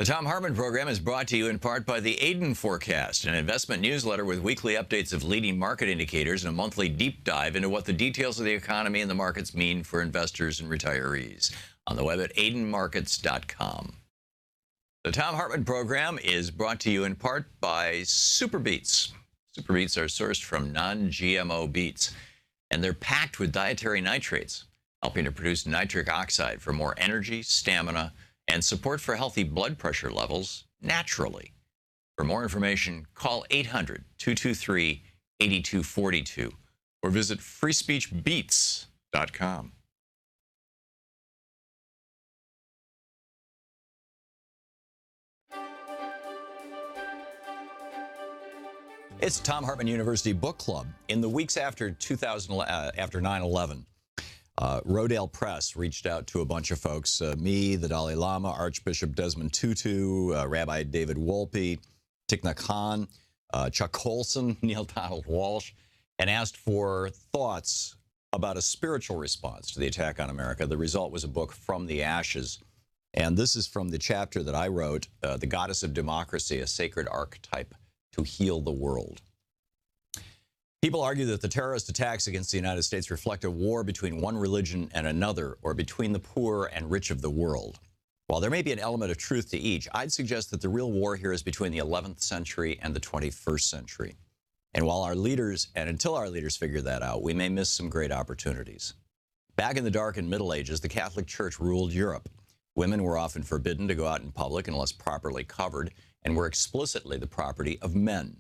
The Thom Hartmann Program is brought to you in part by the Aiden Forecast, an investment newsletter with weekly updates of leading market indicators and a monthly deep dive into what the details of the economy and the markets mean for investors and retirees. On the web at aidenmarkets.com. The Thom Hartmann Program is brought to you in part by Super Beets. Super Beets are sourced from non-GMO beets, and they're packed with dietary nitrates, helping to produce nitric oxide for more energy, stamina, and support for healthy blood pressure levels naturally. For more information, call 800-223-8242 or visit freespeechbeats.com. It's Thom Hartmann University Book Club. In the weeks after 9/11, Rodale Press reached out to a bunch of folks, me, the Dalai Lama, Archbishop Desmond Tutu, Rabbi David Wolpe, Thich Nhat Hanh, Chuck Colson, Neil Donald Walsh, and asked for thoughts about a spiritual response to the attack on America. The result was a book, From the Ashes. And this is from the chapter that I wrote, The Goddess of Democracy, a Sacred Archetype to Heal the World. People argue that the terrorist attacks against the United States reflect a war between one religion and another, or between the poor and rich of the world. While there may be an element of truth to each, I'd suggest that the real war here is between the 11th century and the 21st century. And while our leaders, and until our leaders figure that out, we may miss some great opportunities. Back in the Dark and Middle Ages, the Catholic Church ruled Europe. Women were often forbidden to go out in public unless properly covered, and were explicitly the property of men.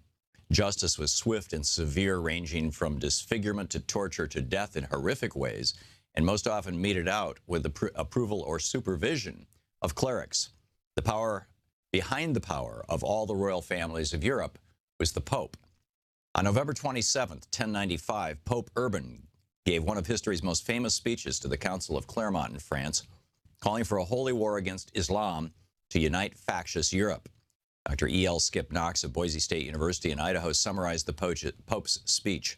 Justice was swift and severe, ranging from disfigurement to torture to death in horrific ways, and most often meted out with the approval or supervision of clerics. The power behind the power of all the royal families of Europe was the Pope. On November 27th, 1095, Pope Urban gave one of history's most famous speeches to the Council of Clermont in France, calling for a holy war against Islam to unite factious Europe. Dr. E.L. Skip Knox of Boise State University in Idaho summarized the Pope's speech.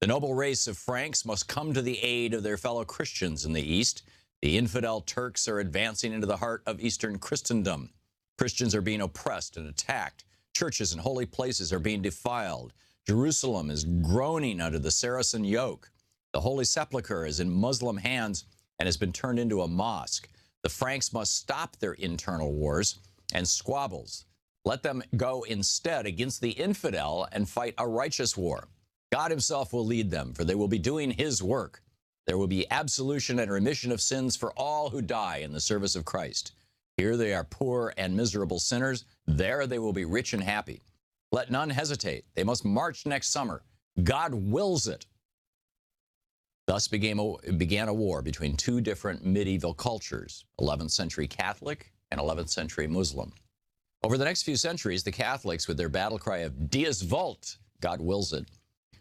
The noble race of Franks must come to the aid of their fellow Christians in the East. The infidel Turks are advancing into the heart of Eastern Christendom. Christians are being oppressed and attacked. Churches and holy places are being defiled. Jerusalem is groaning under the Saracen yoke. The Holy Sepulchre is in Muslim hands and has been turned into a mosque. The Franks must stop their internal wars and squabbles. Let them go instead against the infidel and fight a righteous war. God himself will lead them, for they will be doing his work. There will be absolution and remission of sins for all who die in the service of Christ. Here they are poor and miserable sinners. There they will be rich and happy. Let none hesitate. They must march next summer. God wills it. Thus began a war between two different medieval cultures, 11th century Catholic and 11th century Muslim. Over the next few centuries, the Catholics, with their battle cry of Deus Vult, God wills it,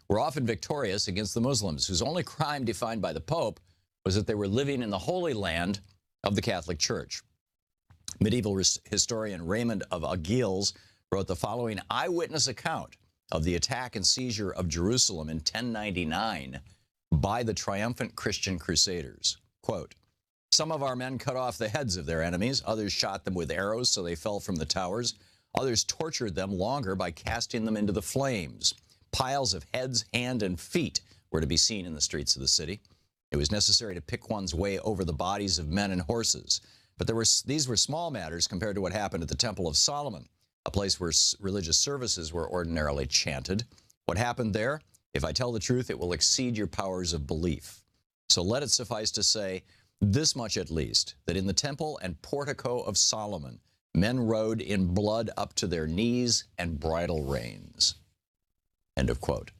were often victorious against the Muslims, whose only crime defined by the Pope was that they were living in the Holy Land of the Catholic Church. Medieval historian Raymond of Aguilles wrote the following eyewitness account of the attack and seizure of Jerusalem in 1099 by the triumphant Christian Crusaders. Quote, some of our men cut off the heads of their enemies. Others shot them with arrows so they fell from the towers. Others tortured them longer by casting them into the flames. Piles of heads, hand, and feet were to be seen in the streets of the city. It was necessary to pick one's way over the bodies of men and horses. But these were small matters compared to what happened at the Temple of Solomon, a place where religious services were ordinarily chanted. What happened there? If I tell the truth, it will exceed your powers of belief. So let it suffice to say, this much at least, that in the temple and portico of Solomon, men rode in blood up to their knees and bridle reins. End of quote.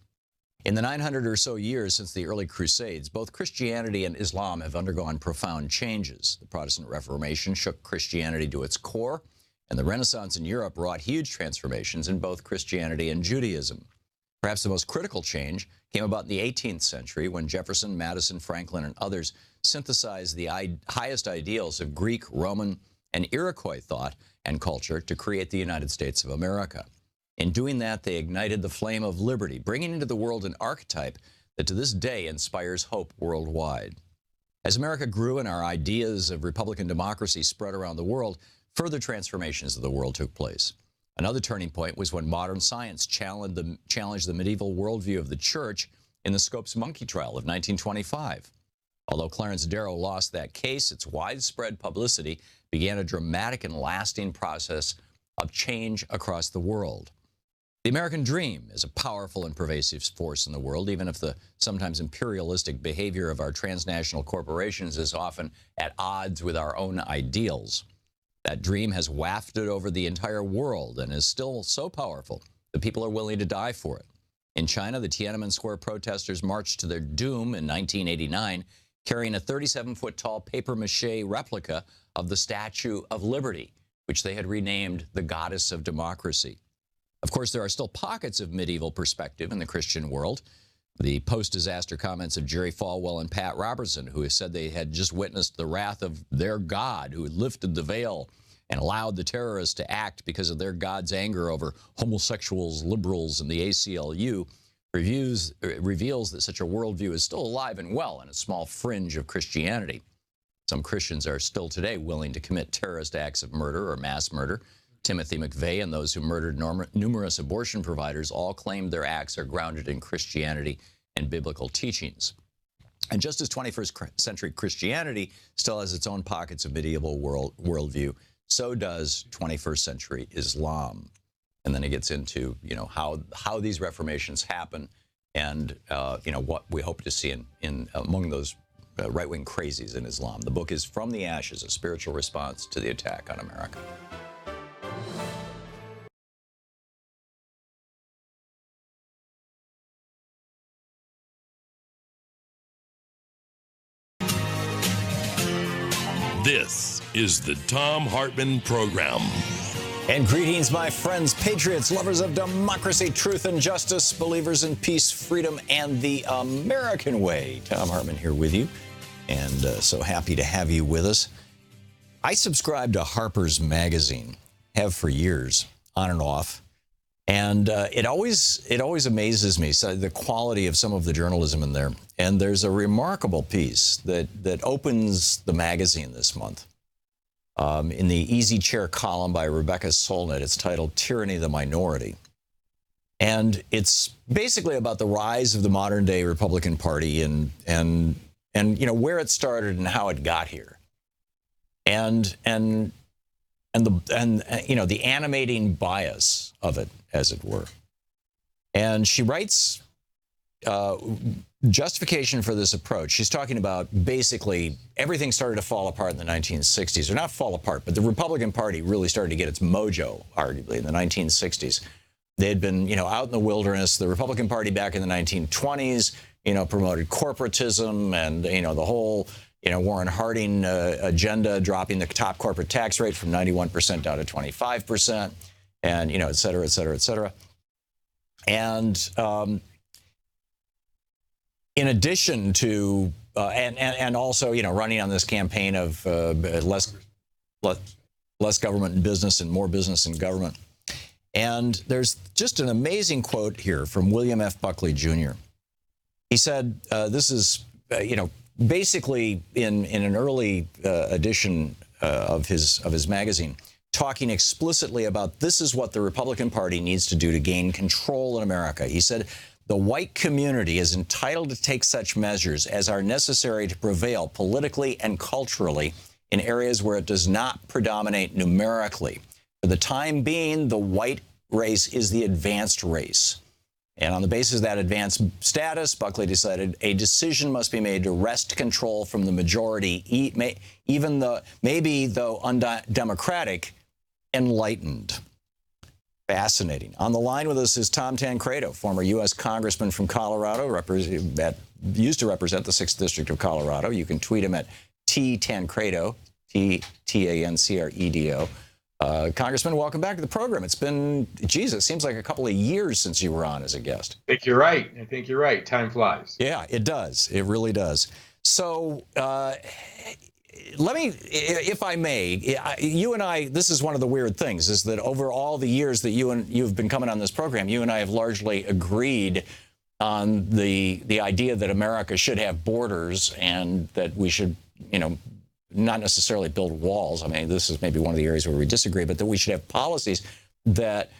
In the 900 or so years since the early Crusades, both Christianity and Islam have undergone profound changes. The Protestant Reformation shook Christianity to its core, and the Renaissance in Europe wrought huge transformations in both Christianity and Judaism. Perhaps the most critical change came about in the 18th century when Jefferson, Madison, Franklin, and others synthesized the highest ideals of Greek, Roman, and Iroquois thought and culture to create the United States of America. In doing that, they ignited the flame of liberty, bringing into the world an archetype that to this day inspires hope worldwide. As America grew and our ideas of Republican democracy spread around the world, further transformations of the world took place. Another turning point was when modern science challenged the medieval worldview of the church in the Scopes monkey trial of 1925. Although Clarence Darrow lost that case, its widespread publicity began a dramatic and lasting process of change across the world. The American dream is a powerful and pervasive force in the world, even if the sometimes imperialistic behavior of our transnational corporations is often at odds with our own ideals. That dream has wafted over the entire world and is still so powerful that people are willing to die for it. In China, the Tiananmen Square protesters marched to their doom in 1989, carrying a 37-foot-tall papier-mâché replica of the Statue of Liberty, which they had renamed the Goddess of Democracy. Of course, there are still pockets of medieval perspective in the Christian world. The post-disaster comments of Jerry Falwell and Pat Robertson, who have said they had just witnessed the wrath of their God, who had lifted the veil and allowed the terrorists to act because of their God's anger over homosexuals, liberals, and the ACLU, reveals that such a worldview is still alive and well in a small fringe of Christianity. Some Christians are still today willing to commit terrorist acts of murder or mass murder. Timothy McVeigh and those who murdered numerous abortion providers all claimed their acts are grounded in Christianity and biblical teachings. And just as 21st century Christianity still has its own pockets of medieval worldview, so does 21st century Islam. And then it gets into, how these reformations happen and, what we hope to see in among those right-wing crazies in Islam. The book is From the Ashes, a spiritual response to the attack on America. This is the Thom Hartmann Program. And greetings, my friends, patriots, lovers of democracy, truth, and justice, believers in peace, freedom, and the American way. Thom Hartmann here with you, and so happy to have you with us. I subscribe to Harper's Magazine, have for years, on and off, and it always amazes me, so the quality of some of the journalism in there. And there's a remarkable piece that opens the magazine this month. In the Easy Chair column by Rebecca Solnit. It's titled Tyranny of the Minority. And it's basically about the rise of the modern day Republican Party and where it started and how it got here. And the animating bias of it, as it were. And she writes justification for this approach. She's talking about basically everything started to fall apart in the 1960s, or not fall apart, but the Republican Party really started to get its mojo, arguably, in the 1960s. They had been, out in the wilderness. The Republican Party back in the 1920s, promoted corporatism and, the whole, Warren Harding agenda, dropping the top corporate tax rate from 91% down to 25%, and, et cetera, et cetera, et cetera. And in addition to, and also, running on this campaign of less government and business and more business and government. And there's just an amazing quote here from William F. Buckley, Jr. He said, this is, basically in an early edition of his magazine, talking explicitly about this is what the Republican Party needs to do to gain control in America. He said, the white community is entitled to take such measures as are necessary to prevail politically and culturally in areas where it does not predominate numerically. For the time being, the white race is the advanced race. And on the basis of that advanced status, Buckley decided a decision must be made to wrest control from the majority, even though, maybe though undemocratic, enlightened. Fascinating. On the line with us is Tom Tancredo, former U.S. Congressman from Colorado, used to represent the 6th District of Colorado. You can tweet him at Tancredo, Tancredo. Congressman, welcome back to the program. It's been, it seems like a couple of years since you were on as a guest. I think you're right. Time flies. Yeah, it does. It really does. So let me, if I may, you and I, this is one of the weird things, is that over all the years that you've been coming on this program, you and I have largely agreed on the idea that America should have borders and that we should, not necessarily build walls. I mean, this is maybe one of the areas where we disagree, but that we should have policies that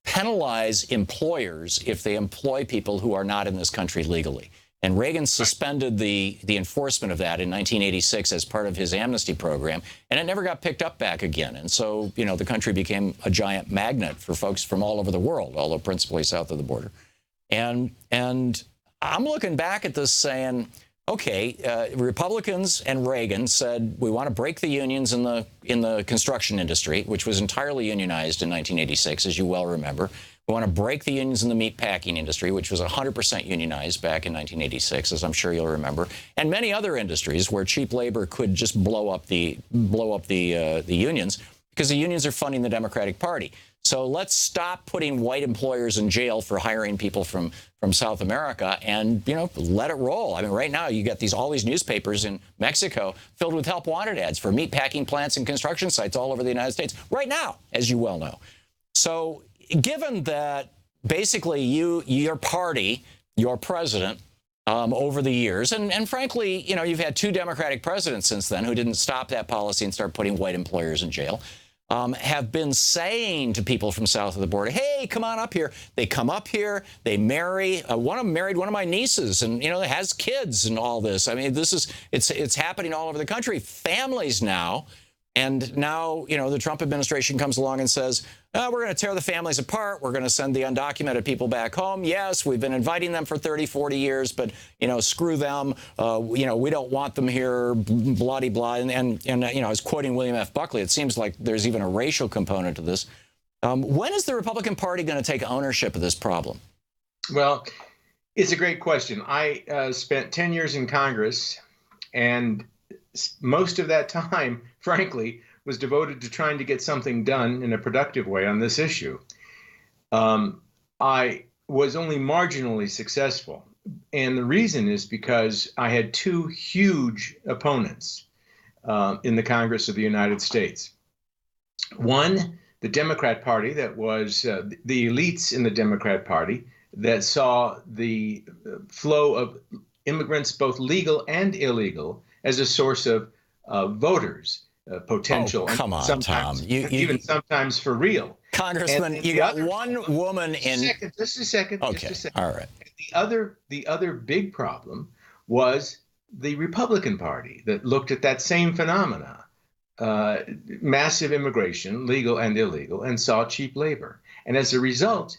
penalize employers if they employ people who are not in this country legally. And Reagan suspended the enforcement of that in 1986 as part of his amnesty program, and it never got picked up back again. And so, the country became a giant magnet for folks from all over the world, although principally south of the border. And I'm looking back at this saying, okay, Republicans and Reagan said we want to break the unions in the construction industry, which was entirely unionized in 1986, as you well remember. We want to break the unions in the meat packing industry, which was 100% unionized back in 1986, as I'm sure you'll remember, and many other industries where cheap labor could just blow up the unions, because the unions are funding the Democratic Party. So let's stop putting white employers in jail for hiring people from South America and, let it roll. I mean, right now you got all these newspapers in Mexico filled with help wanted ads for meat packing plants and construction sites all over the United States right now, as you well know. So given that basically your party, your president, over the years, and frankly, you've had 2 Democratic presidents since then who didn't stop that policy and start putting white employers in jail, have been saying to people from south of the border, hey, come on up here. They come up here, they marry. One of them married one of my nieces and, has kids and all this. I mean, it's happening all over the country. Families now. And now, the Trump administration comes along and says, we're going to tear the families apart. We're going to send the undocumented people back home. Yes, we've been inviting them for 30, 40 years, but, screw them. We don't want them here, bloody blah. And I was quoting William F. Buckley. It seems like there's even a racial component to this. When is the Republican Party going to take ownership of this problem? Well, it's a great question. I spent 10 years in Congress, and most of that time, frankly, was devoted to trying to get something done in a productive way on this issue. I was only marginally successful. And the reason is because I had 2 huge opponents in the Congress of the United States. One, the Democrat Party, that was the elites in the Democrat Party that saw the flow of immigrants, both legal and illegal, as a source of voters, potential. Oh, come on, Tom. Even sometimes for real. Congressman, you got one woman in... Just a second. Okay, all right. The other big problem was the Republican Party that looked at that same phenomena, massive immigration, legal and illegal, and saw cheap labor. And as a result,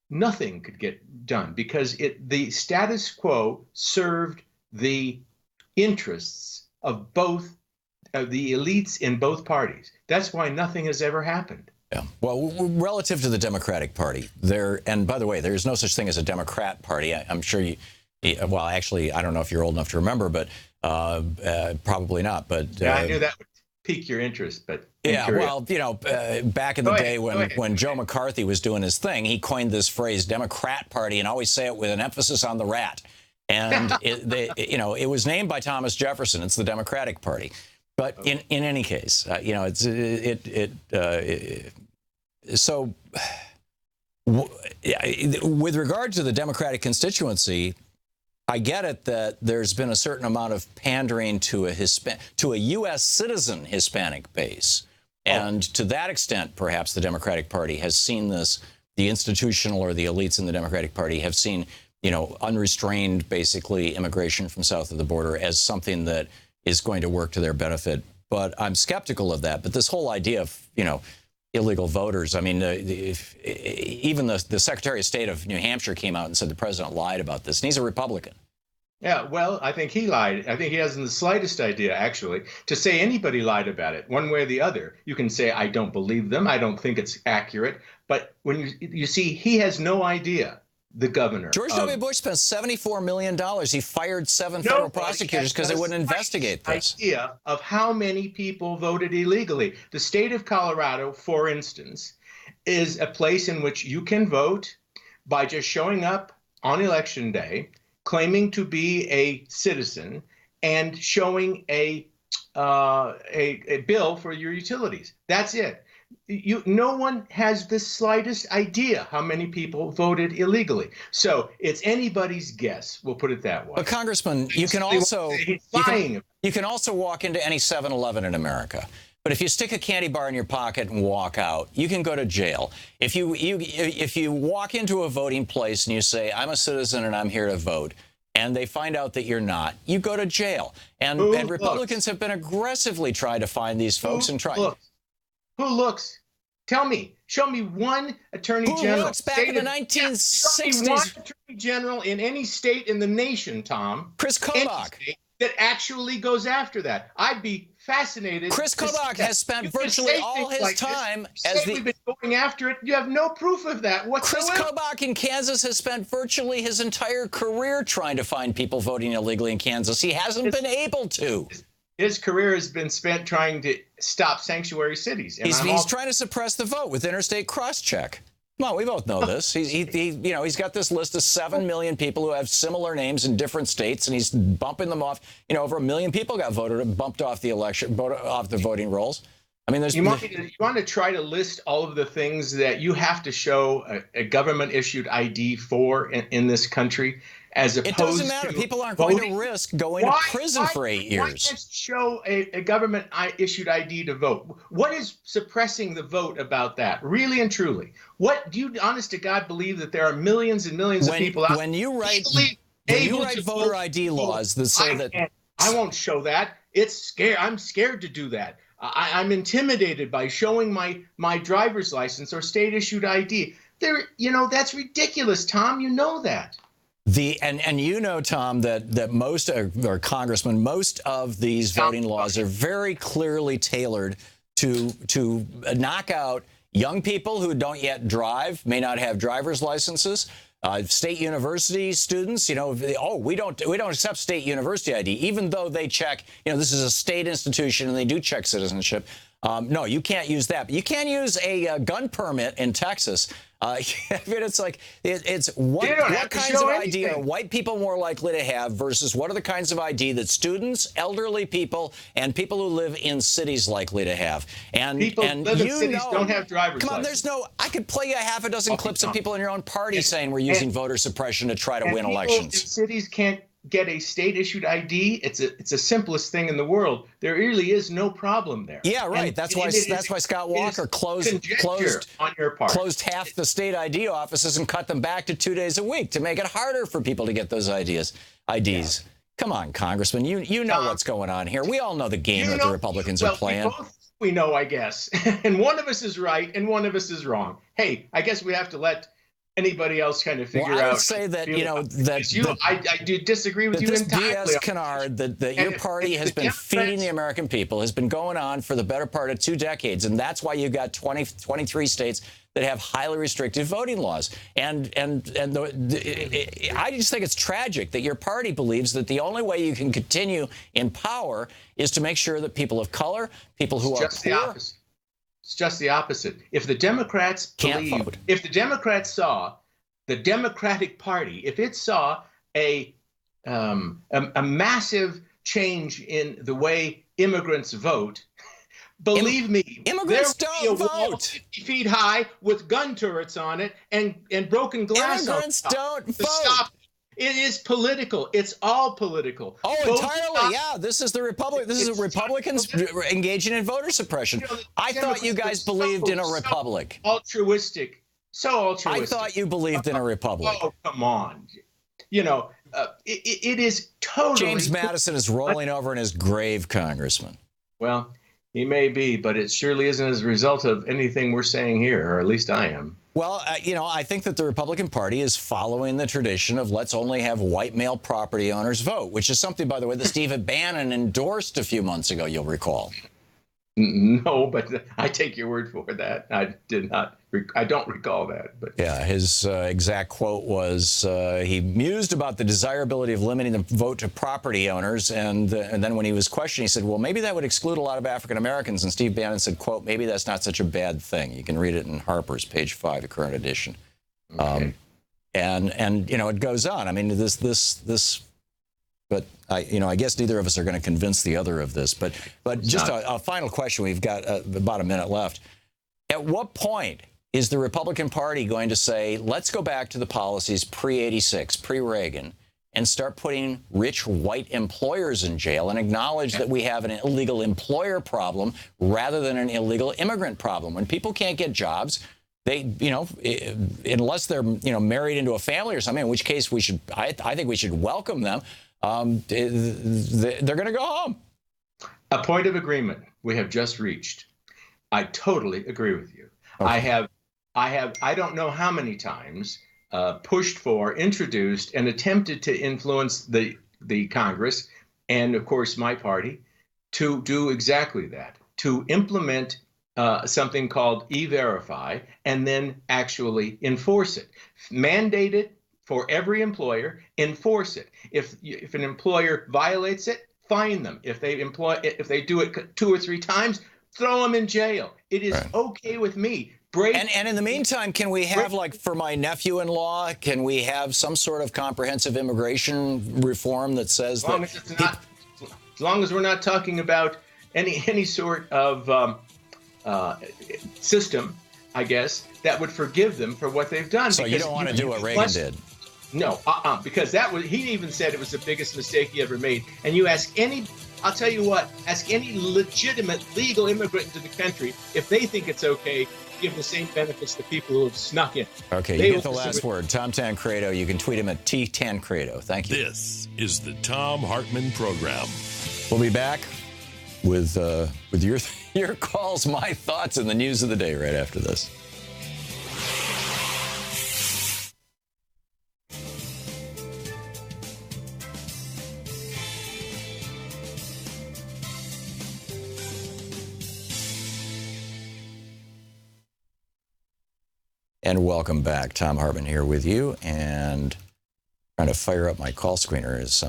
nothing could get done because the status quo served the interests of both of the elites in both parties. That's why nothing has ever happened. Yeah. Well, relative to the Democratic Party, and by the way, there's no such thing as a Democrat Party. I'm sure well, actually, I don't know if you're old enough to remember, but probably not. But yeah, I knew that would pique your interest, but yeah, well, back in the day when Joe McCarthy was doing his thing, he coined this phrase "Democrat Party" and always say it with an emphasis on the rat. And it was named by Thomas Jefferson. It's the Democratic Party. But in any case, so with regard to the Democratic constituency, I get it that there's been a certain amount of pandering to a U.S. citizen Hispanic base. And to that extent, perhaps the Democratic Party has seen this, the institutional or the elites in the Democratic Party have seen, unrestrained, basically, immigration from south of the border as something that is going to work to their benefit. But I'm skeptical of that. But this whole idea of, illegal voters, I mean, even the Secretary of State of New Hampshire came out and said the president lied about this. And he's a Republican. Yeah, well, I think he lied. I think he hasn't the slightest idea, actually, to say anybody lied about it, one way or the other. You can say, I don't believe them. I don't think it's accurate. But when you see, he has no idea. The governor. George W. Bush spent $74 million. He fired 7 federal prosecutors because they wouldn't investigate this. Idea of how many people voted illegally. The state of Colorado, for instance, is a place in which you can vote by just showing up on election day, claiming to be a citizen, and showing a bill for your utilities. That's it. No one has the slightest idea how many people voted illegally. So it's anybody's guess. We'll put it that way. But Congressman, you can also walk into any 7-Eleven in America. But if you stick a candy bar in your pocket and walk out, you can go to jail. If you walk into a voting place and you say, I'm a citizen and I'm here to vote, and they find out that you're not, you go to jail. And Republicans have been aggressively trying to find these folks and try. Who looks? Tell me. Show me one attorney general. Who looks back in the 1960s? Show me one attorney general in any state in the nation, Tom. Chris Kobach. That actually goes after that. I'd be fascinated. Chris Kobach has spent virtually all his time as we've been going after it. You have no proof of that whatsoever. Chris Kobach in Kansas has spent virtually his entire career trying to find people voting illegally in Kansas. He hasn't been able to. His career has been spent trying to stop sanctuary cities. And he's trying to suppress the vote with interstate cross-check. Come on, we both know this. He's got this list of 7 million people who have similar names in different states, and he's bumping them off. Over 1 million people got bumped off the off the voting rolls. I mean, you want to try to list all of the things that you have to show a government-issued ID for in this country, as opposed to it doesn't matter. People aren't going to risk going to prison for 8 years. Why can't you show a government-issued ID to vote? What is suppressing the vote about that, really and truly? What do you, honest to God, believe that there are millions and millions of people out there? When you write voter ID laws that say that I won't show that. It's scary. I'm scared to do that. I'm intimidated by showing my driver's license or state-issued ID. That's ridiculous, Tom. You know that. And Tom, that most or Congressman, most of these voting laws are very clearly tailored to knock out young people who don't yet drive, may not have driver's licenses. State university students, we don't accept state university ID, even though they check, this is a state institution and they do check citizenship. No, you can't use that. But you can use a gun permit in Texas. I mean, it's like, what kinds of ID are white people more likely to have versus what are the kinds of ID that students, elderly people, and people who live in cities likely to have? And people who live in cities don't have driver's license. Come on, I could play you a half a dozen clips of people in your own party saying we're using voter suppression to try to win elections. In cities can't get a state-issued ID. It's the simplest thing in the world. There really is no problem there. Yeah, right. That's why Scott Walker closed half the state ID offices and cut them back to 2 days a week to make it harder for people to get those IDs. Yeah. Come on, Congressman. You know what's going on here. We all know the game that the Republicans are playing. We know, I guess. And one of us is right and one of us is wrong. Hey, I guess we have to let anybody else kind of figure out. I would say that, I do disagree with you entirely. This BS canard that your party has been feeding the American people has been going on for the better part of 2 decades, and that's why you got 23 states that have highly restrictive voting laws. I just think it's tragic that your party believes that the only way you can continue in power is to make sure that people of color, people who are poor. It's just the opposite. If the Democrats if the Democrats saw the Democratic Party, if it saw a massive change in the way immigrants vote, believe me, immigrants don't vote. 50 feet high with gun turrets on it and broken glass. Immigrants don't vote. Stop. It is political. It's all political. Oh, entirely. Yeah, this is Republicans engaging in voter suppression. I thought you guys believed in a republic. Altruistic. So altruistic. I thought you believed in a republic. Oh, come on. It is totally. James Madison is rolling over in his grave, Congressman. Well, he may be, but it surely isn't as a result of anything we're saying here, or at least I am. Well, I think that the Republican Party is following the tradition of let's only have white male property owners vote, which is something, by the way, that Steve Bannon endorsed a few months ago, you'll recall. No, but I take your word for that. I don't recall that. But yeah, his exact quote was he mused about the desirability of limiting the vote to property owners, and then when he was questioned, he said, well, maybe that would exclude a lot of African Americans. And Steve Bannon said, quote, maybe that's not such a bad thing. You can read it in Harper's, page 5, the current edition. Okay. And it goes on. I mean, this. But I guess neither of us are going to convince the other of this. But just a final question. We've got about a minute left. At what point is the Republican Party going to say, let's go back to the policies pre-86, pre-Reagan, and start putting rich white employers in jail and acknowledge that we have an illegal employer problem rather than an illegal immigrant problem? When people can't get jobs, they, unless they're, married into a family or something, in which case I think we should welcome them. They're going to go home. A point of agreement we have just reached. I totally agree with you. Okay. I don't know how many times pushed for, introduced, and attempted to influence the Congress and, of course, my party to do exactly that, to implement something called E-Verify and then actually enforce it. Mandate it for every employer, enforce it. If an employer violates it, fine them. If they do it 2 or 3 times, throw them in jail. It is okay with me. And in the meantime, can we have, like, for my nephew-in-law, can we have some sort of comprehensive immigration reform that says as long as we're not talking about any sort of system, I guess, that would forgive them for what they've done. So you don't want to do what Reagan did? No, because he even said it was the biggest mistake he ever made. And you ask I'll tell you what, ask any legitimate legal immigrant into the country if they think it's okay to give the same benefits to people who have snuck in. Okay, you get the last word. Tom Tancredo. You can tweet him at Tancredo. Thank you. This is the Thom Hartmann Program. We'll be back with your calls, my thoughts, and the news of the day right after this. And welcome back. Thom Hartmann here with you, and trying to fire up my call screener. Is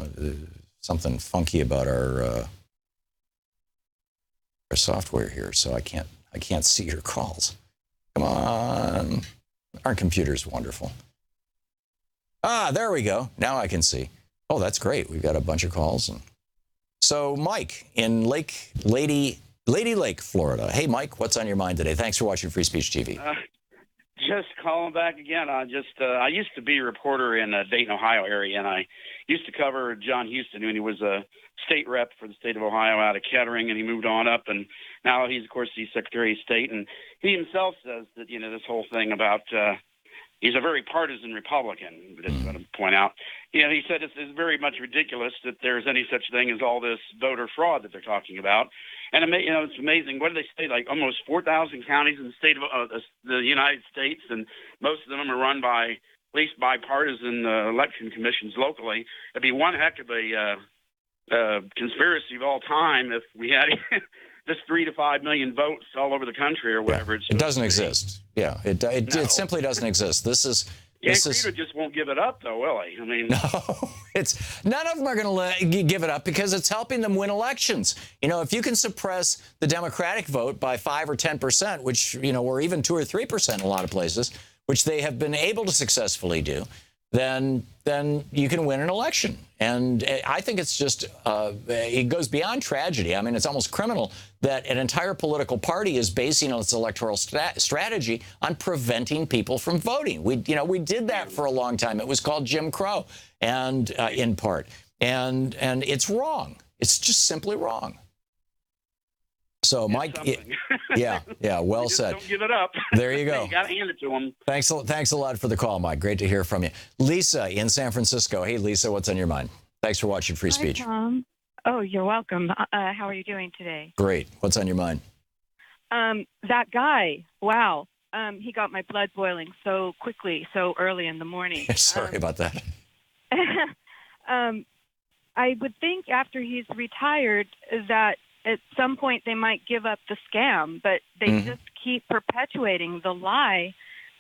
something funky about our software here, so I can't see your calls. Come on, our computer's wonderful. There we go. Now I can see. Oh, that's great. We've got a bunch of calls. And so Mike in Lady Lake, Florida. Hey, Mike, what's on your mind today? Thanks for watching Free Speech TV. Just calling back again. I used to be a reporter in the Dayton, Ohio area, and I used to cover John Houston when he was a state rep for the state of Ohio out of Kettering, and he moved on up, and now he's, of course, he's Secretary of State, and he himself says that, this whole thing about he's a very partisan Republican, just want to point out. He said it's very much ridiculous that there's any such thing as all this voter fraud that they're talking about. And, it's amazing. What do they say? Like almost 4,000 counties in the state of the United States, and most of them are run by at least bipartisan election commissions locally. It'd be one heck of a conspiracy of all time if we had just 3 to 5 million votes all over the country or whatever. Yeah, it doesn't exist. Yeah, it simply doesn't exist. This is just won't give it up, though, will he? I mean, no, none of them are going to give it up because it's helping them win elections. If you can suppress the Democratic vote by 5 or 10%, which or even 2 or 3% in a lot of places, which they have been able to successfully do, then you can win an election. And I think it's just it goes beyond tragedy. I mean, it's almost criminal that an entire political party is basing its electoral strategy on preventing people from voting. We did that for a long time. It was called Jim Crow, and in part, and it's wrong. It's just simply wrong. So, Mike, yeah, well said. Don't give it up. There you go. You got to hand it to them. Thanks a lot for the call, Mike. Great to hear from you. Lisa in San Francisco. Hey, Lisa, what's on your mind? Thanks for watching Free Speech. Hi, Tom. Oh, you're welcome. How are you doing today? Great. What's on your mind? That guy, wow. He got my blood boiling so quickly, so early in the morning. Sorry about that. I would think after he's retired that at some point they might give up the scam, but they just keep perpetuating the lie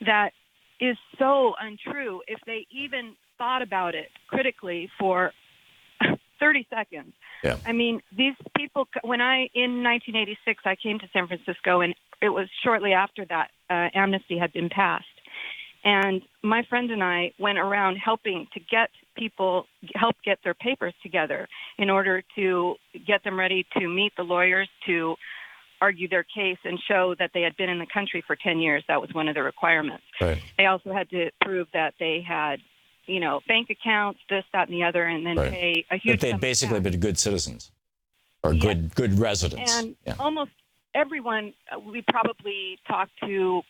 that is so untrue. If they even thought about it critically for 30 seconds. Yeah. I mean, these people, in 1986, I came to San Francisco, and it was shortly after that amnesty had been passed. And my friend and I went around helping to get people, help get their papers together in order to get them ready to meet the lawyers, to argue their case and show that they had been in the country for 10 years. That was one of the requirements. Right. They also had to prove that they had, bank accounts, this, that, and the other, and then pay a huge That they'd sum of basically tax. been good citizens or good residents. And almost everyone, we probably talked to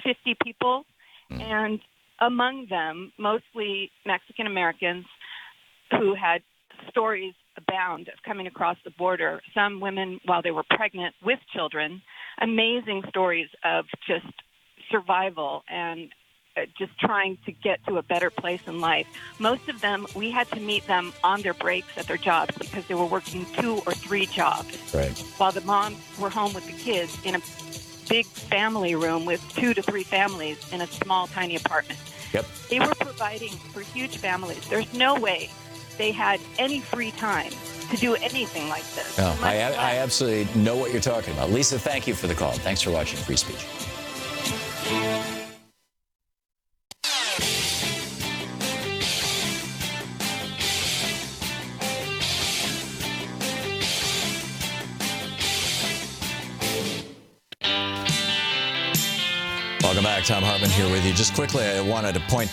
50 people, and among them, mostly Mexican Americans who had stories abound of coming across the border. Some women while they were pregnant with children, amazing stories of just survival and just trying to get to a better place in life. Most of them, we had to meet them on their breaks at their jobs because they were working 2 or 3 jobs. Right. While the moms were home with the kids in a big family room with 2 to 3 families in a small, tiny apartment. Yep. They were providing for huge families. There's no way they had any free time to do anything like this. No, I absolutely know what you're talking about. Lisa, thank you for the call. Thanks for watching Free Speech. Welcome back. Thom Hartmann here with you. Just quickly, I wanted to point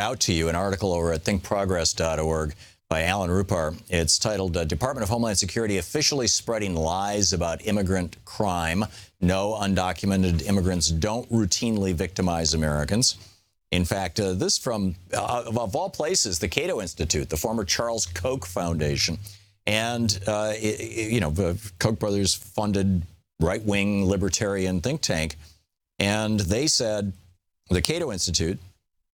out to you an article over at thinkprogress.org by Alan Rupar. It's titled, Department of Homeland Security Officially Spreading Lies About Immigrant Crime. No, undocumented immigrants don't routinely victimize Americans. In fact, this from, of all places, the Cato Institute, the former Charles Koch Foundation. And, the Koch brothers funded right-wing libertarian think tank. And they said, the Cato Institute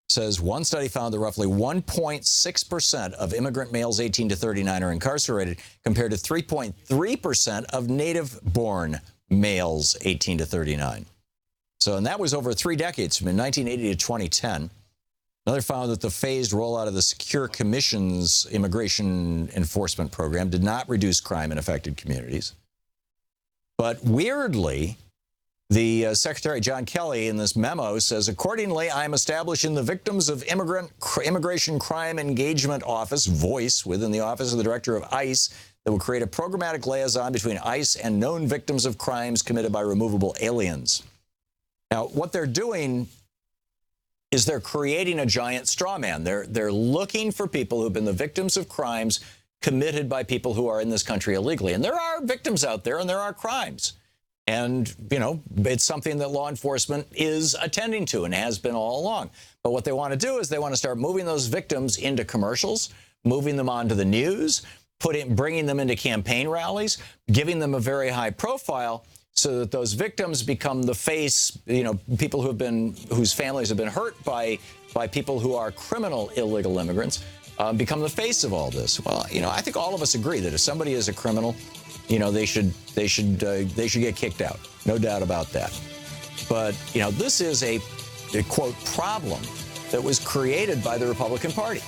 says one study found that roughly 1.6% of immigrant males 18 to 39 are incarcerated, compared to 3.3% of native-born males 18 to 39. So, and that was over 3 decades, from 1980 to 2010. Another found that the phased rollout of the Secure Commission's immigration enforcement program did not reduce crime in affected communities. But weirdly, the Secretary John Kelly in this memo says, accordingly, I'm establishing the Victims of Immigration Crime Engagement Office, VOICE, within the Office of the Director of ICE, that will create a programmatic liaison between ICE and known victims of crimes committed by removable aliens. Now, what they're doing is they're creating a giant straw man. They're looking for people who've been the victims of crimes committed by people who are in this country illegally. And there are victims out there, and there are crimes. And, it's something that law enforcement is attending to and has been all along. But what they want to do is they want to start moving those victims into commercials, moving them onto the news, bringing them into campaign rallies, giving them a very high profile so that those victims become the face, people whose families have been hurt by people who are criminal illegal immigrants, become the face of all this. Well, I think all of us agree that if somebody is a criminal, they should get kicked out. No doubt about that. But, this is a quote, problem that was created by the Republican Party.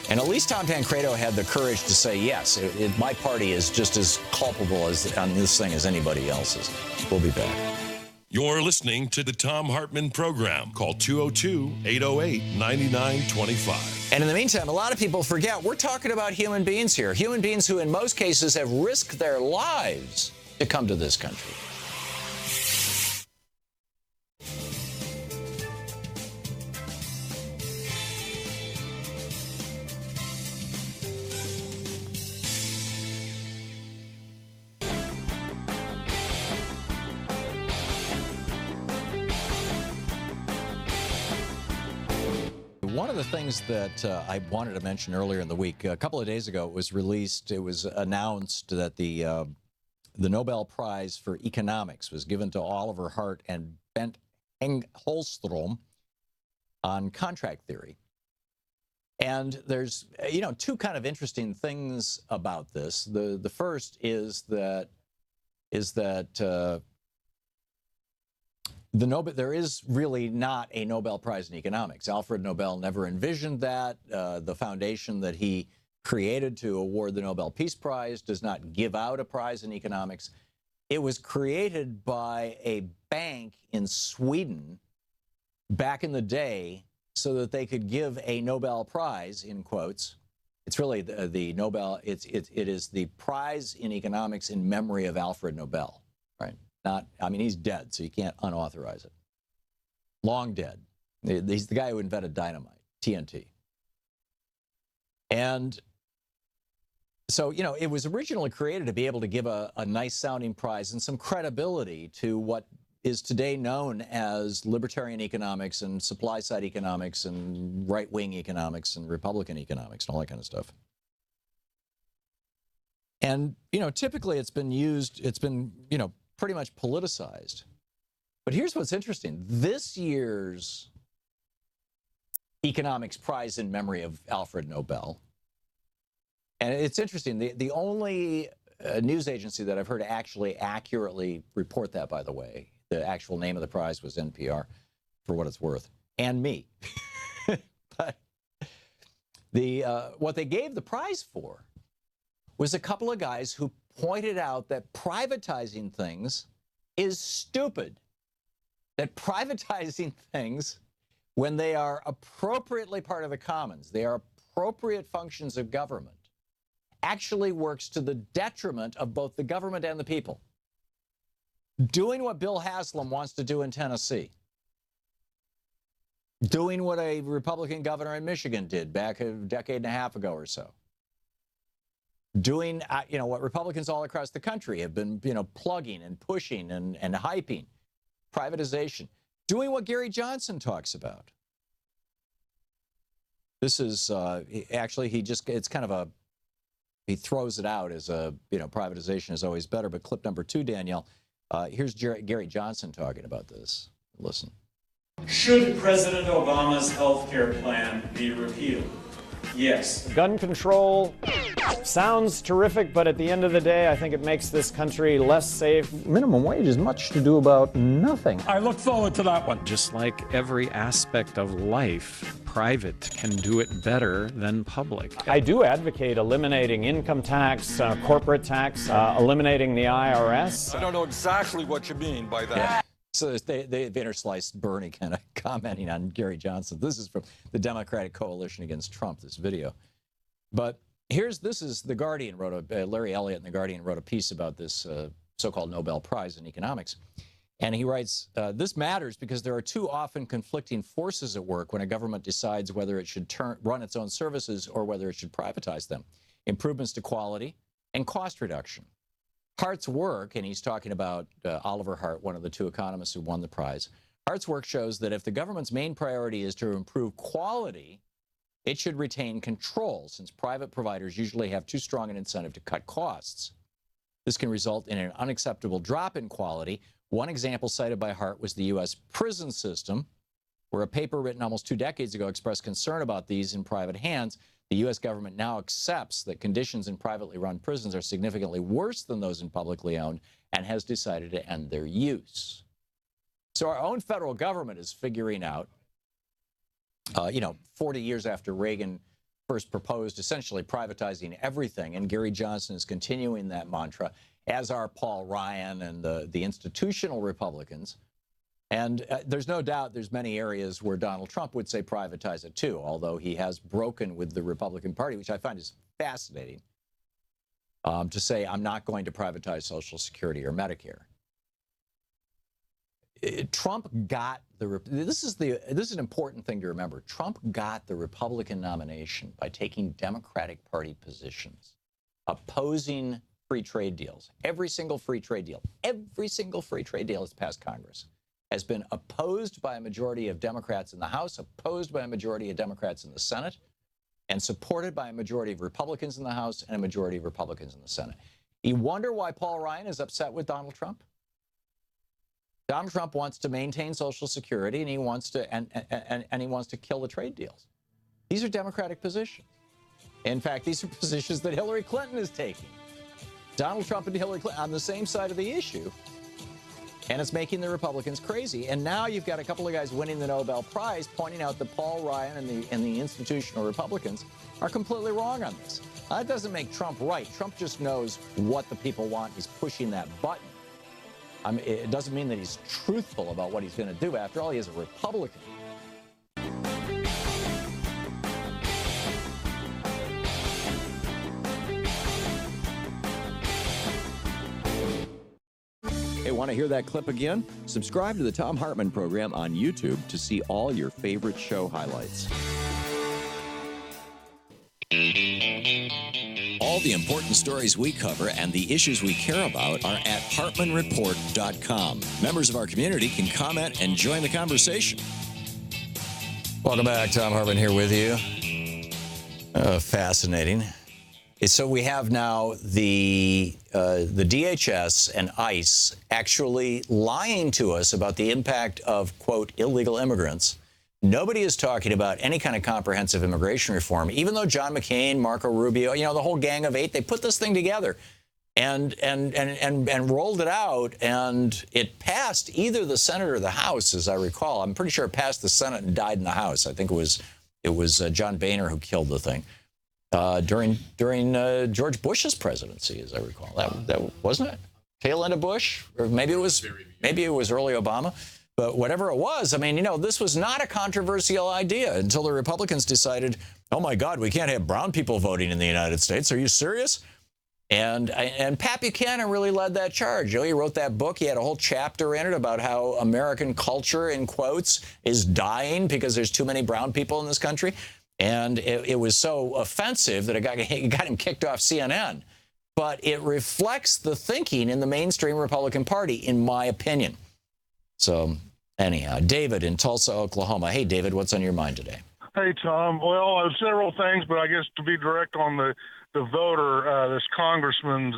And at least Tom Tancredo had the courage to say, yes, my party is just as culpable on this thing as anybody else's. We'll be back. You're listening to the Thom Hartmann Program. Call 202-808-9925. And in the meantime, a lot of people forget we're talking about human beings here. Human beings who in most cases have risked their lives to come to this country. One of the things that I wanted to mention earlier in the week, a couple of days ago, it was announced that the Nobel Prize for Economics was given to Oliver Hart and Bent Holstrom on contract theory. And there's, two kind of interesting things about this. The first is that there is really not a Nobel Prize in economics. Alfred Nobel never envisioned that. The foundation that he created to award the Nobel Peace Prize does not give out a prize in economics. It was created by a bank in Sweden back in the day so that they could give a Nobel Prize, in quotes, It's really the Nobel. It is the prize in economics in memory of Alfred Nobel, right? He's dead, so you can't unauthorize it. Long dead. He's the guy who invented dynamite, TNT. And so, it was originally created to be able to give a nice sounding prize and some credibility to what is today known as libertarian economics and supply side economics and right-wing economics and Republican economics and all that kind of stuff. And, typically it's been used, pretty much politicized. But here's what's interesting. This year's economics prize in memory of Alfred Nobel, and it's interesting, the only news agency that I've heard actually accurately report that, by the way, the actual name of the prize was NPR, for what it's worth, and me. But what they gave the prize for was a couple of guys who pointed out that privatizing things is stupid. That privatizing things, when they are appropriately part of the commons, they are appropriate functions of government, actually works to the detriment of both the government and the people. Doing what Bill Haslam wants to do in Tennessee. Doing what a Republican governor in Michigan did back a decade and a half ago or so. Doing, what Republicans all across the country have been, plugging and pushing and hyping. Privatization. Doing what Gary Johnson talks about. This is, actually, it's kind of he throws it out as privatization is always better. But clip number 2, Danielle. Here's Gary Johnson talking about this. Listen. Should President Obama's health care plan be repealed? Yes. Gun control sounds terrific, but at the end of the day, I think it makes this country less safe. Minimum wage is much to do about nothing. I look forward to that one. Just like every aspect of life, private can do it better than public. I do advocate eliminating income tax, corporate tax, eliminating the IRS. I don't know exactly what you mean by that. Yeah. So they've intersliced Bernie kind of commenting on Gary Johnson. This is from the Democratic Coalition Against Trump, this video. But this is The Guardian Larry Elliott in The Guardian wrote a piece about this so-called Nobel Prize in economics. And he writes, this matters because there are two often conflicting forces at work when a government decides whether it should run its own services or whether it should privatize them. Improvements to quality and cost reduction. Hart's work, and he's talking about Oliver Hart, one of the 2 economists who won the prize. Hart's work shows that if the government's main priority is to improve quality, it should retain control, since private providers usually have too strong an incentive to cut costs. This can result in an unacceptable drop in quality. One example cited by Hart was the U.S. prison system, where a paper written almost 2 decades ago expressed concern about these in private hands. The U.S. government now accepts that conditions in privately run prisons are significantly worse than those in publicly owned and has decided to end their use. So our own federal government is figuring out, 40 years after Reagan first proposed essentially privatizing everything, and Gary Johnson is continuing that mantra, as are Paul Ryan and the institutional Republicans. And there's no doubt there's many areas where Donald Trump would say privatize it too, although he has broken with the Republican Party, which I find is fascinating, to say I'm not going to privatize Social Security or Medicare. Trump got this is an important thing to remember. Trump got the Republican nomination by taking Democratic Party positions, opposing free trade deals. Every single free trade deal that's passed Congress has been opposed by a majority of Democrats in the House, opposed by a majority of Democrats in the Senate, and supported by a majority of Republicans in the House and a majority of Republicans in the Senate. You wonder why Paul Ryan is upset with Donald Trump? Donald Trump wants to maintain Social Security, and he wants to kill the trade deals. These are Democratic positions. In fact, these are positions that Hillary Clinton is taking. Donald Trump and Hillary Clinton on the same side of the issue, and it's making the Republicans crazy. And now you've got a couple of guys winning the Nobel Prize pointing out that Paul Ryan and the institutional Republicans are completely wrong on this. That doesn't make Trump right. Trump just knows what the people want. He's pushing that button. It doesn't mean that he's truthful about what he's going to do. After all, he is a Republican. want to hear that clip again? Subscribe to the Thom Hartmann Program on YouTube to see all your favorite show highlights. All the important stories we cover and the issues we care about are at HartmannReport.com. Members of our community can comment and join the conversation. Welcome back. Thom Hartmann here with you. Fascinating. So we have now the DHS and ICE actually lying to us about the impact of, quote, illegal immigrants. Nobody is talking about any kind of comprehensive immigration reform, even though John McCain, Marco Rubio, you know, the whole gang of 8, they put this thing together and rolled it out, and it passed either the Senate or the House, as I recall. I'm pretty sure it passed the Senate and died in the House. I think it was John Boehner who killed the thing during George Bush's presidency, as I recall. That wasn't it. Tail end of Bush, or maybe it was early Obama. But whatever it was, I mean, you know, this was not a controversial idea until the Republicans decided, oh, my God, we can't have brown people voting in the United States. Are you serious? And Pat Buchanan really led that charge. You know, he wrote that book. He had a whole chapter in it about how American culture, in quotes, is dying because there's too many brown people in this country. And it was so offensive that it got him kicked off CNN. But it reflects the thinking in the mainstream Republican Party, in my opinion. So anyhow, David in Tulsa, Oklahoma. Hey, David, what's on your mind today? Hey, Tom. Well, several things, but I guess to be direct on the voter, this congressman's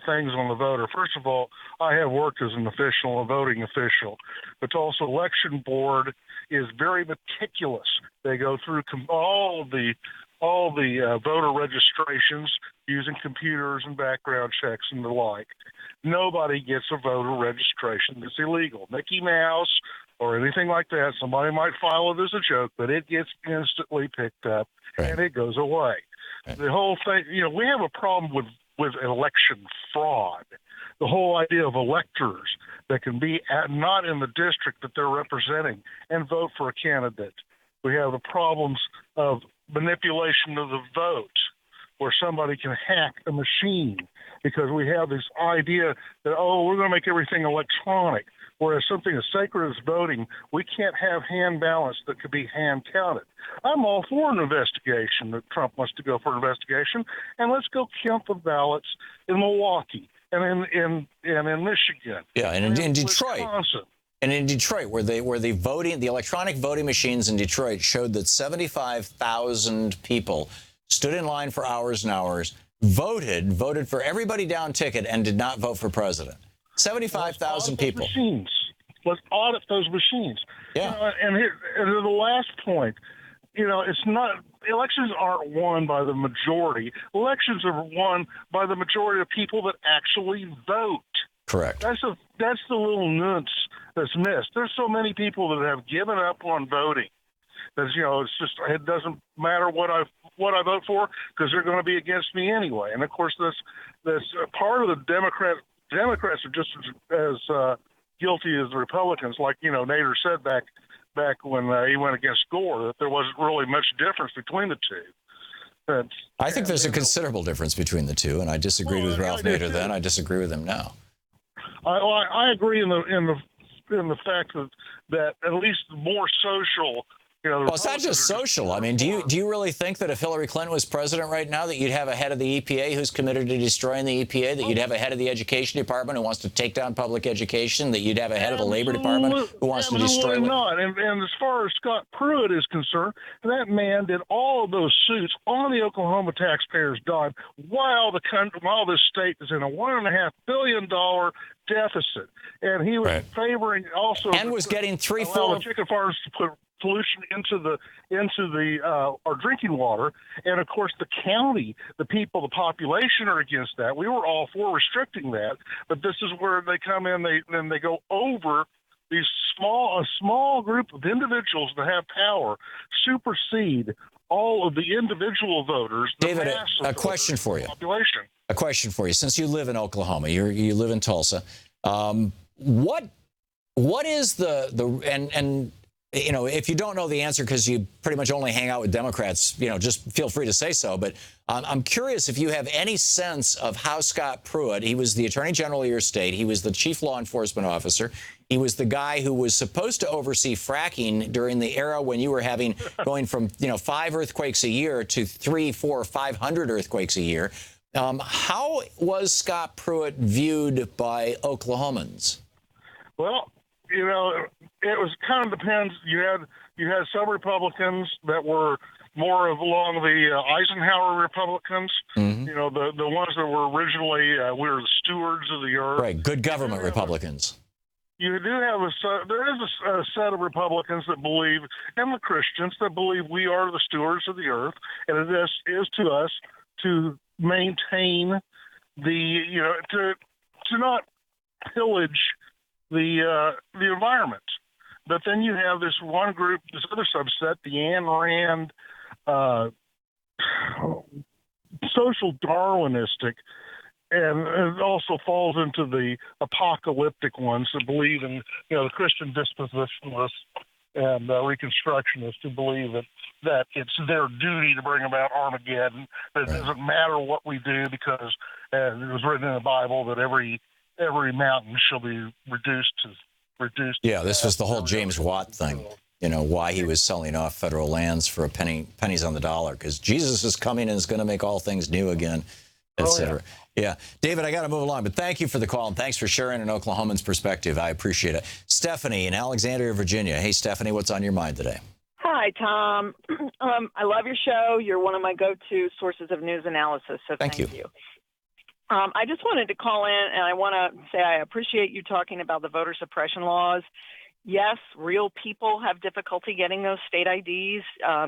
things on the voter. First of all, I have worked as an official, a voting official. The Tulsa Election Board is very meticulous. They go through all the voter registrations using computers and background checks and the like. Nobody gets a voter registration that's illegal. Mickey Mouse or anything like that, somebody might file it as a joke, but it gets instantly picked up and it goes away. The whole thing, you know, we have a problem with election fraud. The whole idea of electors that can be not in the district that they're representing and vote for a candidate. We have the problems of manipulation of the vote, where somebody can hack a machine, because we have this idea that, oh, we're going to make everything electronic, whereas something as sacred as voting, we can't have hand balance that could be hand counted. I'm all for an investigation, that Trump wants to go for an investigation, and let's go count the ballots in Milwaukee and in Michigan. Yeah, and in Detroit. Wisconsin. And in Detroit, where the electronic voting machines in Detroit showed that 75,000 people stood in line for hours and hours, voted for everybody down ticket, and did not vote for president. 75,000 people. Let's audit those machines. Yeah. And the last point, you know, it's not, elections aren't won by the majority. Elections are won by the majority of people that actually vote. Correct. That's the little nuance that's missed. There's so many people that have given up on voting. That, you know, it's just, it doesn't matter what I vote for, because they're going to be against me anyway. And of course, this part of the Democrats are just as guilty as the Republicans. Like, you know, Nader said back when he went against Gore, that there wasn't really much difference between the two. I think there's a considerable difference between the two, and I disagreed with Ralph Nader then. I disagree with him now. I agree in the fact that at least more social. You know, well, it's not just social. I mean, do you really think that if Hillary Clinton was president right now, that you'd have a head of the EPA who's committed to destroying the EPA, that you'd have a head of the education department who wants to take down public education, that you'd have a head of the labor department who wants to destroy it? Not. And as far as Scott Pruitt is concerned, that man did all of those suits on the Oklahoma taxpayers' dime while this state is in a $1.5 billion deficit, and he was favoring also and was getting allowing chicken farms to put pollution into our drinking water. And of course, the county, the people, the population are against that. We were all for restricting that, but this is where they come in. They go over these a small group of individuals that have power, supersede all of the individual voters. David, a question for you. Population. A question for you. Since you live in Oklahoma, you live in Tulsa, what is the if you don't know the answer because you pretty much only hang out with Democrats, just feel free to say so. But I'm curious if you have any sense of how Scott Pruitt, he was the Attorney General of your state, he was the chief law enforcement officer, he was the guy who was supposed to oversee fracking during the era when you were going from 5 earthquakes a year to 300, 400, 500 earthquakes a year. How was Scott Pruitt viewed by Oklahomans? Well, it was kind of depends. You had some Republicans that were more along the Eisenhower Republicans. Mm-hmm. The ones that were originally we were the stewards of the earth. Right, good government Republicans. You do have there is a set of Republicans that believe, and the Christians that believe we are the stewards of the earth, and it is to us to maintain to not pillage the environment. But then you have this one group, this other subset, the Ayn Rand, social Darwinistic, and it also falls into the apocalyptic ones that believe in, the Christian dispositionalists and Reconstructionists who believe that it's their duty to bring about Armageddon. That it doesn't matter what we do because it was written in the Bible that every mountain shall be reduced. Yeah, this was the whole James Watt thing. Why he was selling off federal lands for pennies on the dollar, because Jesus is coming and is going to make all things new again, etc. Yeah. David, I got to move along, but thank you for the call, and thanks for sharing an Oklahoman's perspective. I appreciate it. Stephanie in Alexandria, Virginia. Hey, Stephanie, what's on your mind today? Hi, Tom. I love your show. You're one of my go-to sources of news analysis, so thank you. I just wanted to call in, and I want to say I appreciate you talking about the voter suppression laws. Yes, real people have difficulty getting those state IDs.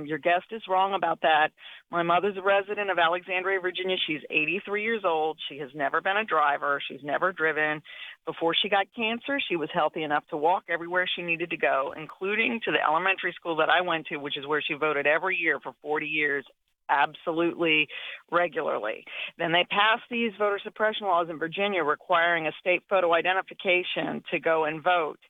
Your guest is wrong about that. My mother's a resident of Alexandria, Virginia. She's 83 years old. She has never been a driver. She's never driven. Before she got cancer, she was healthy enough to walk everywhere she needed to go, including to the elementary school that I went to, which is where she voted every year for 40 years. Absolutely regularly. Then they passed these voter suppression laws in Virginia requiring a state photo identification to go and vote.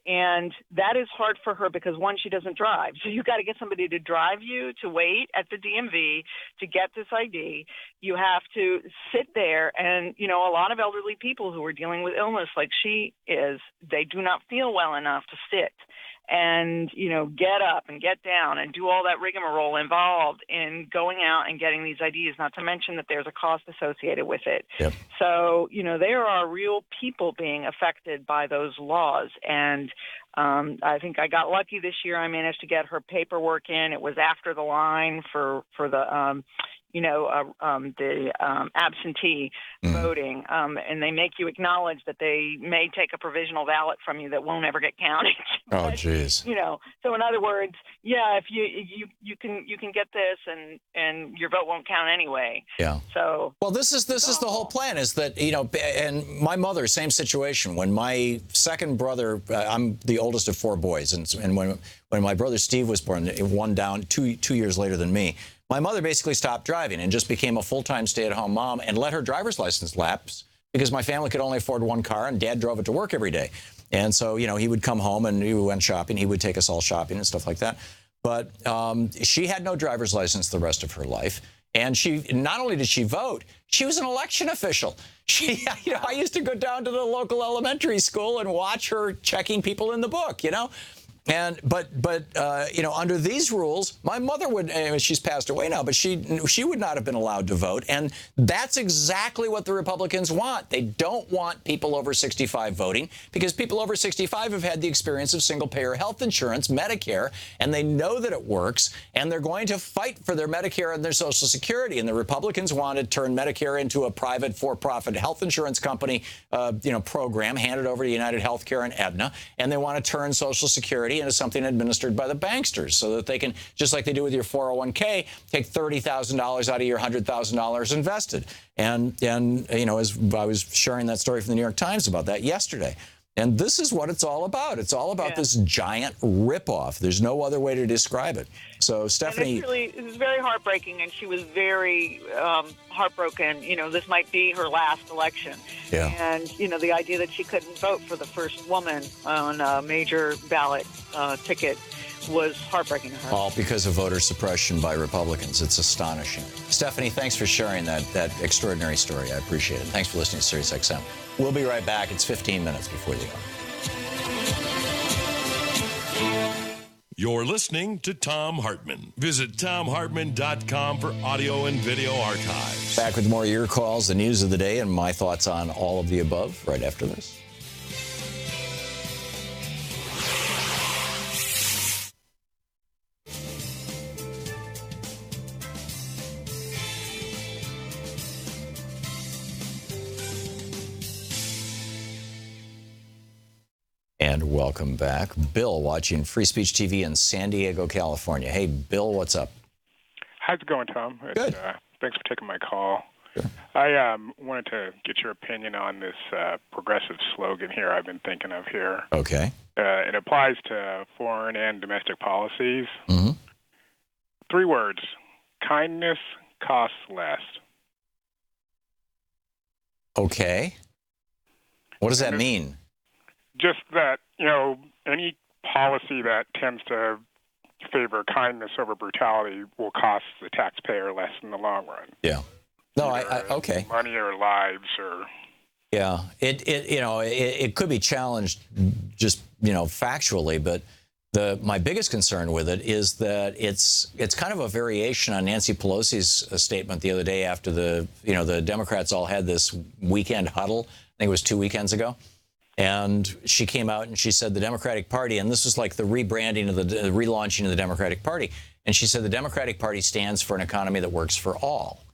And that is hard for her because, one, she doesn't drive. So you got to get somebody to drive you to wait at the DMV to get this ID. You have to sit there. And, a lot of elderly people who are dealing with illness like she is, they do not feel well enough to sit and, get up and get down and do all that rigmarole involved in going out and getting these IDs, not to mention that there's a cost associated with it. Yep. So, there are real people being affected by those laws. And I think I got lucky this year. I managed to get her paperwork in. It was after the line for the absentee voting, and they make you acknowledge that they may take a provisional ballot from you that won't ever get counted. Oh, geez. So in other words, if you can get this and your vote won't count anyway. Yeah. So well, this is the whole plan is that and my mother, same situation. When my second brother, I'm the oldest of 4 boys, and when my brother Steve was born, one down 2 years later than me. My mother basically stopped driving and just became a full-time stay-at-home mom and let her driver's license lapse because my family could only afford 1 car and Dad drove it to work every day. And so, he would come home and we went shopping. He would take us all shopping and stuff like that. But she had no driver's license the rest of her life. And she not only did she vote, she was an election official. I used to go down to the local elementary school and watch her checking people in the book, And but under these rules, my mother would. She's passed away now, but she would not have been allowed to vote, and that's exactly what the Republicans want. They don't want people over 65 voting because people over 65 have had the experience of single-payer health insurance, Medicare, and they know that it works, and they're going to fight for their Medicare and their Social Security. And the Republicans want to turn Medicare into a private, for-profit health insurance company, program handed over to United Healthcare and Aetna, and they want to turn Social Security into something administered by the banksters so that they can, just like they do with your 401k, take $30,000 out of your $100,000 invested. And as I was sharing that story from the New York Times about that yesterday. And this is what it's all about. It's all about this giant ripoff. There's no other way to describe it. So, Stephanie... It was very heartbreaking, and she was very heartbroken. This might be her last election. Yeah. And, the idea that she couldn't vote for the first woman on a major ballot ticket was heartbreaking to her. All because of voter suppression by Republicans. It's astonishing. Stephanie, thanks for sharing that extraordinary story. I appreciate it. Thanks for listening to SiriusXM. We'll be right back. It's 15 minutes before the hour. You're listening to Thom Hartmann. Visit thomhartmann.com for audio and video archives. Back with more of your calls, the news of the day, and my thoughts on all of the above right after this. And welcome back. Bill, watching Free Speech TV in San Diego, California. Hey, Bill, what's up? How's it going, Tom? Good. Thanks for taking my call. Sure. I wanted to get your opinion on this progressive slogan here I've been thinking of here. Okay. It applies to foreign and domestic policies. Mm-hmm. 3 words. Kindness costs less. Okay. What does that mean? Just that, any policy that tends to favor kindness over brutality will cost the taxpayer less in the long run. Yeah. No, okay. Money or lives or... Yeah. It could be challenged just, factually, but my biggest concern with it is that it's kind of a variation on Nancy Pelosi's statement the other day after the Democrats all had this weekend huddle. I think it was 2 weekends ago. And she came out and she said the Democratic Party, and this was like the rebranding of the relaunching of the Democratic Party. And she said the Democratic Party stands for an economy that works for all.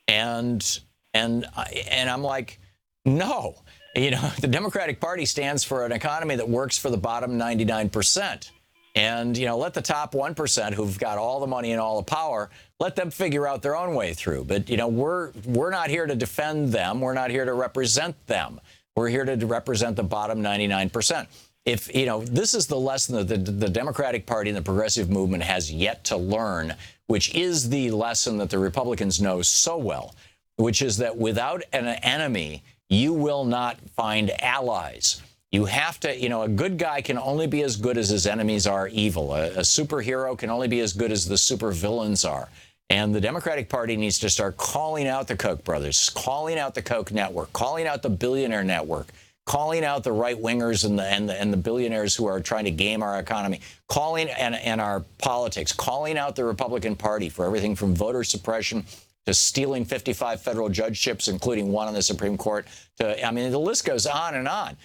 And I'm like, no, the Democratic Party stands for an economy that works for the bottom 99%. And, let the top 1% who've got all the money and all the power, let them figure out their own way through. But, we're not here to defend them. We're not here to represent them. We're here to represent the bottom 99%. If, this is the lesson that the Democratic Party and the progressive movement has yet to learn, which is the lesson that the Republicans know so well, which is that without an enemy, you will not find allies. You have to, a good guy can only be as good as his enemies are evil. A superhero can only be as good as the supervillains are. And the Democratic Party needs to start calling out the Koch brothers, calling out the Koch network, calling out the billionaire network, calling out the right-wingers and the billionaires who are trying to game our economy, calling and our politics, calling out the Republican Party for everything from voter suppression to stealing 55 federal judgeships, including one on the Supreme Court. The list goes on and on.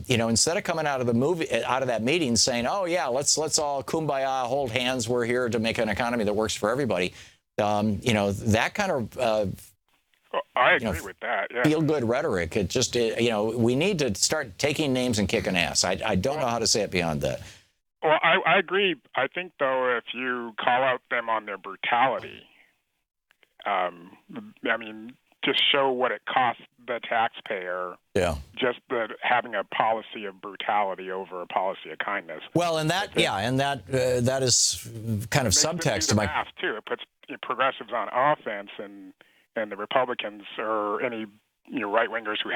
Instead of coming out of that meeting saying, "Oh yeah, let's all kumbaya, hold hands, we're here to make an economy that works for everybody," that kind of I agree with that. Yeah. Feel-good rhetoric. It just, we need to start taking names and kicking ass. I don't know how to say it beyond that. Well, I agree. I think though, if you call out them on their brutality, just show what it costs the taxpayer. Yeah. Just having a policy of brutality over a policy of kindness. Well, and that is kind of subtext to my math too. It puts progressives on offense, and the Republicans or any right wingers who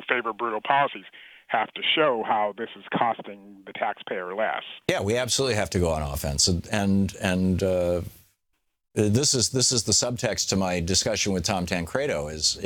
favor brutal policies have to show how this is costing the taxpayer less. Yeah, we absolutely have to go on offense, and this is the subtext to my discussion with Tom Tancredo is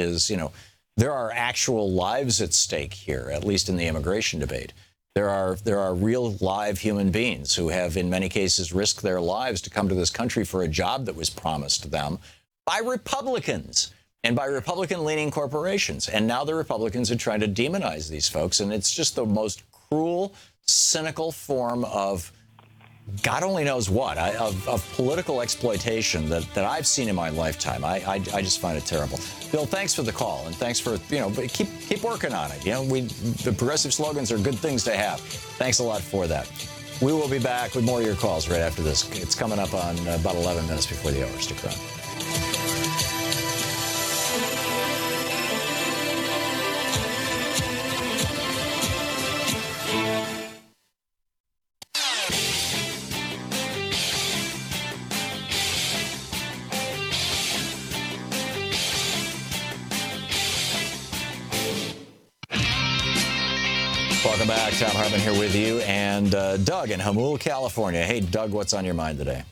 there are actual lives at stake here, at least in the immigration debate. There are real live human beings who have in many cases risked their lives to come to this country for a job that was promised them by Republicans and by Republican-leaning corporations. And now the Republicans are trying to demonize these folks, and it's just the most cruel, cynical form of God only knows what, of political exploitation that I've seen in my lifetime. I just find it terrible. Bill, thanks for the call, and thanks for, but keep working on it. The progressive slogans are good things to have. Thanks a lot for that. We will be back with more of your calls right after this. It's coming up on about 11 minutes before the hour. Stick around. Welcome back. Thom Hartmann here with you, and Doug in Hamul, California. Hey, Doug, what's on your mind today?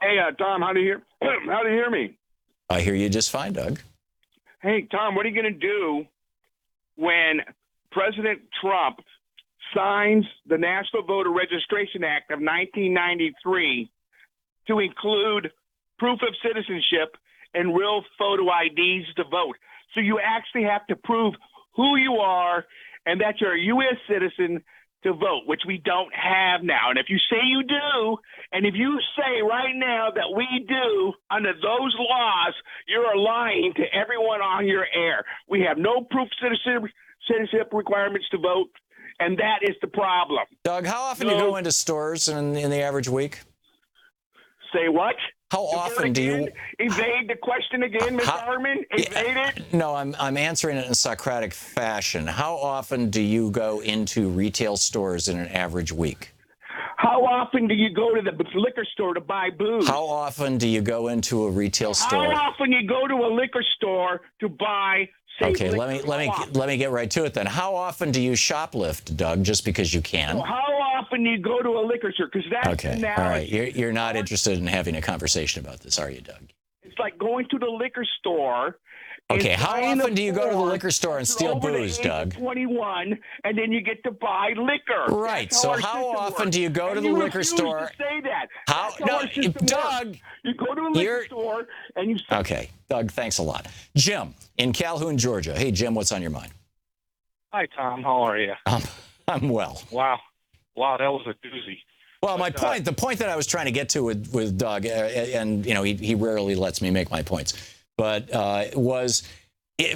Hey, Tom, how do you hear me? I hear you just fine, Doug. Hey, Tom, what are you going to do when President Trump signs the National Voter Registration Act of 1993 to include proof of citizenship and real photo IDs to vote? So you actually have to prove who you are and that you're a U.S. citizen to vote, which we don't have now. And if you say you do, and if you say right now that we do under those laws, you're lying to everyone on your air. We have no proof of citizenship requirements to vote, and that is the problem. Doug, how often do you go into stores in the average week? Say what? How often do you evade the question again, Mr. Hartmann? Evade it? No, I'm answering it in Socratic fashion. How often do you go into retail stores in an average week? How often do you go to the liquor store to buy booze? How often do you go into a retail store? How often do you go to a liquor store to buy? Okay, let me get right to it then. How often do you shoplift, Doug? Just because you can? Well, how often do you go to a liquor store? Because that's okay. now. All right, you're not interested in having a conversation about this, are you, Doug? It's like going to the liquor store. Okay, how often do you go to the liquor store and steal booze, Doug? 21, and then you get to buy liquor. Right. So how often do you go to the liquor store? To say that. How? No, Doug. You go to a liquor store and you. Okay, Doug. Thanks a lot. Jim in Calhoun, Georgia. Hey, Jim, what's on your mind? Hi, Tom. How are you? I'm well. Wow, that was a doozy. Well, the point that I was trying to get to with Doug, and you know, he rarely lets me make my points, but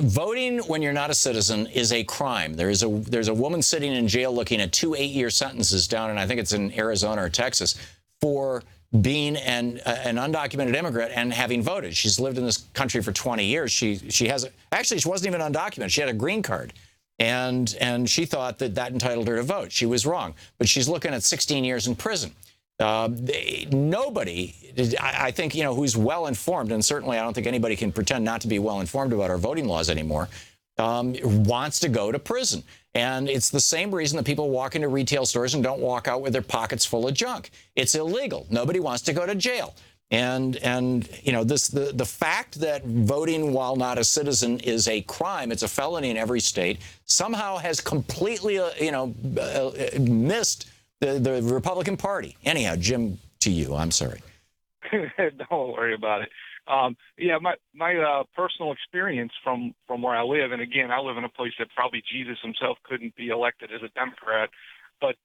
voting when you're not a citizen is a crime. There's a woman sitting in jail looking at 2 8-year sentences down, and I think it's in Arizona or Texas, for being an undocumented immigrant and having voted. She's lived in this country for 20 years. She wasn't even undocumented. She had a green card. And she thought that entitled her to vote. She was wrong. But she's looking at 16 years in prison. Nobody, I think, you know, who's well-informed, and certainly I don't think anybody can pretend not to be well-informed about our voting laws anymore, wants to go to prison. And it's the same reason that people walk into retail stores and don't walk out with their pockets full of junk. It's illegal. Nobody wants to go to jail. And you know, the fact that voting while not a citizen is a crime, it's a felony in every state, somehow has completely missed the Republican Party. Anyhow, Jim, to you. I'm sorry. Don't worry about it. Yeah, my personal experience from where I live, and again, I live in a place that probably Jesus himself couldn't be elected as a Democrat, but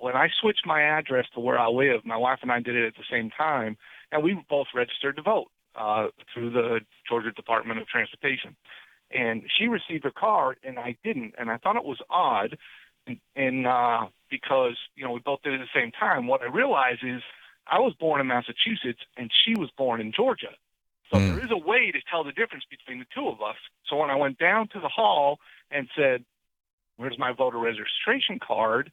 when I switched my address to where I live, my wife and I did it at the same time, and we both registered to vote through the Georgia Department of Transportation. And she received her card, and I didn't, and I thought it was odd, and because, you know, we both did it at the same time. What I realized is I was born in Massachusetts, and she was born in Georgia. So there is a way to tell the difference between the two of us. So when I went down to the hall and said, "Where's my voter registration card?"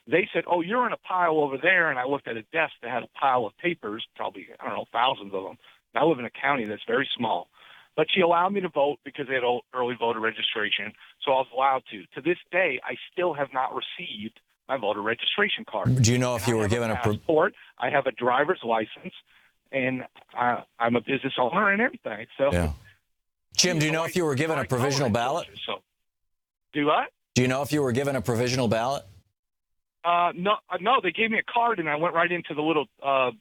they said, "Oh, you're in a pile over there." And I looked at a desk that had a pile of papers, probably, I don't know, thousands of them. And I live in a county that's very small. But she allowed me to vote because they had early voter registration, so I was allowed to. To this day, I still have not received my voter registration card. Do you know if you were given a passport? I have a driver's license, and I'm a business owner and everything. So, yeah. Jim, do you know if you were given a provisional ballot? So, do what? Do you know if you were given a provisional ballot? No, they gave me a card, and I went right into the little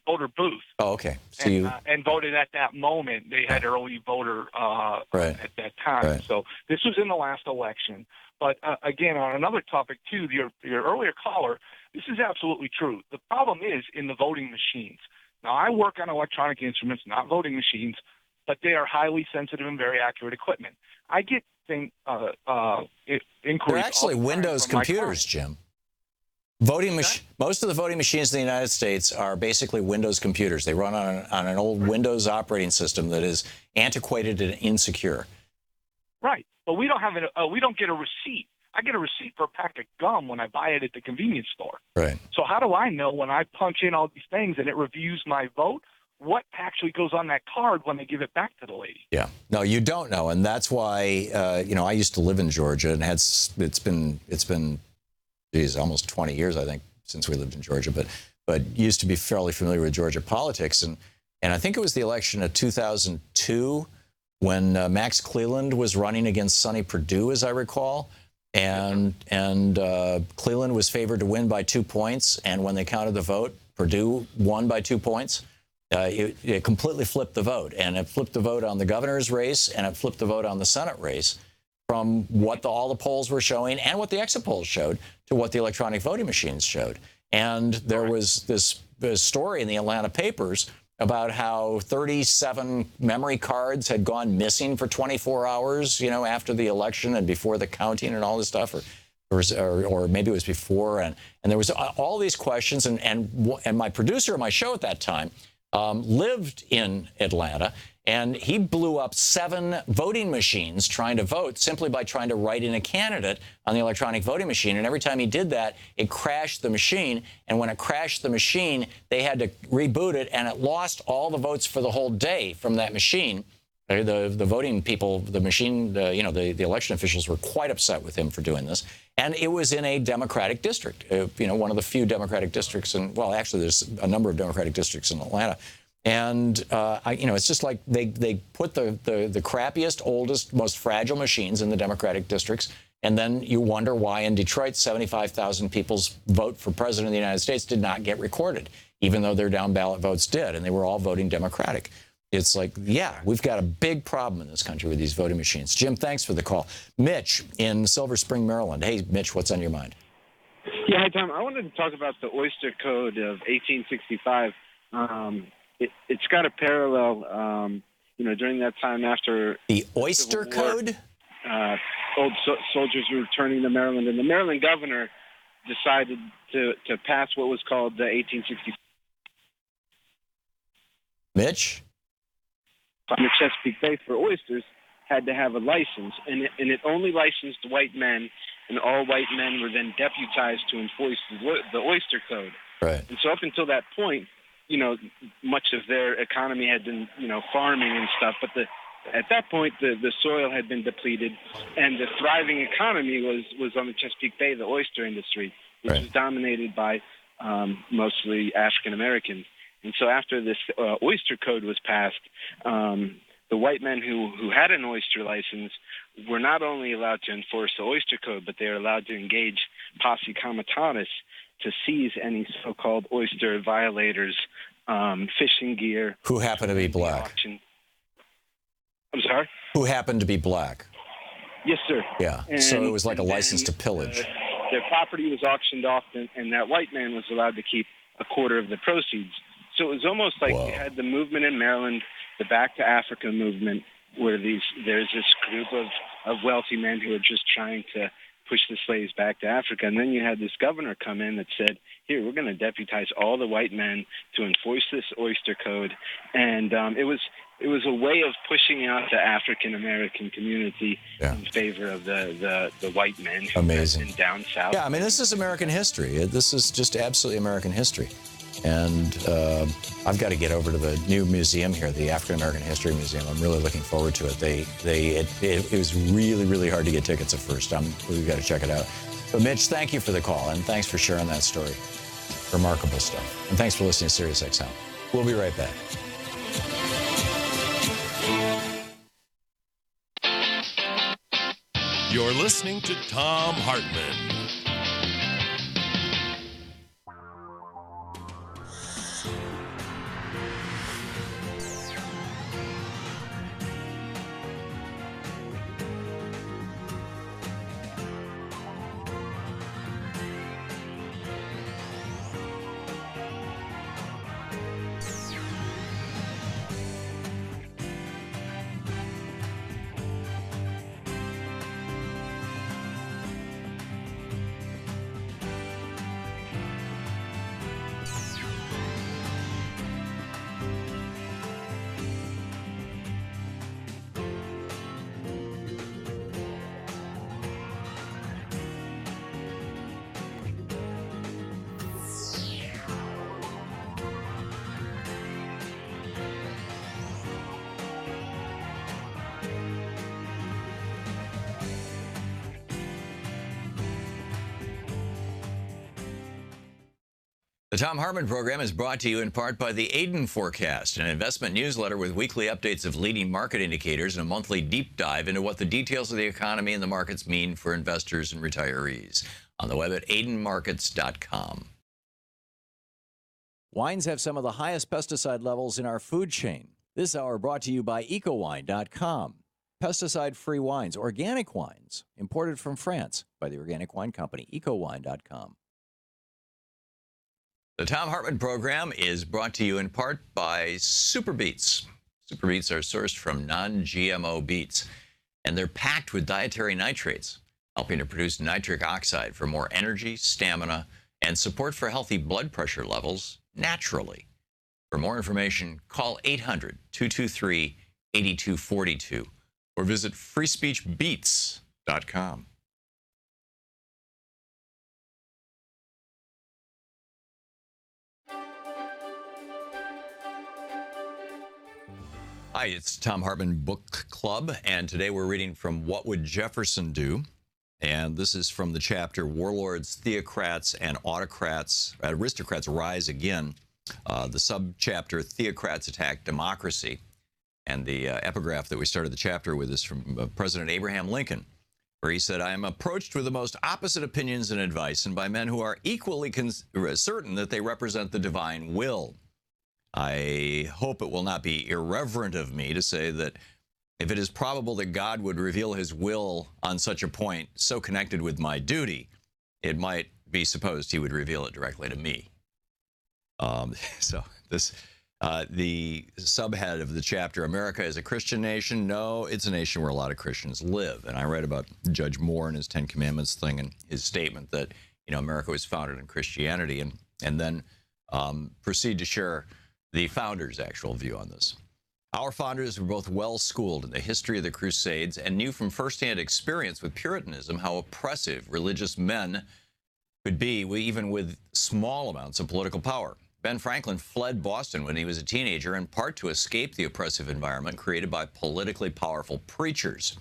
voter booth. Oh, okay. So and voted at that moment. They had early voter at that time. Right. So this was in the last election. But again, on another topic too, your earlier caller, this is absolutely true. The problem is in the voting machines. Now, I work on electronic instruments, not voting machines, but they are highly sensitive and very accurate equipment. I get inquiries. They're actually Windows computers, Jim. Most of the voting machines in the United States are basically Windows computers. They run on an old Windows operating system that is antiquated and insecure. Right, but we don't have we don't get a receipt. I get a receipt for a pack of gum when I buy it at the convenience store. Right. So how do I know when I punch in all these things and it reviews my vote? what actually goes on that card when they give it back to the lady. Yeah, no, you don't know, and that's why I used to live in Georgia, and it's been geez, almost 20 years I think since we lived in Georgia, but used to be fairly familiar with Georgia politics, and I think it was the election of 2002 when Max Cleland was running against Sonny Perdue, as I recall. And Cleland was favored to win by 2 points, and when they counted the vote, Perdue won by 2 points. It completely flipped the vote, and it flipped the vote on the governor's race, and it flipped the vote on the Senate race from what all the polls were showing and what the exit polls showed to what the electronic voting machines showed. And there was this story in the Atlanta papers about how 37 memory cards had gone missing for 24 hours, after the election and before the counting and all this stuff, or maybe it was before. And there was all these questions. And my producer of my show at that time lived in Atlanta, and he blew up 7 voting machines trying to vote simply by trying to write in a candidate on the electronic voting machine. And every time he did that, it crashed the machine. And when it crashed the machine, they had to reboot it, and it lost all the votes for the whole day from that machine. The voting people, the machine, the election officials were quite upset with him for doing this. And it was in a Democratic district, one of the few Democratic districts. And, well, actually, there's a number of Democratic districts in Atlanta. And, it's just like they put the crappiest, oldest, most fragile machines in the Democratic districts. And then you wonder why in Detroit, 75,000 people's vote for president of the United States did not get recorded, even though their down ballot votes did. And they were all voting Democratic. It's like, yeah, we've got a big problem in this country with these voting machines. Jim, thanks for the call. Mitch in Silver Spring, Maryland. Hey, Mitch, what's on your mind? Yeah, hi, Tom. I wanted to talk about the Oyster Code of 1865. It's got a parallel, during that time after the Oyster Code. Old soldiers were returning to Maryland, and the Maryland governor decided to pass what was called the 1865. Mitch? On the Chesapeake Bay for oysters had to have a license, and it only licensed white men, and all white men were then deputized to enforce the Oyster Code. Right. And so up until that point, much of their economy had been, farming and stuff, but at that point, the soil had been depleted, and the thriving economy was on the Chesapeake Bay, the oyster industry, which was dominated by mostly African Americans. And so after this Oyster Code was passed, the white men who had an oyster license were not only allowed to enforce the Oyster Code, but they were allowed to engage posse comitatus to seize any so-called oyster violators, fishing gear. Who happened to be black. I'm sorry? Who happened to be black. Yes, sir. Yeah, so it was like a license to pillage. Their property was auctioned off, and that white man was allowed to keep a quarter of the proceeds. So it was almost like you had the movement in Maryland, the Back to Africa movement, where there's this group of wealthy men who are just trying to push the slaves back to Africa. And then you had this governor come in that said, here, we're going to deputize all the white men to enforce this Oyster Code. And it was a way of pushing out the African-American community in favor of the white men who had been down south. Yeah, I mean, this is American history. This is just absolutely American history. And I've got to get over to the new museum here, the African American History Museum. I'm really looking forward to it. It was really, really hard to get tickets at first. We've got to check it out. But Mitch, thank you for the call, and thanks for sharing that story. Remarkable stuff. And thanks for listening to Sirius XM. We'll be right back. You're listening to Thom Hartmann. Thom Hartmann Program is brought to you in part by the Aiden Forecast, an investment newsletter with weekly updates of leading market indicators and a monthly deep dive into what the details of the economy and the markets mean for investors and retirees. On the web at aidenmarkets.com. Wines have some of the highest pesticide levels in our food chain. This hour brought to you by ecowine.com. Pesticide-free wines, organic wines, imported from France by the organic wine company, ecowine.com. The Thom Hartmann Program is brought to you in part by Super Beets. Super Beets are sourced from non-GMO beets, and they're packed with dietary nitrates, helping to produce nitric oxide for more energy, stamina, and support for healthy blood pressure levels naturally. For more information, call 800-223-8242 or visit freespeechbeets.com. Hi, it's Thom Hartmann Book Club, and today we're reading from What Would Jefferson Do? And this is from the chapter Warlords, Theocrats, and Aristocrats Rise Again. The subchapter Theocrats Attack Democracy. And the epigraph that we started the chapter with is from President Abraham Lincoln, where he said, "I am approached with the most opposite opinions and advice, and by men who are equally certain that they represent the divine will. I hope it will not be irreverent of me to say that if it is probable that God would reveal his will on such a point so connected with my duty, it might be supposed he would reveal it directly to me." So this, the subhead of the chapter, America is a Christian nation. No, it's a nation where a lot of Christians live. And I read about Judge Moore and his Ten Commandments thing and his statement that, you know, America was founded in Christianity, and then proceed to share the founders' actual view on this. Our founders were both well-schooled in the history of the Crusades and knew from firsthand experience with Puritanism how oppressive religious men could be, even with small amounts of political power. Ben Franklin fled Boston when he was a teenager, in part to escape the oppressive environment created by politically powerful preachers.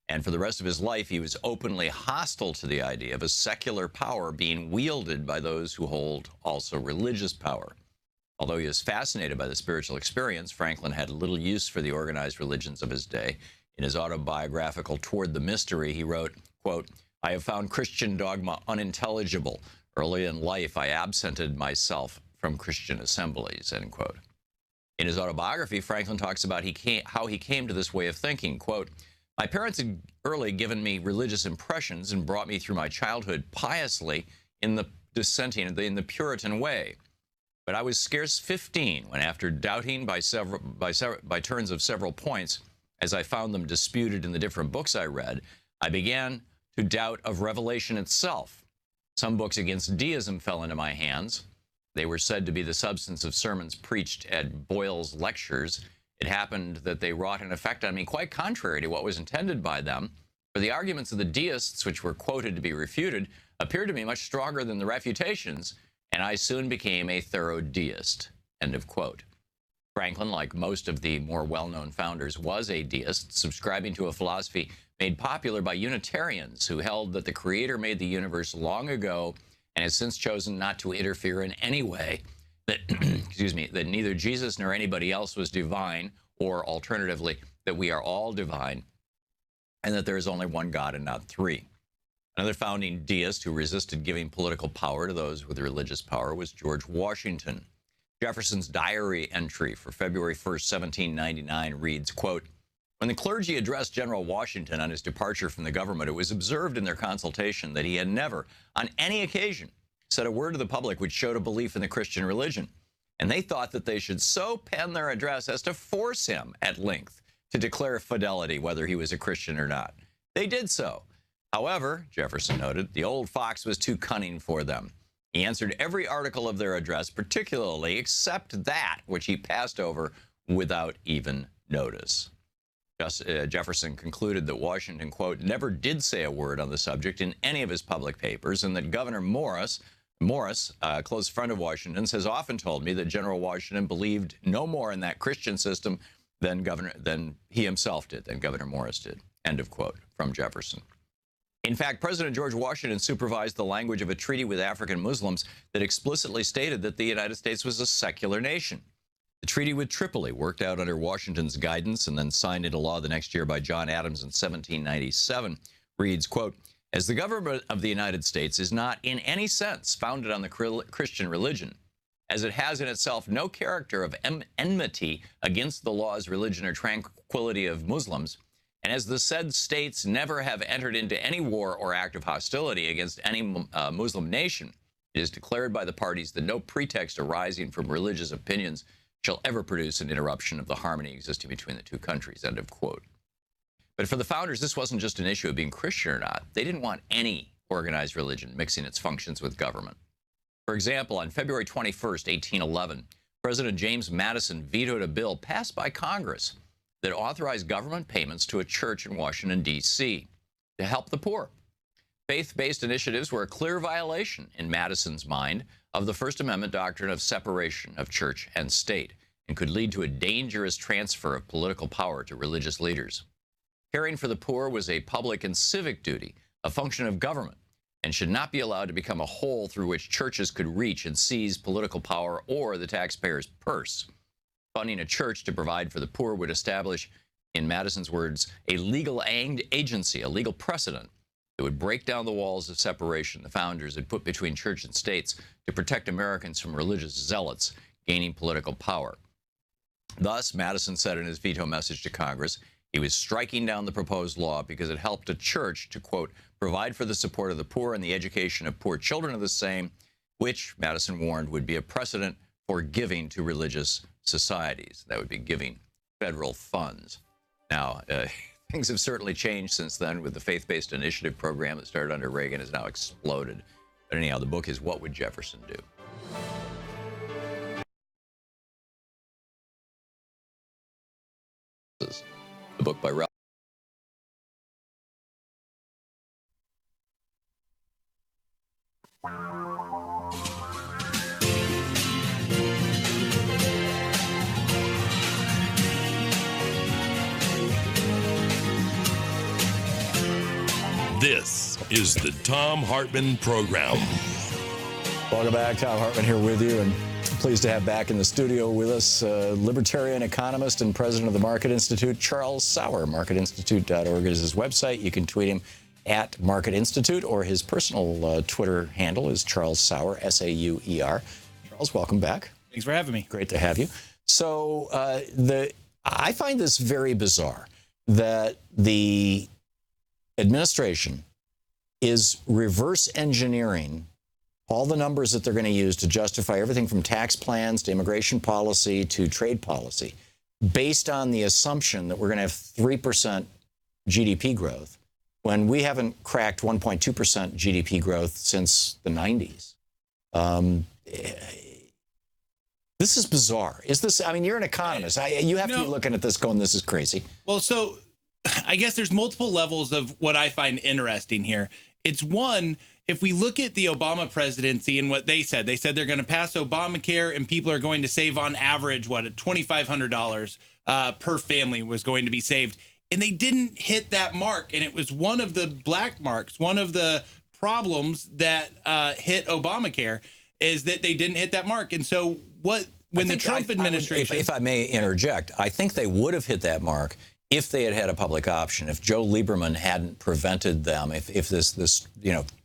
And for the rest of his life, he was openly hostile to the idea of a secular power being wielded by those who hold also religious power. Although he was fascinated by the spiritual experience, Franklin had little use for the organized religions of his day. In his autobiographical Toward the Mystery, he wrote, quote, "I have found Christian dogma unintelligible. Early in life, I absented myself from Christian assemblies," end quote. In his autobiography, Franklin talks about how he came to this way of thinking, quote, "My parents had early given me religious impressions and brought me through my childhood piously in the Puritan way. But I was scarce 15 when, after doubting by turns of several points, as I found them disputed in the different books I read, I began to doubt of revelation itself. Some books against deism fell into my hands. They were said to be the substance of sermons preached at Boyle's lectures. It happened that they wrought an effect on me quite contrary to what was intended by them, for the arguments of the deists, which were quoted to be refuted, appeared to me much stronger than the refutations, and I soon became a thorough deist," end of quote. Franklin, like most of the more well-known founders, was a deist, subscribing to a philosophy made popular by Unitarians who held that the Creator made the universe long ago and has since chosen not to interfere in any way, that, that neither Jesus nor anybody else was divine, or alternatively, that we are all divine, and that there is only one God and not three. Another founding deist who resisted giving political power to those with religious power was George Washington. Jefferson's diary entry for February 1st, 1799 reads, quote, "When the clergy addressed General Washington on his departure from the government, it was observed in their consultation that he had never, on any occasion, said a word to the public which showed a belief in the Christian religion, and they thought that they should so pen their address as to force him at length to declare fidelity whether he was a Christian or not. They did so. However," Jefferson noted, "the old fox was too cunning for them. He answered every article of their address, particularly except that which he passed over without even notice." Jefferson concluded that Washington, quote, "never did say a word on the subject in any of his public papers, and that Governor Morris, a close friend of Washington's, has often told me that General Washington believed no more in that Christian system than he himself did, than Governor Morris did," end of quote, from Jefferson. In fact, President George Washington supervised the language of a treaty with African Muslims that explicitly stated that the United States was a secular nation. The treaty with Tripoli, worked out under Washington's guidance and then signed into law the next year by John Adams in 1797, reads, quote, "As the government of the United States is not in any sense founded on the Christian religion, as it has in itself no character of enmity against the laws, religion, or tranquility of Muslims, and as the said states never have entered into any war or act of hostility against any Muslim nation, it is declared by the parties that no pretext arising from religious opinions shall ever produce an interruption of the harmony existing between the two countries," end of quote. But for the founders, this wasn't just an issue of being Christian or not. They didn't want any organized religion mixing its functions with government. For example, on February 21st, 1811, President James Madison vetoed a bill passed by Congress that authorized government payments to a church in Washington, D.C. to help the poor. Faith-based initiatives were a clear violation, in Madison's mind, of the First Amendment doctrine of separation of church and state, and could lead to a dangerous transfer of political power to religious leaders. Caring for the poor was a public and civic duty, a function of government, and should not be allowed to become a hole through which churches could reach and seize political power or the taxpayer's purse. Funding a church to provide for the poor would establish, in Madison's words, a legal agency, a legal precedent that would break down the walls of separation the founders had put between church and states to protect Americans from religious zealots gaining political power. Thus, Madison said in his veto message to Congress, he was striking down the proposed law because it helped a church to, quote, provide for the support of the poor and the education of poor children of the same, which, Madison warned, would be a precedent for giving to religious societies. That would be giving federal funds. Now, things have certainly changed since then with the faith-based initiative program that started under Reagan has now exploded. But anyhow, the book is What Would Jefferson Do? The book by Ralph. This is the Thom Hartmann Program. Welcome back. Thom Hartmann here with you, and pleased to have back in the studio with us libertarian economist and president of the Market Institute, Charles Sauer. MarketInstitute.org is his website. You can tweet him at Market Institute, or his personal Twitter handle is Charles Sauer, S-A-U-E-R. Charles, welcome back. Thanks for having me. Great to have you. So I find this very bizarre that the administration is reverse engineering all the numbers that they're going to use to justify everything from tax plans to immigration policy to trade policy based on the assumption that we're going to have 3% GDP growth when we haven't cracked 1.2% GDP growth since the 90s. This is bizarre. Is this, I mean, you're an economist. You have to be looking at this going, this is crazy. Well, so I guess there's multiple levels of what I find interesting here. It's one, if we look at the Obama presidency and what they said they're going to pass Obamacare and people are going to save on average, $2,500 per family was going to be saved. And they didn't hit that mark. And it was one of the black marks, one of the problems that hit Obamacare is that they didn't hit that mark. And so when the Trump administration... If I may interject, I think they would have hit that mark if they had a public option, if Joe Lieberman hadn't prevented them, if this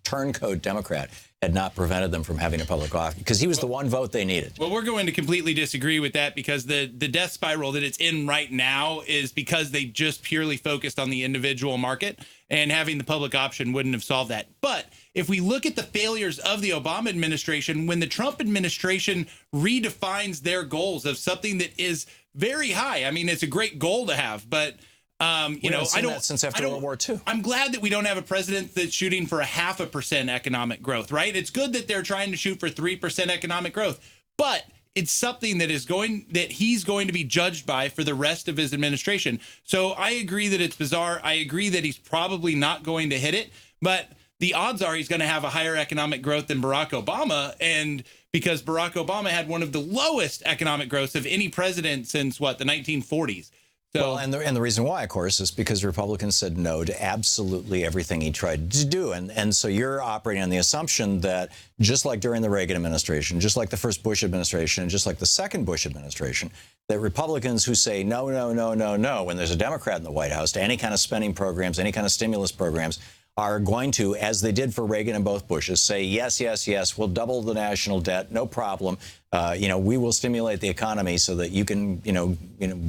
turncoat Democrat had not prevented them from having a public option, because he was the one vote they needed. Well, we're going to completely disagree with that because the death spiral that it's in right now is because they just purely focused on the individual market, and having the public option wouldn't have solved that. But if we look at the failures of the Obama administration, when the Trump administration redefines their goals of something that is very high, I mean, it's a great goal to have, but I don't. Since after World War II, I'm glad that we don't have a president that's shooting for 0.5% economic growth. Right? It's good that they're trying to shoot for 3% economic growth, but it's something that he's going to be judged by for the rest of his administration. So I agree that it's bizarre. I agree that he's probably not going to hit it, but the odds are he's going to have a higher economic growth than Barack Obama, and because Barack Obama had one of the lowest economic growths of any president since the 1940s. So, well, and the reason why, of course, is because Republicans said no to absolutely everything he tried to do. And so you're operating on the assumption that just like during the Reagan administration, just like the first Bush administration, and just like the second Bush administration, that Republicans who say no, no, no, no, no, when there's a Democrat in the White House to any kind of spending programs, any kind of stimulus programs, are going to, as they did for Reagan and both Bushes, say, yes, yes, yes, we'll double the national debt, no problem. We will stimulate the economy so that you can,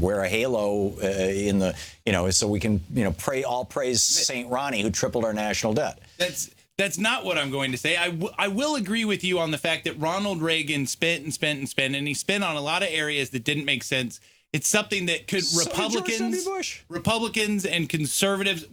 wear a halo so we can, praise St. Ronnie who tripled our national debt. That's not what I'm going to say. I will agree with you on the fact that Ronald Reagan spent and spent and spent, and he spent on a lot of areas that didn't make sense. It's something that could Republicans and conservatives,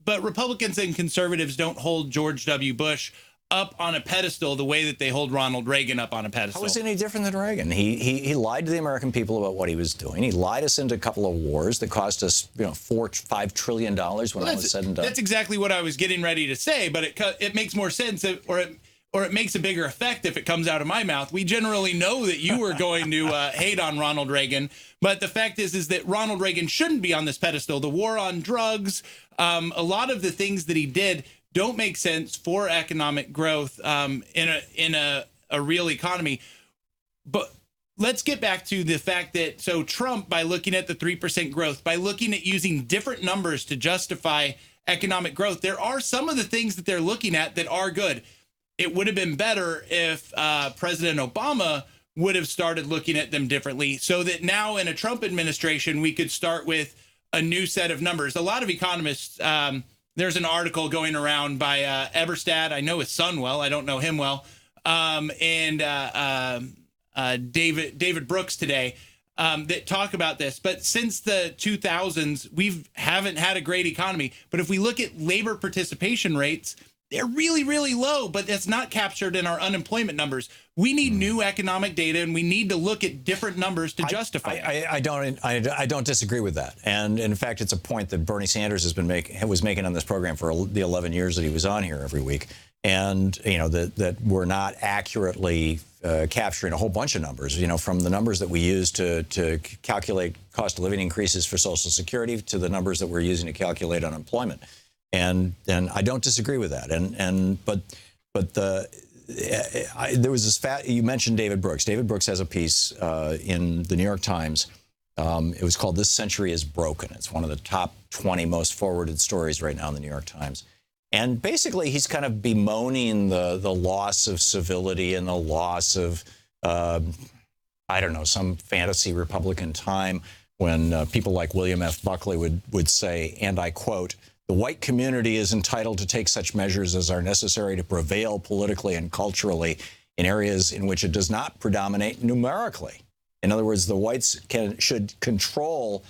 but Republicans and conservatives don't hold George W. Bush up on a pedestal the way that they hold Ronald Reagan up on a pedestal. How is it any different than Reagan? He lied to the American people about what he was doing. He lied us into a couple of wars that cost us, $4-5 trillion when all was said and done. That's exactly what I was getting ready to say, but it makes more sense, or it makes a bigger effect if it comes out of my mouth. We generally know that you were going to hate on Ronald Reagan, but the fact is that Ronald Reagan shouldn't be on this pedestal. The war on drugs, a lot of the things that he did don't make sense for economic growth in a real economy. But let's get back to the fact that Trump, by looking at the 3% growth, by looking at using different numbers to justify economic growth, there are some of the things that they're looking at that are good. It would have been better if President Obama would have started looking at them differently, so that now in a Trump administration, we could start with a new set of numbers. A lot of economists, there's an article going around by Eberstadt. I know his son well. I don't know him well. And David Brooks today that talk about this. But since the 2000s, we haven't had a great economy. But if we look at labor participation rates, they're really, really low, but that's not captured in our unemployment numbers. We need new economic data, and we need to look at different numbers to justify it. I don't disagree with that. And in fact, it's a point that Bernie Sanders was making on this program for the 11 years that he was on here every week. And, that we're not accurately capturing a whole bunch of numbers, from the numbers that we use to calculate cost of living increases for Social Security to the numbers that we're using to calculate unemployment. And I don't disagree with that. But there was this you mentioned David Brooks. David Brooks has a piece in the New York Times. It was called "This Century is Broken." It's one of the top 20 most forwarded stories right now in the New York Times. And basically, he's kind of bemoaning the loss of civility and the loss of some fantasy Republican time when people like William F. Buckley would say, and I quote, "The white community is entitled to take such measures as are necessary to prevail politically and culturally in areas in which it does not predominate numerically." In other words, the whites should control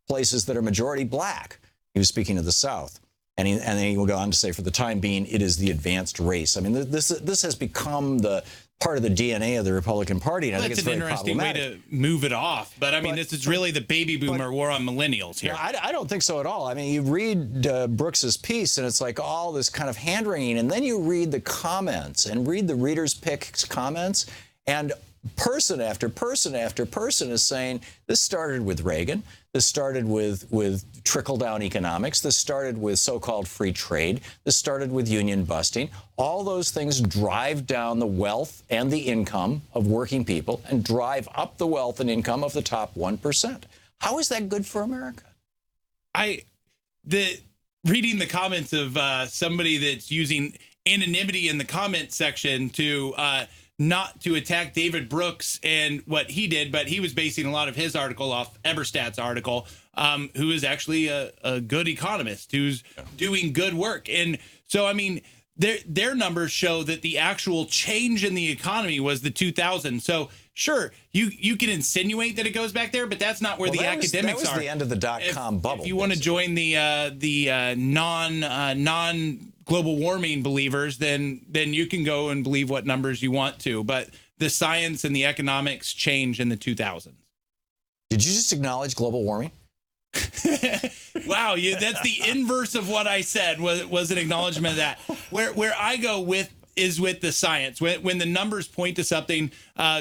places that are majority black. He was speaking of the South. And then he will go on to say, for the time being, it is the advanced race. I mean, this has become the part of the DNA of the Republican Party, and I think it's very problematic. That's an interesting way to move it off. But, this is really the baby boomer war on millennials here. I don't think so at all. I mean, you read Brooks's piece, and it's like all this kind of hand-wringing, and then you read the comments and read the reader's pick comments, and person after person after person is saying, this started with Reagan, this started with trickle-down economics, this started with so-called free trade, this started with union busting. All those things drive down the wealth and the income of working people and drive up the wealth and income of the top 1%. How is that good for America? Reading the comments of somebody that's using anonymity in the comment section to not to attack David Brooks and what he did, but he was basing a lot of his article off Eberstadt's article, who is actually a good economist who's doing good work. And so, their numbers show that the actual change in the economy was the 2000s. So sure, you can insinuate that it goes back there, but that's not where the academics are. That was the end of the dot-com bubble. If you want to join the non global warming believers, then you can go and believe what numbers you want to. But the science and the economics change in the 2000s. Did you just acknowledge global warming? Wow, that's the inverse of what I said. Was an acknowledgement of that. Where I go with is with the science. When the numbers point to something,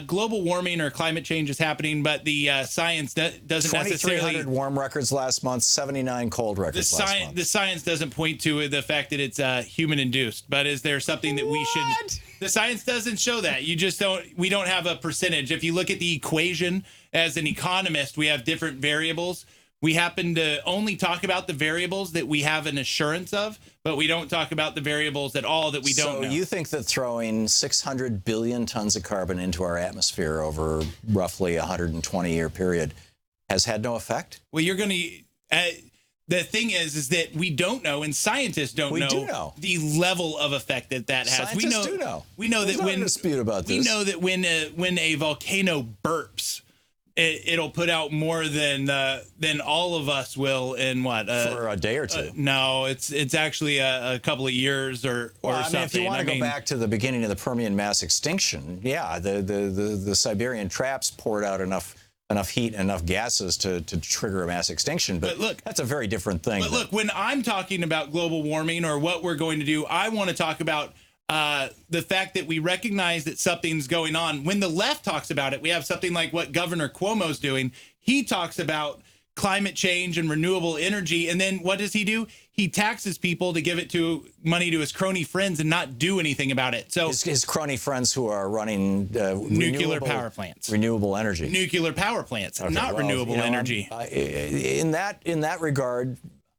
global warming or climate change is happening, but the science doesn't necessarily. 2,300 warm records last month, 79 cold records last month. The science doesn't point to the fact that it's human induced, but is there something that we should? The science doesn't show that. You just don't. We don't have a percentage. If you look at the equation as an economist, we have different variables. We happen to only talk about the variables that we have an assurance of, but we don't talk about the variables at all that we don't know. So you think that throwing 600 billion tons of carbon into our atmosphere over roughly a 120-year period has had no effect? Well, you're going to... the thing is that we don't know, and scientists don't know the level of effect that has. Scientists do know. We know There's that no dispute about this. We know that when a volcano burps, it'll put out more than all of us will in what for a day or two. No, it's actually a couple of years or something. If you want to go back to the beginning of the Permian mass extinction, yeah, the Siberian traps poured out enough heat and enough gases to trigger a mass extinction. But look, that's a very different thing. But look, when I'm talking about global warming or what we're going to do, I want to talk about the fact that we recognize that something's going on. When the left talks about it, we have something like what Governor Cuomo's doing. He talks about climate change and renewable energy, and then what does he do? He taxes people to give money to his crony friends and not do anything about it. So his crony friends who are running nuclear power plants, renewable energy, nuclear power plants, not renewable energy. In that regard,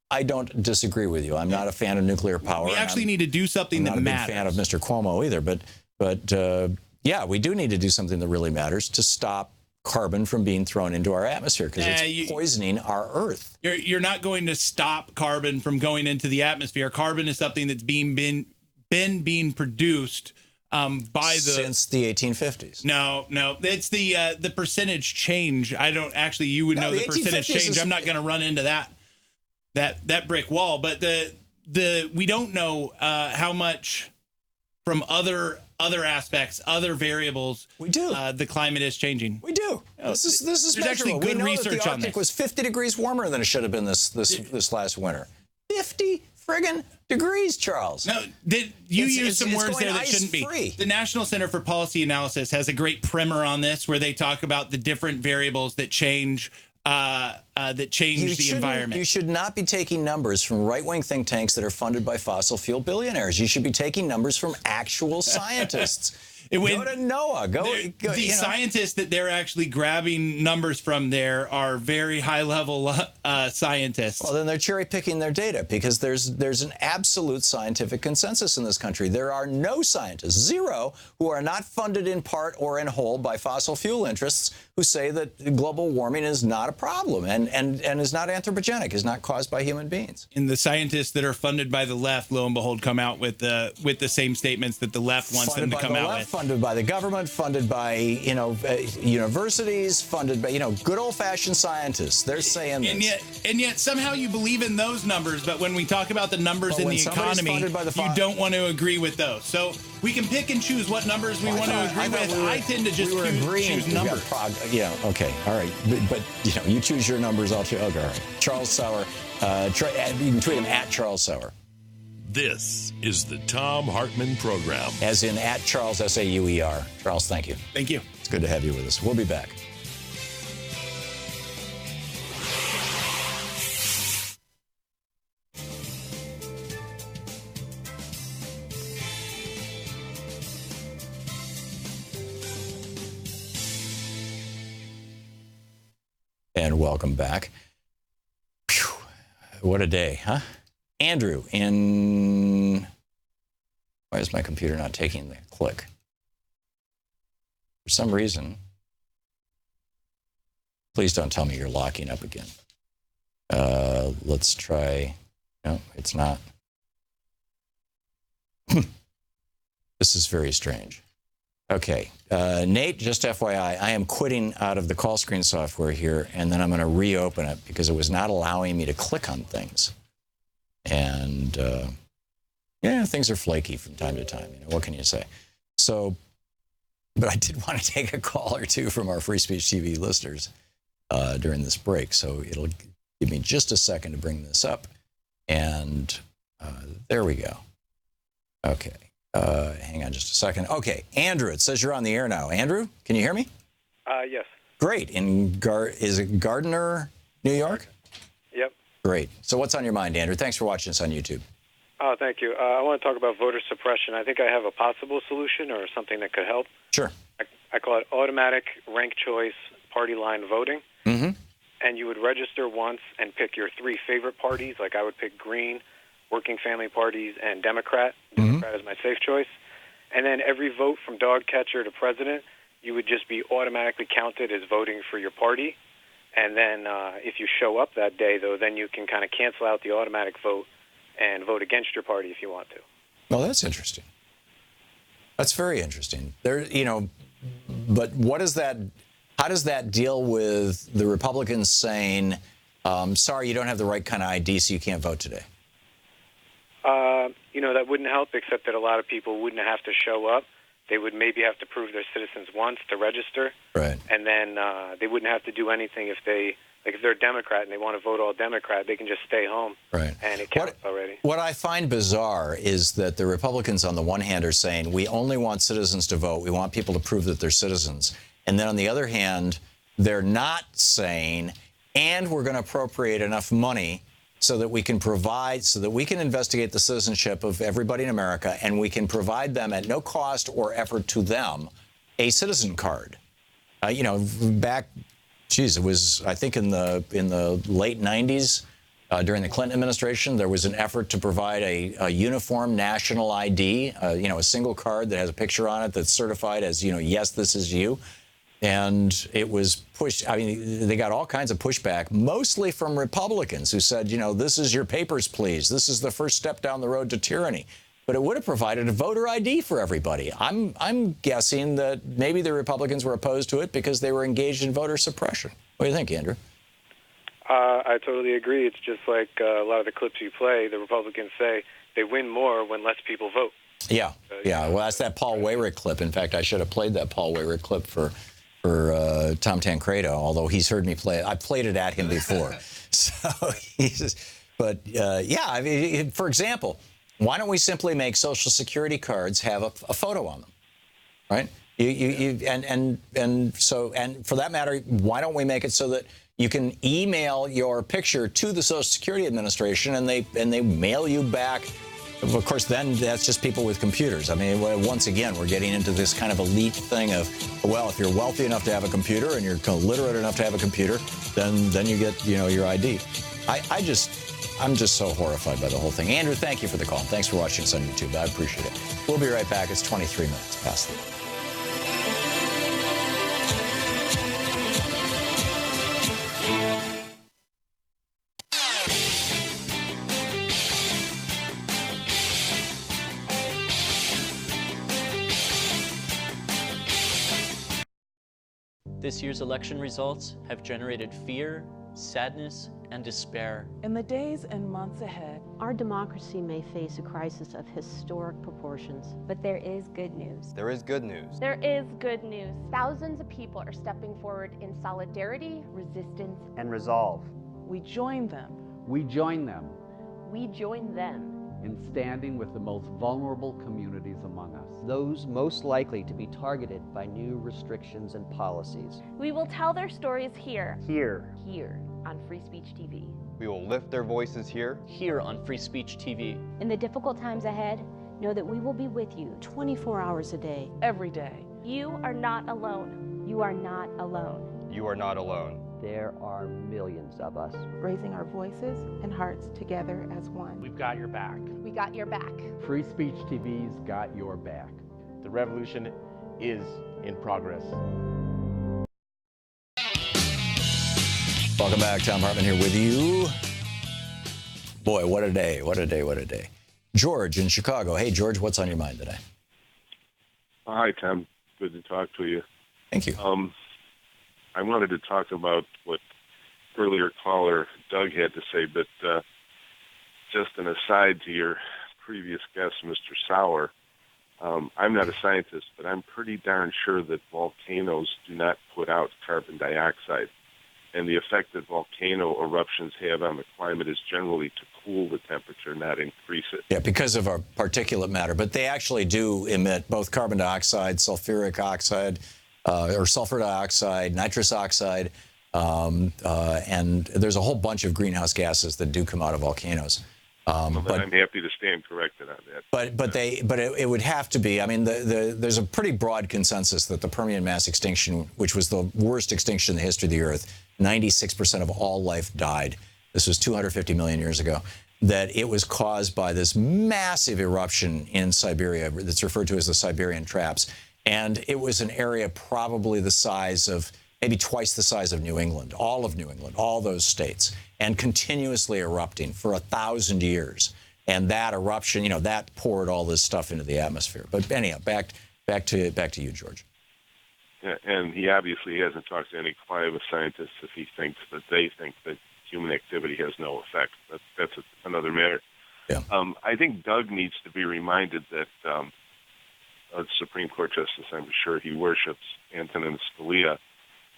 I don't disagree with you. I'm not a fan of nuclear power. We actually need to do something that matters. I'm not a big fan of Mr. Cuomo either, but yeah, we do need to do something that really matters to stop carbon from being thrown into our atmosphere because it's poisoning our Earth. You're not going to stop carbon from going into the atmosphere. Carbon is something that's being produced since the 1850s. No, it's the percentage change. I don't actually. You would know the percentage change. I'm not going to run into that brick wall, but we don't know how much from other aspects, other variables. We do. The climate is changing. We do. This is there's actually good research the on this. Arctic was 50 degrees warmer than it should have been this last winter. 50 friggin' degrees, Charles. No, you used some words there that shouldn't be. The National Center for Policy Analysis has a great primer on this where they talk about the different variables that change the environment. You should not be taking numbers from right-wing think tanks that are funded by fossil fuel billionaires. You should be taking numbers from actual scientists. Go to NOAA. The scientists that they're actually grabbing numbers from there are very high-level scientists. Well, then they're cherry-picking their data because there's an absolute scientific consensus in this country. There are no scientists, zero, who are not funded in part or in whole by fossil fuel interests who say that global warming is not a problem and is not anthropogenic, is not caused by human beings. And the scientists that are funded by the left, lo and behold, come out with the same statements that the left wants them to come out with. Funded by the government, funded by universities, funded by good old-fashioned scientists. They're saying this. And yet somehow you believe in those numbers, but when we talk about the numbers in the economy, you don't want to agree with those. So we can pick and choose what numbers we want to agree with. I tend to just choose numbers. Yeah, okay, all right. But you choose your numbers, I'll choose. Okay, all right. Charles Sauer. You can tweet him at Charles Sauer. This is the Thom Hartmann Program. As in at Charles, S-A-U-E-R. Charles, thank you. Thank you. It's good to have you with us. We'll be back. And welcome back. Whew. What a day, huh? Andrew why is my computer not taking the click? For some reason, please don't tell me you're locking up again. Let's try, no, it's not. This is very strange. Okay, Nate, just FYI, I am quitting out of the call screen software here, and then I'm going to reopen it because it was not allowing me to click on things. And yeah, things are flaky from time to time. What can you say? So, but I did want to take a call or two from our Free Speech TV listeners during this break. So it'll give me just a second to bring this up. And there we go. Okay. Hang on just a second. Okay, Andrew, it says you're on the air now. Andrew, can you hear me? Yes. Great. Is it Gardner, New York? Yep. Great. So what's on your mind, Andrew? Thanks for watching us on YouTube. Oh, thank you. I want to talk about voter suppression. I think I have a possible solution or something that could help. Sure. I call it automatic rank choice party line voting. Mm-hmm. And you would register once and pick your 3 favorite parties. Like I would pick Green, Working Family Parties, and Democrat. Democrat is my safe choice. And then every vote from dog catcher to president, you would just be automatically counted as voting for your party. And then if you show up that day, though, then you can kind of cancel out the automatic vote and vote against your party if you want to. Well, that's interesting. That's very interesting. But what is that? How does that deal with the Republicans saying, sorry, you don't have the right kind of ID, so you can't vote today? That wouldn't help, except that a lot of people wouldn't have to show up. They would maybe have to prove they're citizens once to register. Right. And then they wouldn't have to do anything if they're a Democrat and they want to vote all Democrat, they can just stay home. Right. And it counts already. What I find bizarre is that the Republicans on the one hand are saying, we only want citizens to vote. We want people to prove that they're citizens. And then on the other hand, they're not saying, and we're going to appropriate enough money so that we can investigate the citizenship of everybody in America, and we can provide them at no cost or effort to them a citizen card. Back, it was, I think in the late 90s, during the Clinton administration, there was an effort to provide a uniform national ID, a single card that has a picture on it that's certified as, yes, this is you. And it was pushed. I mean, they got all kinds of pushback, mostly from Republicans who said, this is your papers, please. This is the first step down the road to tyranny. But it would have provided a voter ID for everybody. I'm guessing that maybe the Republicans were opposed to it because they were engaged in voter suppression. What do you think, Andrew? I totally agree. It's just like a lot of the clips you play, the Republicans say they win more when less people vote. Yeah. Well, that's that Paul Weyrich clip. In fact, I should have played that Paul Weyrich clip for Tom Tancredo, although he's heard me play it. I played it at him before. I mean, for example, why don't we simply make Social Security cards have a photo on them, right? And for that matter, why don't we make it so that you can email your picture to the Social Security Administration and they mail you back. Of course, then that's just people with computers. I mean, once again, we're getting into this kind of elite thing of, well, if you're wealthy enough to have a computer and you're literate enough to have a computer, then you get, your ID. I'm just so horrified by the whole thing. Andrew, thank you for the call. Thanks for watching us on YouTube. I appreciate it. We'll be right back. It's 23 minutes past the hour. This year's election results have generated fear, sadness, and despair. In the days and months ahead, our democracy may face a crisis of historic proportions. But there is good news. There is good news. There is good news. Thousands of people are stepping forward in solidarity, resistance, and resolve. We join them. We join them. We join them. In standing with the most vulnerable communities among us. Those most likely to be targeted by new restrictions and policies. We will tell their stories here. Here. Here on Free Speech TV. We will lift their voices here. Here on Free Speech TV. In the difficult times ahead, know that we will be with you 24 hours a day. Every day. You are not alone. You are not alone. You are not alone. There are millions of us. Raising our voices and hearts together as one. We've got your back. We got your back. Free Speech TV's got your back. The revolution is in progress. Welcome back. Thom Hartmann here with you. Boy, what a day. What a day. What a day. George in Chicago. Hey, George, what's on your mind today? Hi, Tom. Good to talk to you. Thank you. I wanted to talk about what earlier caller Doug had to say, but just an aside to your previous guest, Mr. Sauer. I'm not a scientist, but I'm pretty darn sure that volcanoes do not put out carbon dioxide. and the effect that volcano eruptions have on the climate is generally to cool the temperature, not increase it. Yeah, because of our particulate matter. But they actually do emit both carbon dioxide, sulfuric oxide, or sulfur dioxide, nitrous oxide, and there's a whole bunch of greenhouse gases that do come out of volcanoes. But I'm happy to stand corrected on that. But it would have to be. I mean, there's a pretty broad consensus that the Permian mass extinction, which was the worst extinction in the history of the Earth, 96% of all life died. This was 250 million years ago. That it was caused by this massive eruption in Siberia that's referred to as the Siberian Traps, and it was an area probably the size of, maybe twice the size of New England, all of New England, all those states, and continuously erupting for 1,000 years. And that eruption, that poured all this stuff into the atmosphere. But anyhow, back to you, George. Yeah, and he obviously hasn't talked to any climate scientists if he thinks that they think that human activity has no effect. That's another matter. Yeah. I think Doug needs to be reminded that a Supreme Court justice, I'm sure he worships, Antonin Scalia,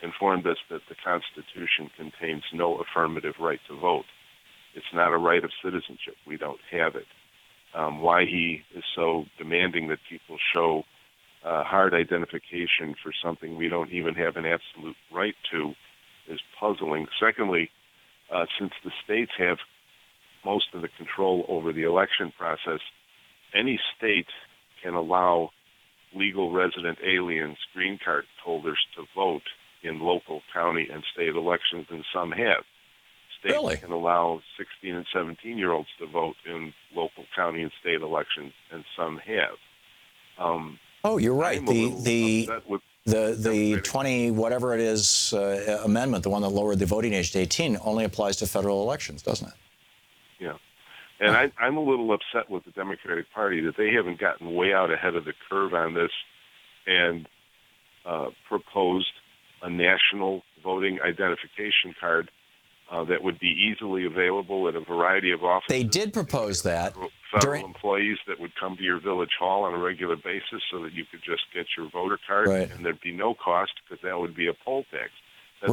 informed us that the Constitution contains no affirmative right to vote. It's not a right of citizenship. We don't have it. Why he is so demanding that people show hard identification for something we don't even have an absolute right to is puzzling. Secondly, since the states have most of the control over the election process, any state can allow legal resident aliens, green card holders, to vote in local, county, and state elections, and some have. States can allow 16 and 17-year-olds to vote in local, county, and state elections, and some have. Oh, you're right. The 20 whatever it is amendment, the one that lowered the voting age to 18, only applies to federal elections, doesn't it? Yeah. And I'm a little upset with the Democratic Party that they haven't gotten way out ahead of the curve on this and proposed a national voting identification card that would be easily available at a variety of offices. They did propose that. Federal employees that would come to your village hall on a regular basis so that you could just get your voter card, and there'd be no cost because that would be a poll tax. That's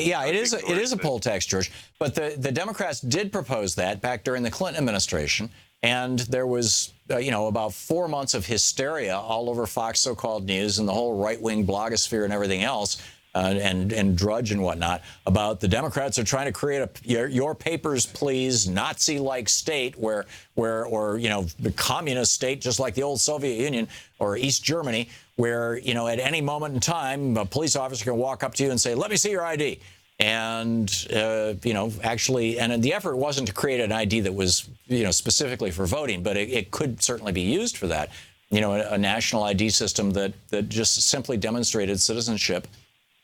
Yeah, it is a poll tax, George. But the Democrats did propose that back during the Clinton administration, and there was about 4 months of hysteria all over Fox so-called news and the whole right-wing blogosphere and everything else. And Drudge and whatnot, about the Democrats are trying to create your papers, please, Nazi-like state or the communist state, just like the old Soviet Union or East Germany, where, at any moment in time, a police officer can walk up to you and say, let me see your ID. And, actually, and the effort wasn't to create an ID that was, specifically for voting, but it could certainly be used for that. A national ID system that just simply demonstrated citizenship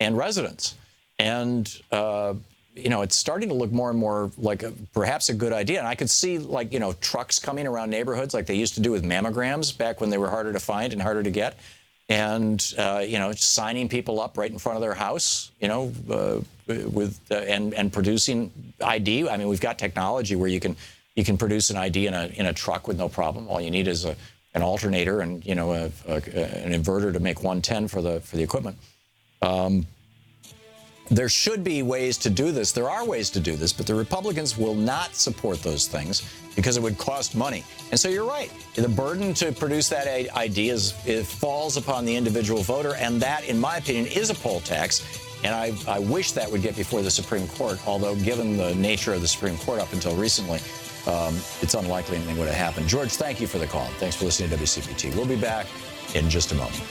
and residence. And, it's starting to look more and more like perhaps a good idea. And I could see, trucks coming around neighborhoods like they used to do with mammograms back when they were harder to find and harder to get. And, signing people up right in front of their house, and producing ID. I mean, we've got technology where you can produce an ID in a truck with no problem. All you need is an alternator and, an inverter to make 110 for the equipment. There should be ways to do this. There are ways to do this, but the Republicans will not support those things because it would cost money. And so you're right. The burden to produce that ID it falls upon the individual voter, and that, in my opinion, is a poll tax. And I wish that would get before the Supreme Court, although given the nature of the Supreme Court up until recently, it's unlikely anything would have happened. George, thank you for the call. Thanks for listening to WCPT. We'll be back in just a moment.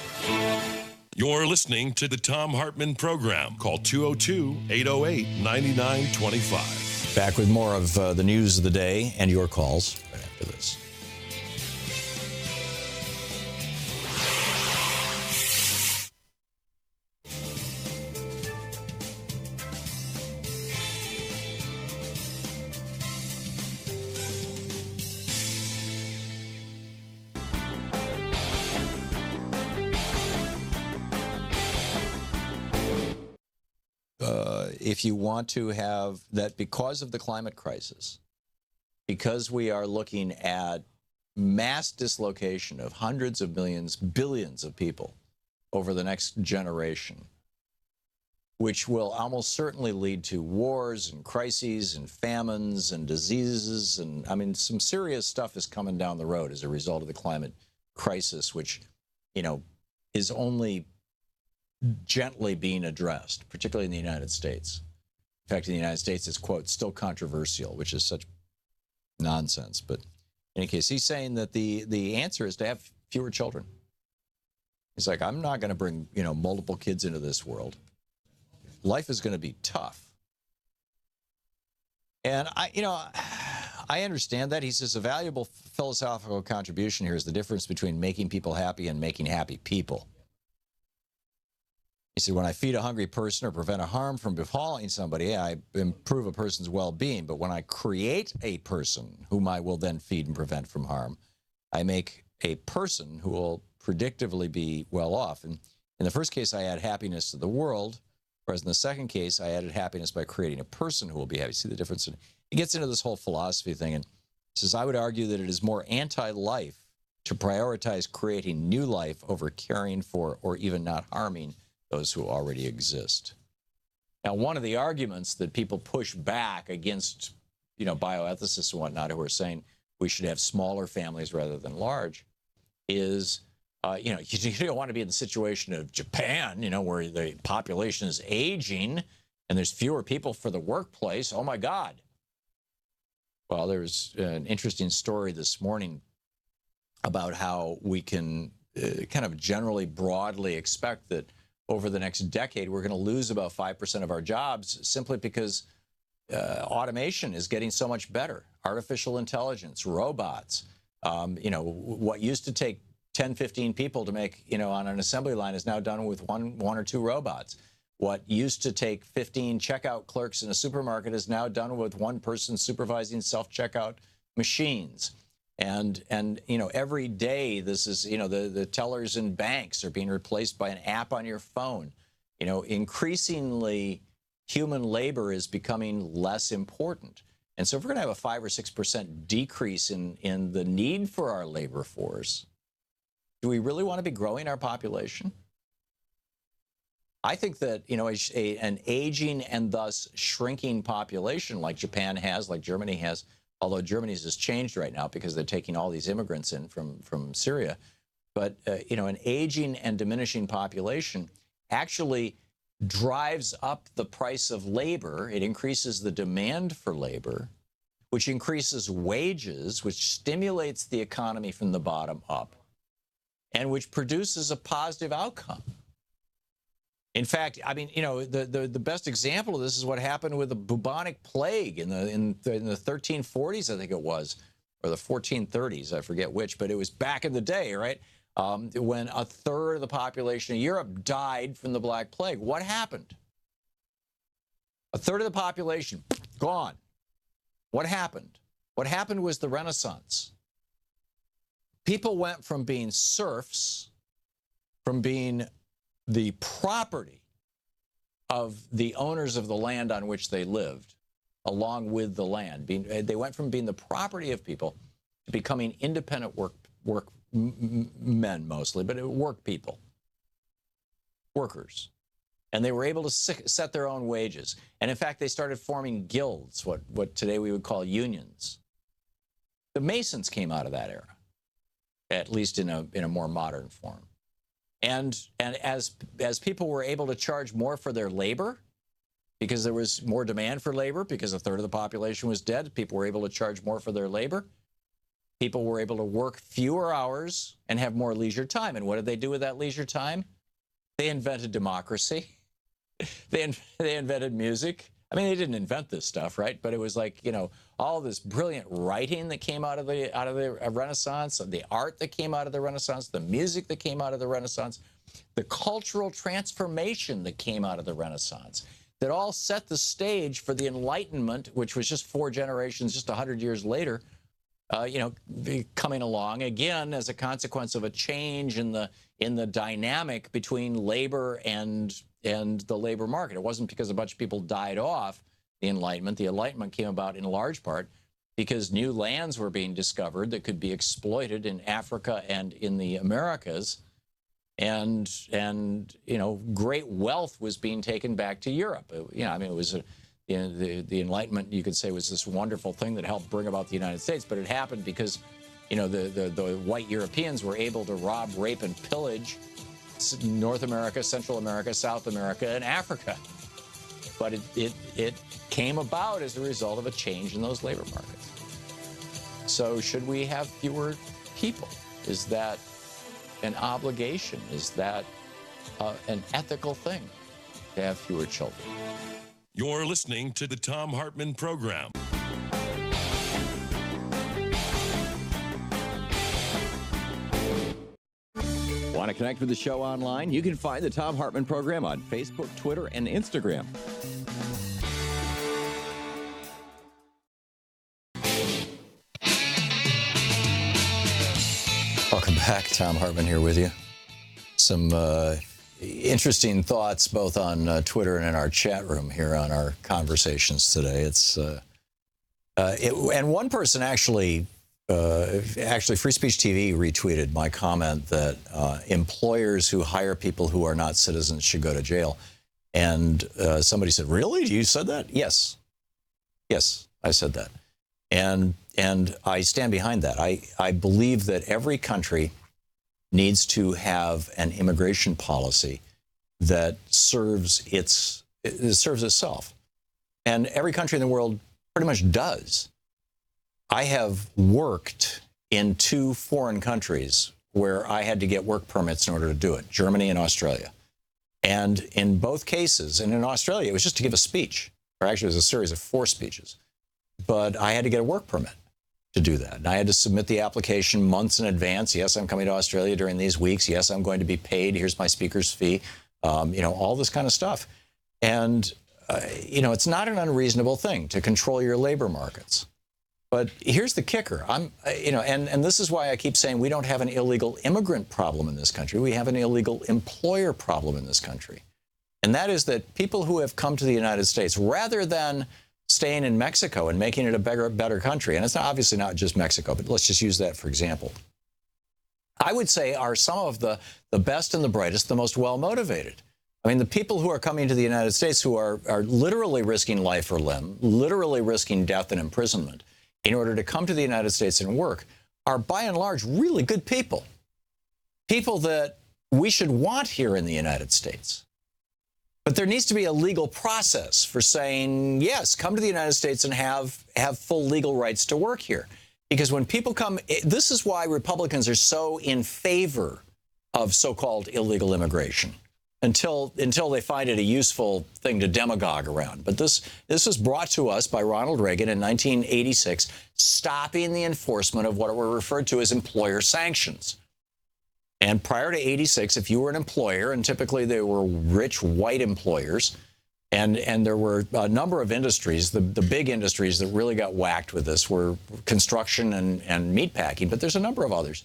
You're listening to the Thom Hartmann Program. Call 202-808-9925. Back with more of the news of the day and your calls right after this. If you want to have that, because of the climate crisis, because we are looking at mass dislocation of hundreds of millions, billions of people over the next generation, which will almost certainly lead to wars and crises and famines and diseases. And I mean, some serious stuff is coming down the road as a result of the climate crisis, which, is only gently being addressed, particularly in the United States. In fact, in the United States, it's, quote, still controversial, which is such nonsense. But in any case, he's saying that the answer is to have fewer children. He's like, I'm not going to bring, multiple kids into this world. Life is going to be tough. And I understand that. He says a valuable philosophical contribution here is the difference between making people happy and making happy people. He said, when I feed a hungry person or prevent a harm from befalling somebody, I improve a person's well-being. But when I create a person whom I will then feed and prevent from harm, I make a person who will predictably be well off. And in the first case, I add happiness to the world, whereas in the second case, I added happiness by creating a person who will be happy. See the difference? He gets into this whole philosophy thing and says, I would argue that it is more anti-life to prioritize creating new life over caring for or even not harming those who already exist. Now, one of the arguments that people push back against, bioethicists and whatnot who are saying we should have smaller families rather than large is, you don't want to be in the situation of Japan, where the population is aging and there's fewer people for the workplace. Oh, my God. Well, there's an interesting story this morning about how we can kind of generally broadly expect that over the next decade, we're going to lose about 5% of our jobs simply because automation is getting so much better. Artificial intelligence, robots, what used to take 10, 15 people to make, on an assembly line is now done with one or two robots. What used to take 15 checkout clerks in a supermarket is now done with one person supervising self-checkout machines. And every day this is, the tellers in banks are being replaced by an app on your phone. Increasingly human labor is becoming less important. And so if we're going to have a 5 or 6% decrease in the need for our labor force, do we really want to be growing our population? I think that, an aging and thus shrinking population like Japan has, like Germany has, although Germany's has changed right now because they're taking all these immigrants in from Syria. But, an aging and diminishing population actually drives up the price of labor. It increases the demand for labor, which increases wages, which stimulates the economy from the bottom up, and which produces a positive outcome. In fact, I mean, the best example of this is what happened with the bubonic plague in the 1340s, I think it was, or the 1430s, I forget which, but it was back in the day, right? When a third of the population of Europe died from the Black Plague. What happened? A third of the population gone. What happened? What happened was the Renaissance. People went from being serfs, from being the property of the owners of the land on which they lived, along with the land. They went from being the property of people to becoming independent men mostly, but work people, workers. And they were able to set their own wages. And in fact, they started forming guilds, what today we would call unions. The Masons came out of that era, at least in a more modern form. And as people were able to charge more for their labor, because there was more demand for labor, because a third of the population was dead, people were able to charge more for their labor. People were able to work fewer hours and have more leisure time. And what did they do with that leisure time? They invented democracy. They invented music. I mean, they didn't invent this stuff, right? But it was like, all this brilliant writing that came out of the Renaissance, the art that came out of the Renaissance, the music that came out of the Renaissance, the cultural transformation that came out of the Renaissance, that all set the stage for the Enlightenment, which was just 4 generations, just 100 years later, coming along again as a consequence of a change in the dynamic between labor and the labor market. It wasn't because a bunch of people died off the Enlightenment. The Enlightenment came about in large part because new lands were being discovered that could be exploited in Africa and in the Americas. and great wealth was being taken back to Europe. It was the Enlightenment, you could say, was this wonderful thing that helped bring about the United States, but it happened because the white Europeans were able to rob, rape, and pillage North America, Central America, South America, and Africa. But it came about as a result of a change in those labor markets. So should we have fewer people? Is that an obligation? Is that an ethical thing to have fewer children? You're listening to the Thom Hartmann Program. Want to connect with the show online? You can find the Thom Hartmann Program on Facebook, Twitter, and Instagram. Welcome back. Thom Hartmann here with you. Some interesting thoughts both on Twitter and in our chat room here on our conversations today. And one person actually, Free Speech TV retweeted my comment that employers who hire people who are not citizens should go to jail. And somebody said, "Really? You said that?" Yes, I said that. And I stand behind that. I believe that every country needs to have an immigration policy that serves itself. And every country in the world pretty much does. I have worked in 2 foreign countries where I had to get work permits in order to do it, Germany and Australia. And in both cases, and in Australia, it was just to give a speech, or actually it was a series of 4 speeches. But I had to get a work permit to do that. And I had to submit the application months in advance. Yes, I'm coming to Australia during these weeks. Yes, I'm going to be paid. Here's my speaker's fee. All this kind of stuff. And, it's not an unreasonable thing to control your labor markets. But here's the kicker. And this is why I keep saying we don't have an illegal immigrant problem in this country. We have an illegal employer problem in this country. And that is that people who have come to the United States, rather than staying in Mexico and making it a better country, and it's obviously not just Mexico, but let's just use that for example, I would say are some of the best and the brightest, the most well-motivated. I mean, the people who are coming to the United States who are literally risking life or limb, literally risking death and imprisonment in order to come to the United States and work are by and large really good people. People that we should want here in the United States. But there needs to be a legal process for saying, yes, come to the United States and have full legal rights to work here. Because when people come, this is why Republicans are so in favor of so-called illegal immigration until they find it a useful thing to demagogue around. But this was brought to us by Ronald Reagan in 1986, stopping the enforcement of what were referred to as employer sanctions. And prior to 86, if you were an employer, and typically they were rich white employers, and there were a number of industries, the big industries that really got whacked with this were construction and meatpacking, but there's a number of others.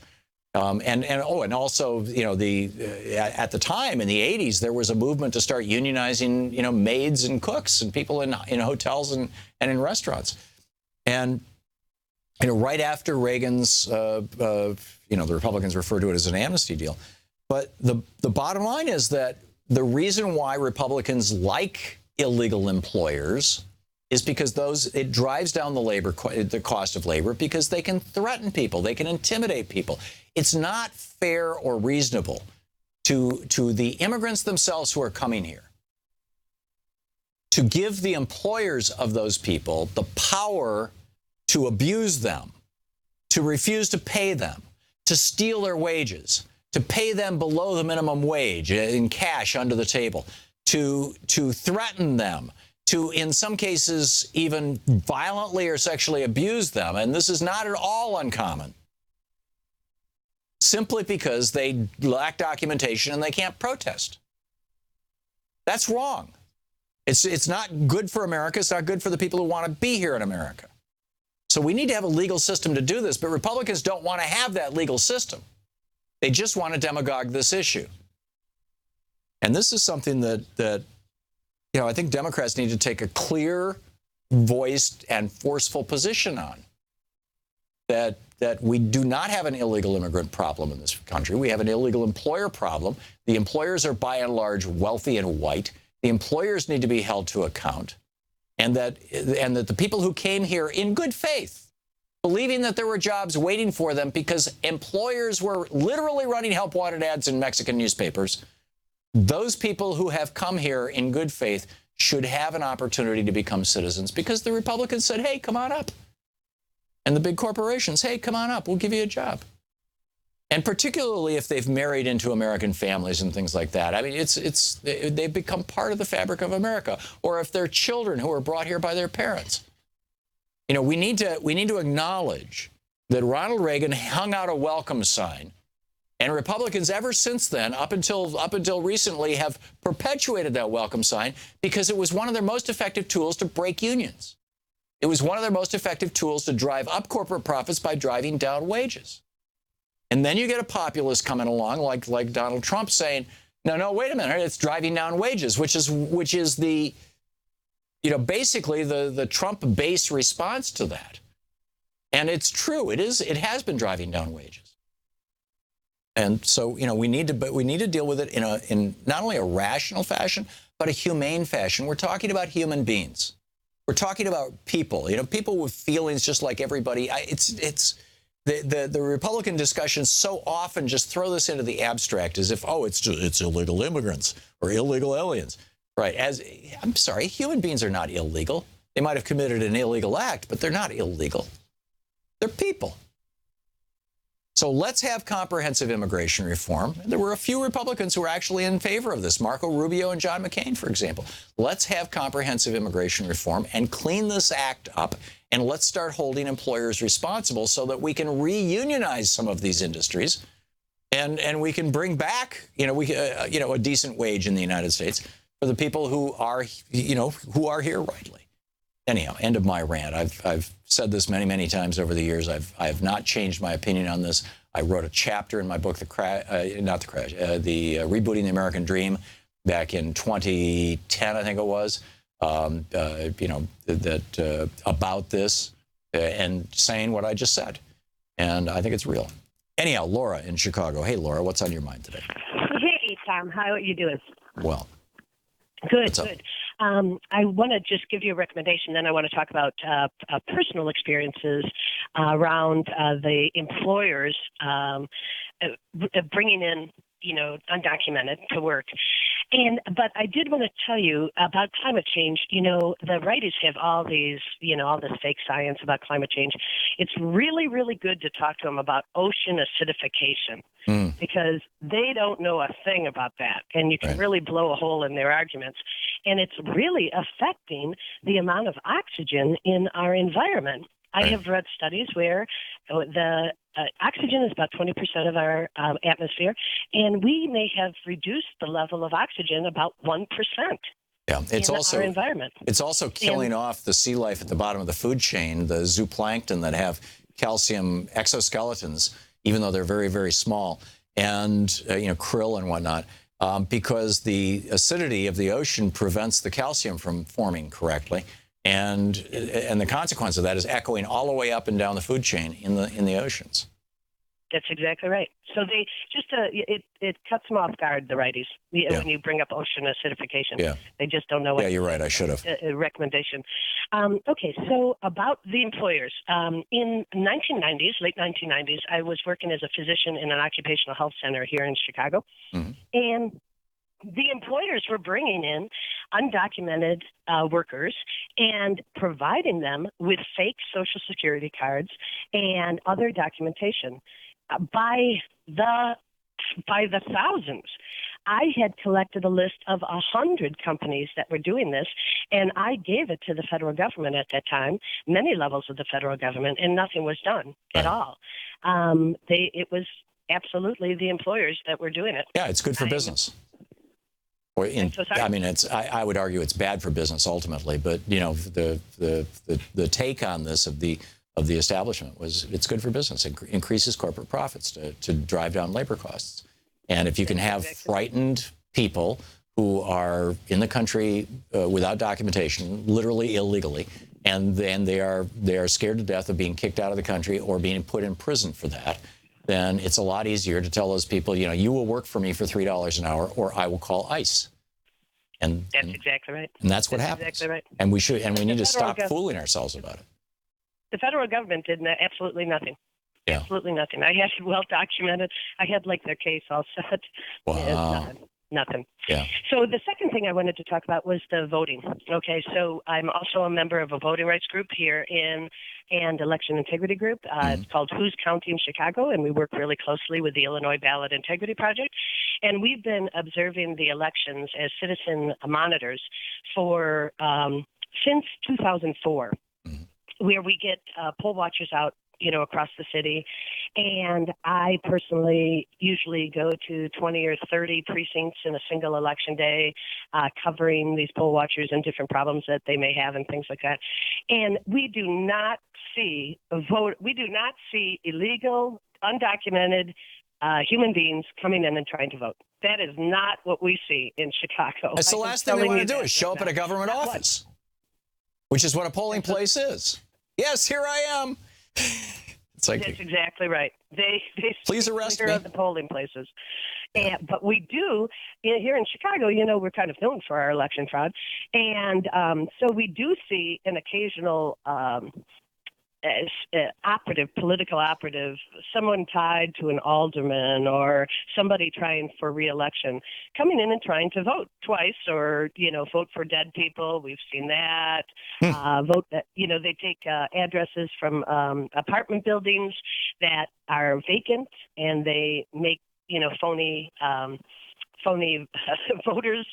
And also, at the time in the 80s, there was a movement to start unionizing, maids and cooks and people in hotels and in restaurants. And right after Reagan's, the Republicans refer to it as an amnesty deal. But the bottom line is that the reason why Republicans like illegal employers is because it drives down the cost of labor because they can threaten people, they can intimidate people. It's not fair or reasonable to the immigrants themselves who are coming here to give the employers of those people the power to abuse them, to refuse to pay them, to steal their wages, to pay them below the minimum wage in cash under the table, to threaten them, to, in some cases, even violently or sexually abuse them. And this is not at all uncommon, simply because they lack documentation and they can't protest. That's wrong. It's not good for America. It's not good for the people who want to be here in America. So we need to have a legal system to do this, but Republicans don't want to have that legal system. They just want to demagogue this issue. And this is something that I think Democrats need to take a clear, voiced, and forceful position on. that we do not have an illegal immigrant problem in this country. We have an illegal employer problem. The employers are by and large wealthy and white. The employers need to be held to account, and that the people who came here in good faith, believing that there were jobs waiting for them because employers were literally running help wanted ads in Mexican newspapers, those people who have come here in good faith should have an opportunity to become citizens, because the Republicans said, hey, come on up. And the big corporations, hey, come on up, we'll give you a job. And particularly if they've married into American families and things like that. I mean, they've become part of the fabric of America. Or if they're children who are brought here by their parents. You know, we need to acknowledge that Ronald Reagan hung out a welcome sign, and Republicans ever since then, up until recently, have perpetuated that welcome sign because it was one of their most effective tools to break unions. It was one of their most effective tools to drive up corporate profits by driving down wages. And then you get a populist coming along like Donald Trump saying, no, wait a minute, it's driving down wages, which is the, you know, basically the Trump base response to that. And it's true, it has been driving down wages. And so, you know, we need to deal with it in not only a rational fashion, but a humane fashion. We're talking about human beings. We're talking about people, you know, people with feelings just like everybody. The Republican discussions so often just throw this into the abstract as if, oh, it's illegal immigrants or illegal aliens. Right. I'm sorry, human beings are not illegal. They might have committed an illegal act, but they're not illegal. They're people. So let's have comprehensive immigration reform. There were a few Republicans who were actually in favor of this, Marco Rubio and John McCain, for example. Let's have comprehensive immigration reform and clean this act up, and let's start holding employers responsible so that we can reunionize some of these industries, and we can bring back, you know, a decent wage in the United States for the people who are here rightly. Anyhow, end of my rant. I've said this many times over the years. I have not changed my opinion on this. I wrote a chapter in my book, Rebooting the American Dream, back in 2010, I think it was. About this and saying what I just said, and I think it's real. Anyhow, Laura in Chicago. Hey, Laura, what's on your mind today? Hey, Tom. How are you doing? Well. Good. I want to just give you a recommendation, then I want to talk about personal experiences around the employers bringing in, you know, undocumented to work. But I did want to tell you about climate change. You know, the righties have all these, you know, all this fake science about climate change. It's really, really good to talk to them about ocean acidification because they don't know a thing about that. And you can really blow a hole in their arguments. And it's really affecting the amount of oxygen in our environment. I have read studies where the oxygen is about 20% of our atmosphere, and we may have reduced the level of oxygen about 1%. Yeah, it's also our environment. It's also killing off the sea life at the bottom of the food chain, the zooplankton that have calcium exoskeletons, even though they're very, very small, and krill and whatnot, because the acidity of the ocean prevents the calcium from forming correctly. And the consequence of that is echoing all the way up and down the food chain in the oceans. That's exactly right. So they just it cuts them off guard, the righties, when you bring up ocean acidification. Yeah. They just don't know what. Yeah, you're right. I should have. Recommendation. Okay, so about the employers. In 1990s, late 1990s, I was working as a physician in an occupational health center here in Chicago, and the employers were bringing in undocumented workers and providing them with fake Social Security cards and other documentation by the thousands. I had collected a list of 100 companies that were doing this, and I gave it to the federal government at that time, many levels of the federal government, and nothing was done at all. It was absolutely the employers that were doing it. Yeah, it's good for business. I mean, I would argue it's bad for business ultimately, but the take on this of the establishment was it's good for business. It increases corporate profits to drive down labor costs. And if you can have frightened people who are in the country without documentation, literally illegally, and then they are scared to death of being kicked out of the country or being put in prison for that, then it's a lot easier to tell those people, you will work for me for $3 an hour, or I will call ICE. And that's exactly right. And that's what happens. Exactly right. And we need to stop fooling ourselves about it. The federal government did absolutely nothing. Yeah. Absolutely nothing. I had it well documented. I had their case all set. Wow. Nothing. Yeah. So the second thing I wanted to talk about was the voting. Okay, so I'm also a member of a voting rights group here and election integrity group. It's called Who's Counting Chicago, and we work really closely with the Illinois Ballot Integrity Project. And we've been observing the elections as citizen monitors for since 2004, where we get poll watchers out across the city. And I personally usually go to 20 or 30 precincts in a single election day, covering these poll watchers and different problems that they may have and things like that. And we do not see illegal, undocumented human beings coming in and trying to vote. That is not what we see in Chicago. That's the last thing they want to do is show up at a government office, which is what a polling place is. Yes, here I am. It's like, that's exactly right. They please arrest me. At the polling places, but we do here in Chicago. We're kind of known for our election fraud, and so we do see an occasional political operative, someone tied to an alderman or somebody trying for re-election, coming in and trying to vote twice, or vote for dead people. We've seen that. Vote that they take addresses from apartment buildings that are vacant, and they make phony voters.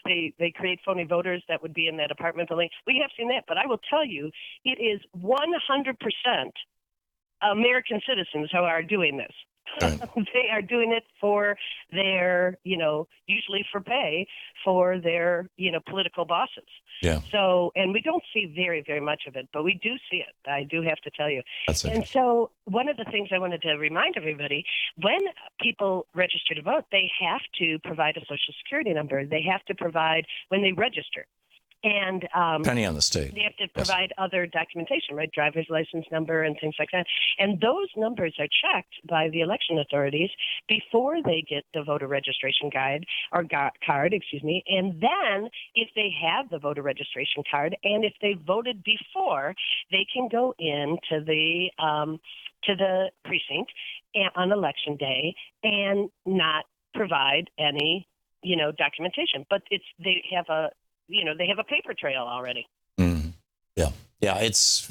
They create phony voters that would be in that apartment building. We have seen that, but I will tell you, it is 100% American citizens who are doing this. They are doing it for their, usually for pay for their, political bosses. Yeah. So, and we don't see very, very much of it, but we do see it. I do have to tell you. That's and so one of the things I wanted to remind everybody, when people register to vote, they have to provide a Social Security number. They have to provide when they register. And depending on the state, they have to provide other documentation, right? Driver's license number and things like that. And those numbers are checked by the election authorities before they get the voter registration guide or card, And then if they have the voter registration card and if they voted before, they can go into the to the precinct on election day and not provide any documentation. But they have a paper trail already. Yeah. It's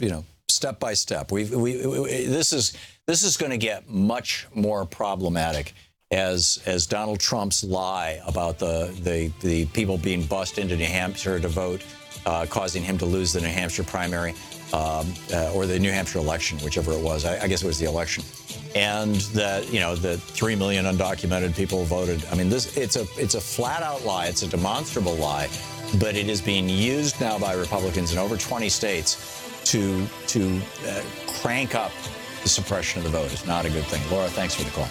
step by step. This is going to get much more problematic as Donald Trump's lie about the people being bussed into New Hampshire to vote, causing him to lose the New Hampshire primary or the New Hampshire election, whichever it was. I guess it was the election. And that the 3 million undocumented people voted. I mean, it's a flat out lie. It's a demonstrable lie, but it is being used now by Republicans in over 20 states to crank up the suppression of the vote. It's not a good thing. Laura, thanks for the call.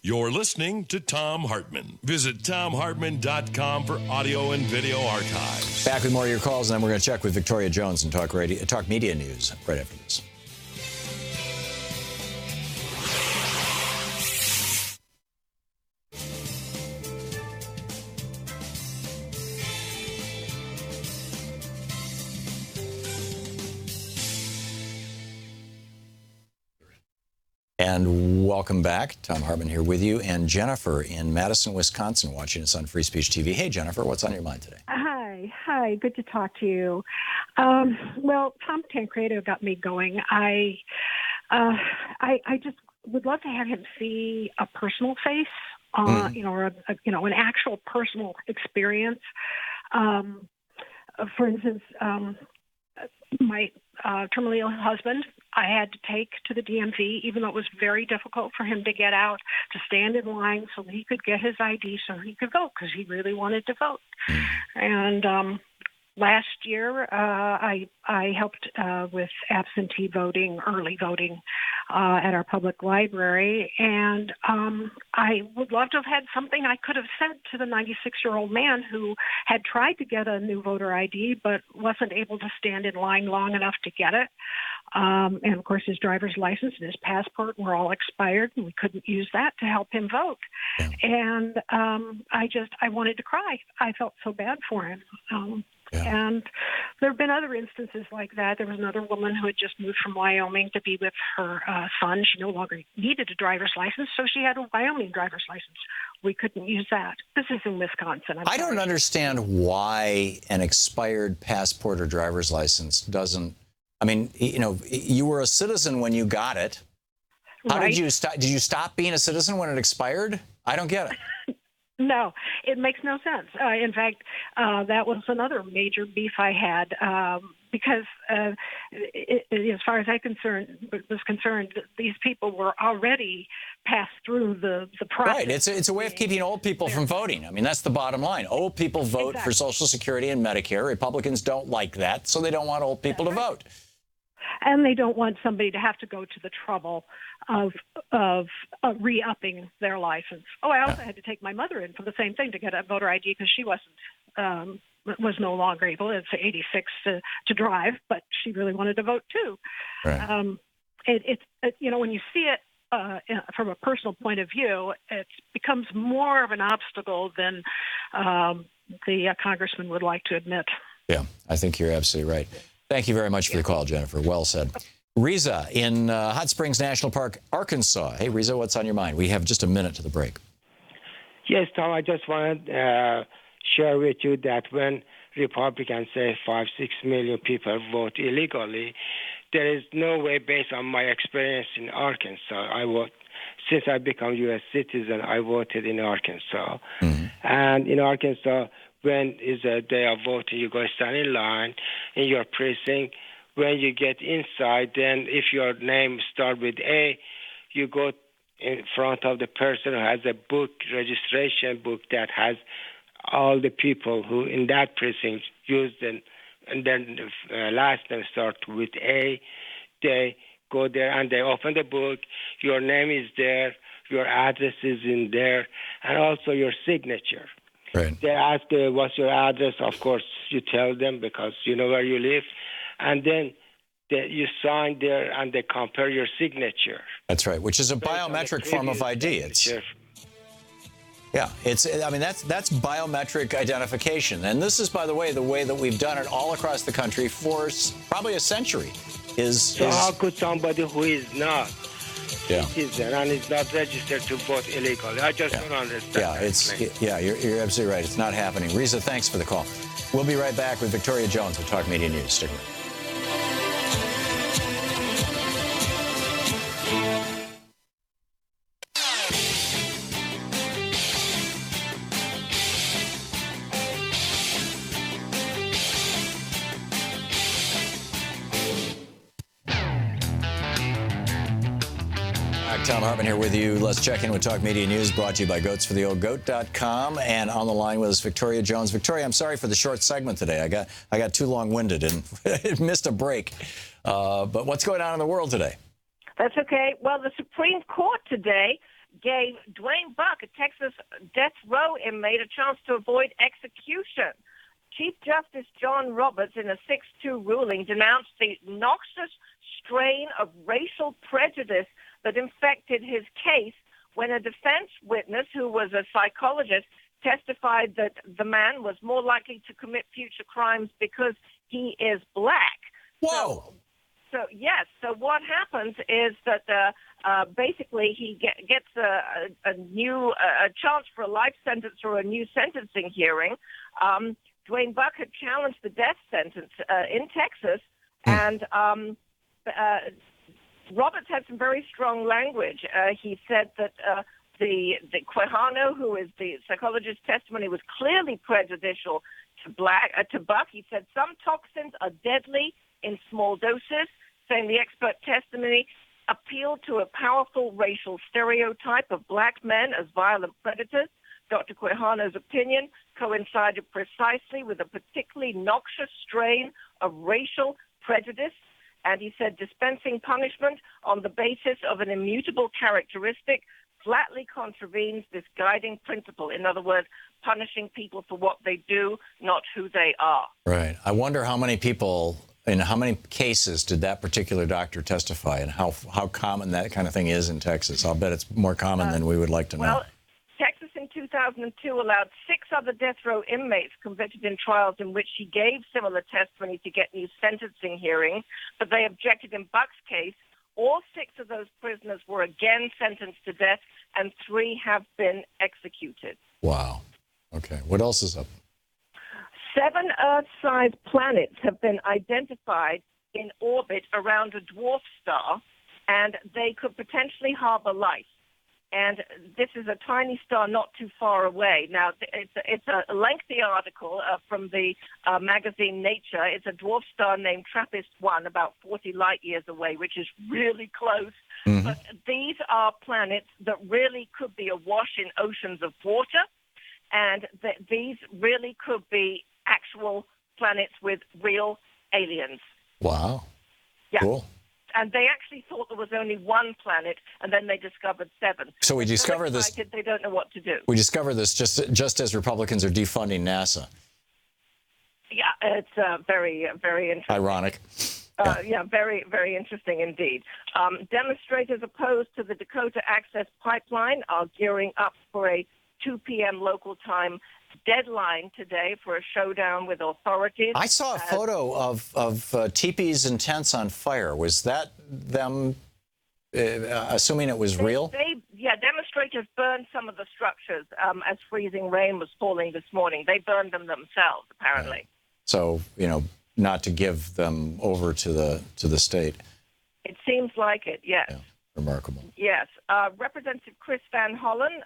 You're listening to Thom Hartmann. Visit thomhartmann.com for audio and video archives. Back with more of your calls, and then we're going to check with Victoria Jones and talk media news right after this. And welcome back. Thom Hartmann here with you, and Jennifer in Madison, Wisconsin, watching us on Free Speech TV. Hey, Jennifer, what's on your mind today? Hi. Good to talk to you. Well, Tom Tancredo got me going. I just would love to have him see a personal face, or an actual personal experience. For instance, my terminally ill husband, I had to take to the DMV, even though it was very difficult for him to get out, to stand in line so that he could get his ID so he could vote, because he really wanted to vote. And last year, I helped with absentee voting, early voting, at our public library. And I would love to have had something I could have said to the 96-year-old man who had tried to get a new voter ID but wasn't able to stand in line long enough to get it. And, of course, his driver's license and his passport were all expired, and we couldn't use that to help him vote. Yeah. And I wanted to cry. I felt so bad for him. And there have been other instances like that. There was another woman who had just moved from Wyoming to be with her son. She no longer needed a driver's license, so she had a Wyoming driver's license. We couldn't use that. This is in Wisconsin. I don't understand why an expired passport or driver's license doesn't. I mean, you were a citizen when you got it. How did you stop? Did you stop being a citizen when it expired? I don't get it. No, it makes no sense. In fact, that was another major beef I had because, as far as I was concerned, these people were already passed through the process. Right. It's a way of keeping old people from voting. I mean, that's the bottom line. Old people vote for Social Security and Medicare. Republicans don't like that, so they don't want old people to vote. And they don't want somebody to have to go to the trouble of re-upping their license. Oh, I also had to take my mother in for the same thing to get a voter ID because she was no longer able, it's 86, to drive, but she really wanted to vote too. Right. When you see it from a personal point of view, it becomes more of an obstacle than the congressman would like to admit. Yeah, I think you're absolutely right. Thank you very much for the call, Jennifer. Well said. Riza in Hot Springs National Park, Arkansas. Hey, Riza, what's on your mind? We have just a minute to the break. Yes, Tom, I just want to share with you that when Republicans say 5-6 million people vote illegally, there is no way, based on my experience in Arkansas. Since I become U.S. citizen, I voted in Arkansas. Mm-hmm. And in Arkansas, when is a day of voting, you go stand in line in your precinct. When you get inside, then if your name starts with A, you go in front of the person who has a book, registration book that has all the people who in that precinct use them, and then the last name starts with A. They go there and they open the book. Your name is there, your address is in there, and also your signature. Right. They ask, what's your address? Of course, you tell them because you know where you live. And then you sign there and they compare your signature. That's right, which is a biometric form of ID. That's biometric identification. And this is, by the way that we've done it all across the country for probably a century. How could somebody who is not citizen and is not registered to vote illegally? I just don't understand. You're absolutely right. It's not happening. Riza, thanks for the call. We'll be right back with Victoria Jones with Talk Media News. Stick around. Thom Hartmann here with you. Let's check in with Talk Media News, brought to you by goatsfortheoldgoat.com. And on the line with us, Victoria Jones. Victoria, I'm sorry for the short segment today. I got too long-winded and missed a break. But what's going on in the world today? That's okay. Well, the Supreme Court today gave Dwayne Buck, a Texas death row inmate, a chance to avoid execution. Chief Justice John Roberts, in a 6-2 ruling, denounced the noxious strain of racial prejudice that infected his case when a defense witness, who was a psychologist, testified that the man was more likely to commit future crimes because he is black. Whoa! So what happens is that basically he gets a new chance for a life sentence or a new sentencing hearing. Dwayne Buck had challenged the death sentence in Texas, and Roberts had some very strong language. He said that the Quijano, who is the psychologist's testimony, was clearly prejudicial to Buck. He said some toxins are deadly in small doses, saying the expert testimony appealed to a powerful racial stereotype of black men as violent predators. Dr. Quijano's opinion coincided precisely with a particularly noxious strain of racial prejudice And he said dispensing punishment on the basis of an immutable characteristic flatly contravenes this guiding principle. In other words, punishing people for what they do, not who they are. Right. I wonder how many people, in how many cases did that particular doctor testify, and how common that kind of thing is in Texas. I'll bet it's more common than we would like to know. Well, Texas in 2002 allowed 6 other death row inmates convicted in trials in which he gave similar testimony to get new sentencing hearings, but they objected in Buck's case. All 6 of those prisoners were again sentenced to death, and 3 have been executed. Wow. Okay. What else is up? 7 Earth-sized planets have been identified in orbit around a dwarf star, and they could potentially harbor life. And this is a tiny star not too far away. Now, it's a lengthy article from the magazine Nature. It's a dwarf star named TRAPPIST-1, about 40 light years away, which is really close. Mm-hmm. But these are planets that really could be awash in oceans of water, and these really could be actual planets with real aliens. Wow. Yeah. Cool. And they actually thought there was only 1 planet, and then they discovered 7. So we discover this. They don't know what to do. We discover this just as Republicans are defunding NASA. Yeah, it's very, very interesting. Ironic. Yeah, very, very interesting indeed. Demonstrators opposed to the Dakota Access Pipeline are gearing up for a 2 p.m. local time deadline today for a showdown with authorities. I saw a photo of teepees and tents on fire. Was that them, assuming it was real? Demonstrators burned some of the structures as freezing rain was falling this morning. They burned them themselves, apparently. Right. So, not to give them over to the state. It seems like it, yes. Yeah. Remarkable. Yes. Representative Chris Van Hollen,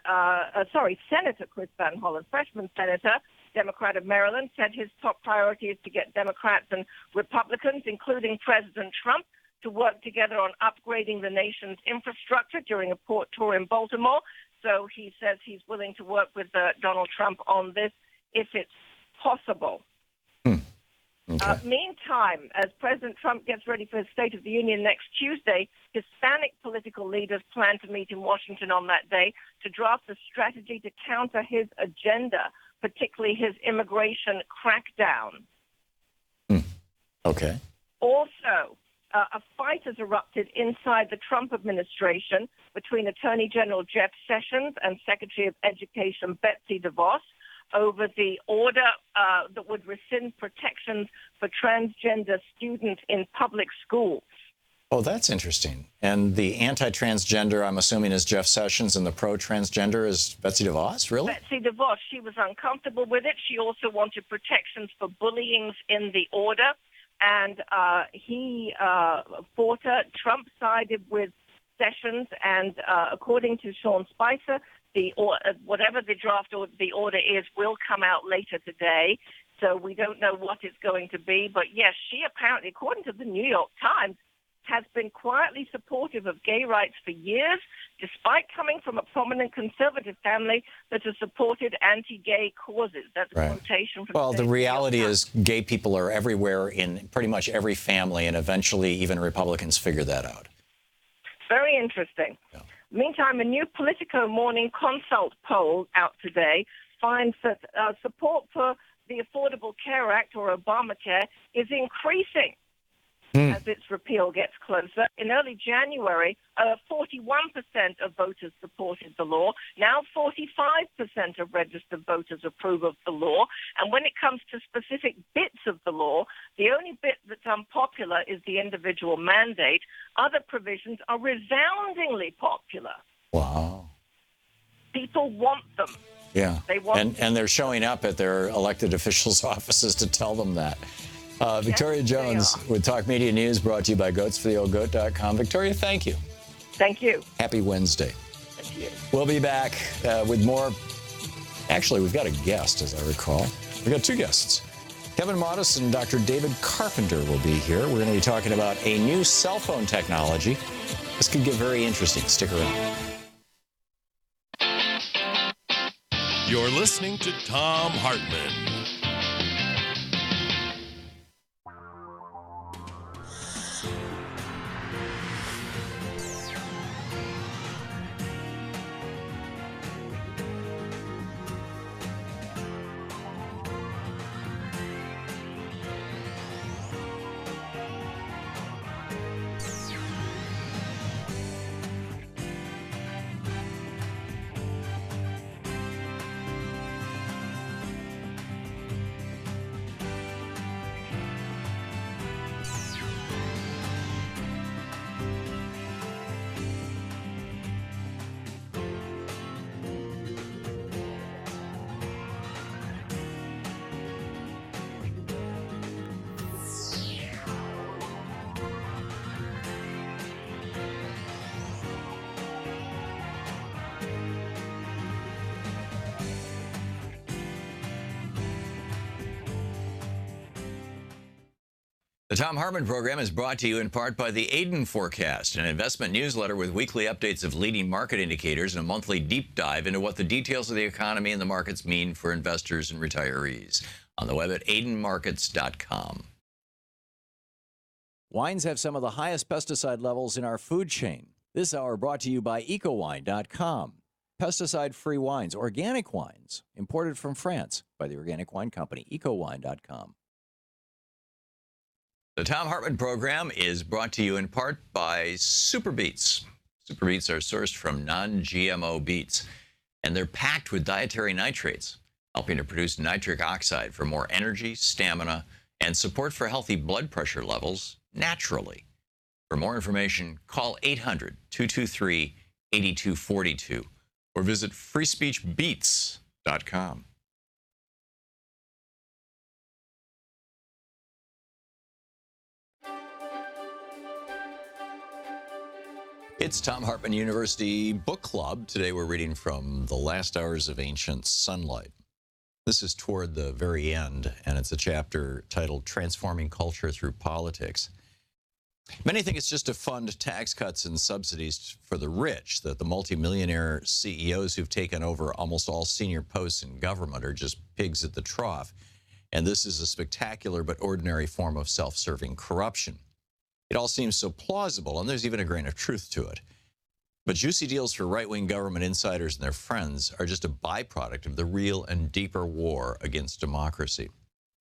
Senator Chris Van Hollen, freshman senator, Democrat of Maryland, said his top priority is to get Democrats and Republicans, including President Trump, to work together on upgrading the nation's infrastructure during a port tour in Baltimore. So he says he's willing to work with Donald Trump on this if it's possible. Okay. Meantime, as President Trump gets ready for his State of the Union next Tuesday, Hispanic political leaders plan to meet in Washington on that day to draft a strategy to counter his agenda, particularly his immigration crackdown. Okay. Also, a fight has erupted inside the Trump administration between Attorney General Jeff Sessions and Secretary of Education Betsy DeVos over the order that would rescind protections for transgender students in public schools. Oh, that's interesting. And the anti-transgender, I'm assuming, is Jeff Sessions, and the pro-transgender is Betsy DeVos? Really? Betsy DeVos, she was uncomfortable with it. She also wanted protections for bullying in the order. And he fought her. Trump sided with Sessions, and according to Sean Spicer, whatever the draft or the order is will come out later today. So we don't know what it's going to be. But yes, she apparently, according to the New York Times, has been quietly supportive of gay rights for years, despite coming from a prominent conservative family that has supported anti-gay causes. That's a quotation from. Well, the reality is gay people are everywhere in pretty much every family, and eventually even Republicans figure that out. Very interesting. Yeah. Meantime, a new Politico Morning Consult poll out today finds that support for the Affordable Care Act, or Obamacare, is increasing as its repeal gets closer. In early January, 41% of voters supported the law. Now 45% of registered voters approve of the law. And when it comes to specific bits of the law, the only bit that's unpopular is the individual mandate. Other provisions are resoundingly popular. Wow. People want them. Yeah. They want and they're showing up at their elected officials' offices to tell them that. Victoria Jones with Talk Media News, brought to you by goatsfortheoldgoat.com. Victoria, thank you. Thank you. Happy Wednesday. Thank you. We'll be back with more. Actually, we've got a guest, as I recall. We've got 2 guests. Kevin Modis and Dr. David Carpenter will be here. We're going to be talking about a new cell phone technology. This could get very interesting. Stick around. You're listening to Thom Hartmann. The Thom Hartmann Program is brought to you in part by the Aiden Forecast, an investment newsletter with weekly updates of leading market indicators and a monthly deep dive into what the details of the economy and the markets mean for investors and retirees. On the web at aidenmarkets.com. Wines have some of the highest pesticide levels in our food chain. This hour brought to you by ecowine.com. Pesticide-free wines, organic wines, imported from France by the Organic Wine Company, ecowine.com. The Thom Hartmann Program is brought to you in part by Super Beets. Super Beets are sourced from non-GMO beets, and they're packed with dietary nitrates, helping to produce nitric oxide for more energy, stamina, and support for healthy blood pressure levels naturally. For more information, call 800-223-8242 or visit freespeechbeets.com. It's Thom Hartmann University Book Club. Today we're reading from The Last Hours of Ancient Sunlight. This is toward the very end, and it's a chapter titled Transforming Culture Through Politics. Many think it's just to fund tax cuts and subsidies for the rich, that the multimillionaire CEOs who've taken over almost all senior posts in government are just pigs at the trough. And this is a spectacular but ordinary form of self-serving corruption. It all seems so plausible, and there's even a grain of truth to it. But juicy deals for right-wing government insiders and their friends are just a byproduct of the real and deeper war against democracy.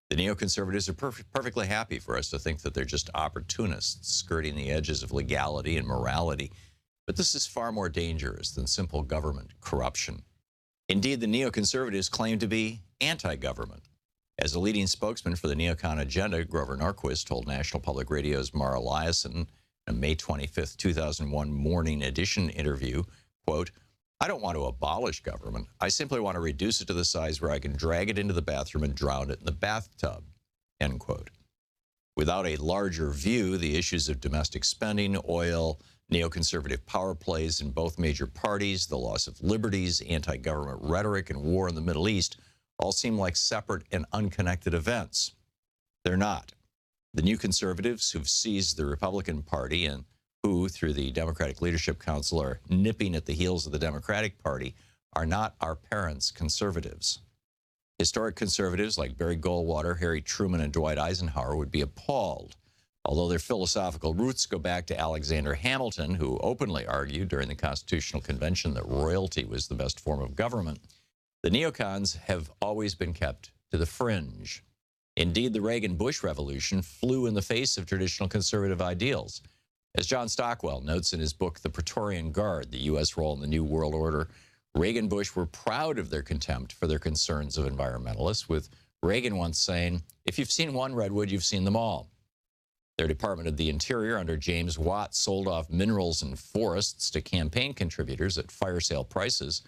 The neoconservatives are perfectly happy for us to think that they're just opportunists skirting the edges of legality and morality. But this is far more dangerous than simple government corruption. Indeed, the neoconservatives claim to be anti-government. As a leading spokesman for the neocon agenda, Grover Norquist told National Public Radio's Mara Liasson in a May 25, 2001 Morning Edition interview, quote, "I don't want to abolish government. I simply want to reduce it to the size where I can drag it into the bathroom and drown it in the bathtub," end quote. Without a larger view, the issues of domestic spending, oil, neoconservative power plays in both major parties, the loss of liberties, anti-government rhetoric, and war in the Middle East all seem like separate and unconnected events. They're not. The new conservatives who've seized the Republican Party and who, through the Democratic Leadership Council, are nipping at the heels of the Democratic Party, are not our parents' conservatives. Historic conservatives like Barry Goldwater, Harry Truman, and Dwight Eisenhower would be appalled, although their philosophical roots go back to Alexander Hamilton, who openly argued during the Constitutional Convention that royalty was the best form of government. The neocons have always been kept to the fringe. Indeed, the Reagan-Bush revolution flew in the face of traditional conservative ideals. As John Stockwell notes in his book, The Praetorian Guard, the U.S. Role in the New World Order, Reagan and Bush were proud of their contempt for their concerns of environmentalists, with Reagan once saying, "If you've seen one redwood, you've seen them all." Their Department of the Interior under James Watt sold off minerals and forests to campaign contributors at fire sale prices,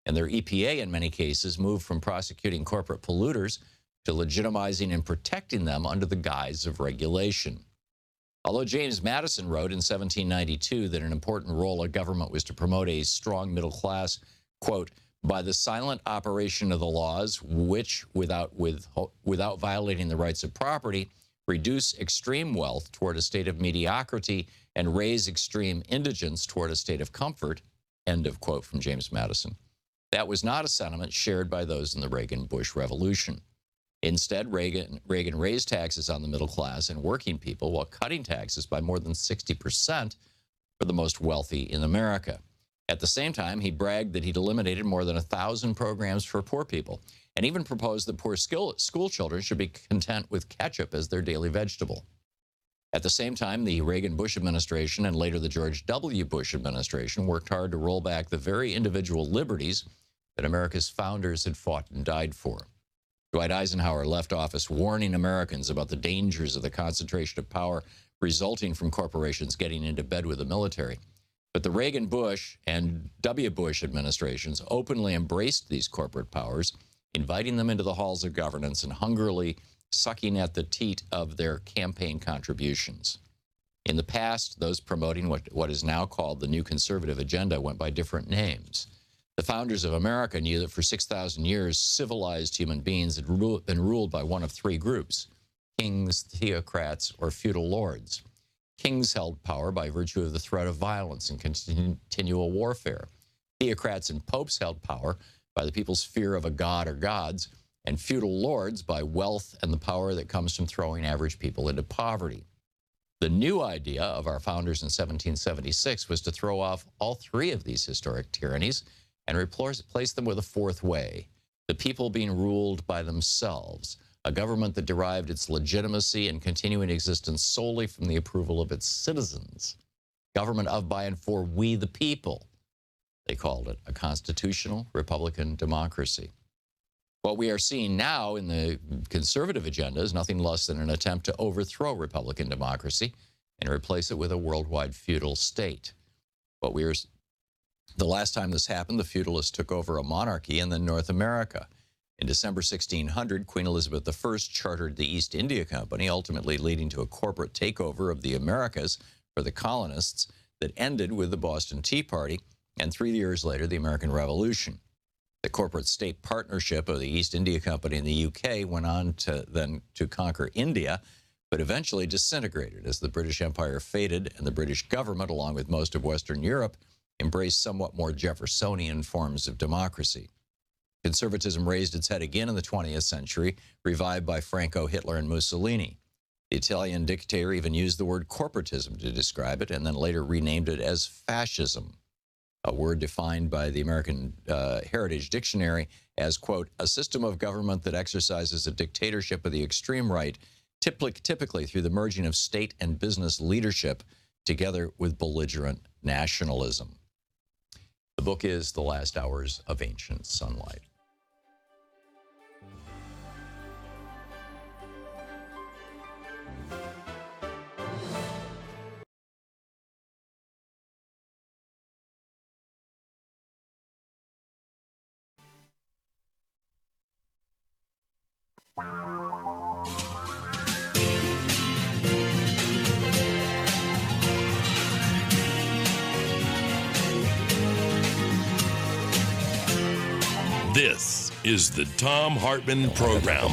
and their EPA in many cases moved from prosecuting corporate polluters to legitimizing and protecting them under the guise of regulation. Although James Madison wrote in 1792 that an important role of government was to promote a strong middle class, quote, "by the silent operation of the laws, which, without violating the rights of property, reduce extreme wealth toward a state of mediocrity and raise extreme indigence toward a state of comfort," end of quote from James Madison. That was not a sentiment shared by those in the Reagan-Bush revolution. Instead, Reagan raised taxes on the middle class and working people while cutting taxes by more than 60% for the most wealthy in America. At the same time, he bragged that he'd eliminated more than 1,000 programs for poor people and even proposed that poor school children should be content with ketchup as their daily vegetable. At the same time, the Reagan-Bush administration and later the George W. Bush administration worked hard to roll back the very individual liberties that America's founders had fought and died for. Dwight Eisenhower left office warning Americans about the dangers of the concentration of power resulting from corporations getting into bed with the military. But the Reagan-Bush and W. Bush administrations openly embraced these corporate powers, inviting them into the halls of governance and hungrily sucking at the teat of their campaign contributions. In the past, those promoting what is now called the New Conservative Agenda went by different names. The founders of America knew that for 6,000 years, civilized human beings had been ruled by one of three groups: kings, theocrats, or feudal lords. Kings held power by virtue of the threat of violence and continual warfare. Theocrats and popes held power by the people's fear of a god or gods, and feudal lords by wealth and the power that comes from throwing average people into poverty. The new idea of our founders in 1776 was to throw off all three of these historic tyrannies and replace them with a fourth way, the people being ruled by themselves, a government that derived its legitimacy and continuing existence solely from the approval of its citizens. Government of, by, and for we the people. They called it a constitutional Republican democracy. What we are seeing now in the conservative agenda is nothing less than an attempt to overthrow Republican democracy and replace it with a worldwide feudal state. The last time this happened, the feudalists took over a monarchy in North America. In December 1600, Queen Elizabeth I chartered the East India Company, ultimately leading to a corporate takeover of the Americas for the colonists that ended with the Boston Tea Party and 3 years later, the American Revolution. The corporate state partnership of the East India Company in the UK went on to conquer India, but eventually disintegrated as the British Empire faded and the British government, along with most of Western Europe, embraced somewhat more Jeffersonian forms of democracy. Conservatism raised its head again in the 20th century, revived by Franco, Hitler, and Mussolini. The Italian dictator even used the word corporatism to describe it and then later renamed it as fascism, a word defined by the American Heritage Dictionary as, quote, a system of government that exercises a dictatorship of the extreme right, typically through the merging of state and business leadership together with belligerent nationalism. The book is The Last Hours of Ancient Sunlight. This is the Thom Hartmann Program.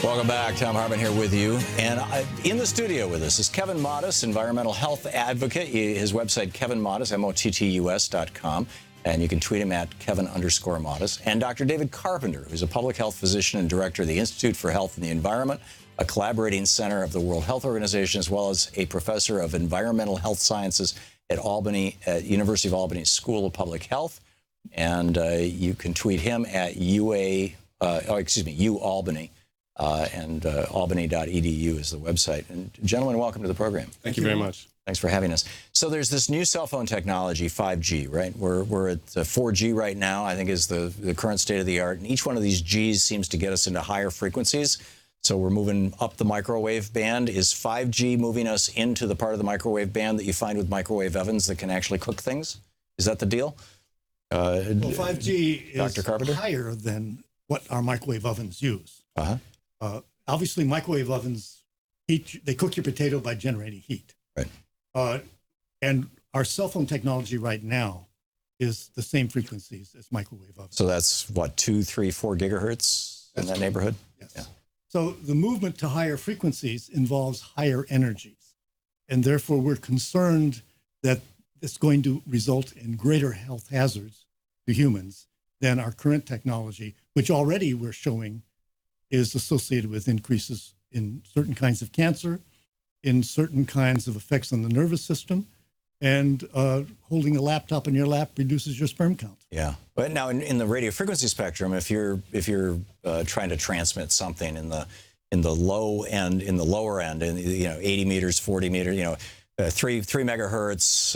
Welcome back. Thom Hartmann here with you. And in the studio with us is Kevin Modis, environmental health advocate. His website, kevinmodis, MOTTUS.com. And you can tweet him at Kevin_Modis. And Dr. David Carpenter, who's a public health physician and director of the Institute for Health and the Environment, a collaborating center of the World Health Organization, as well as a professor of environmental health sciences at University of Albany School of Public Health. And you can tweet him at uAlbany, and albany.edu is the website. And gentlemen, welcome to the program. Thank you very much. Thanks for having us. So there's this new cell phone technology, 5G, right? We're at 4G right now, I think is the current state of the art. And each one of these Gs seems to get us into higher frequencies. So we're moving up the microwave band. Is 5G moving us into the part of the microwave band that you find with microwave ovens that can actually cook things? Is that the deal? Well, 5G Dr. is Carpenter? higher than what our microwave ovens use. Uh-huh. Obviously, microwave ovens, they cook your potato by generating heat. Right. And our cell phone technology right now is the same frequencies as microwave ovens. So that's, what, 2, 3, 4 gigahertz in that neighborhood? Yes. Yeah. So the movement to higher frequencies involves higher energies. And therefore, we're concerned that it's going to result in greater health hazards to humans than our current technology, which already we're showing is associated with increases in certain kinds of cancer, in certain kinds of effects on the nervous system, and holding a laptop in your lap reduces your sperm count. Yeah, but now in the radio frequency spectrum, if you're trying to transmit something in the low end, in the lower end, and 80 meters, 40 meters, 3 megahertz,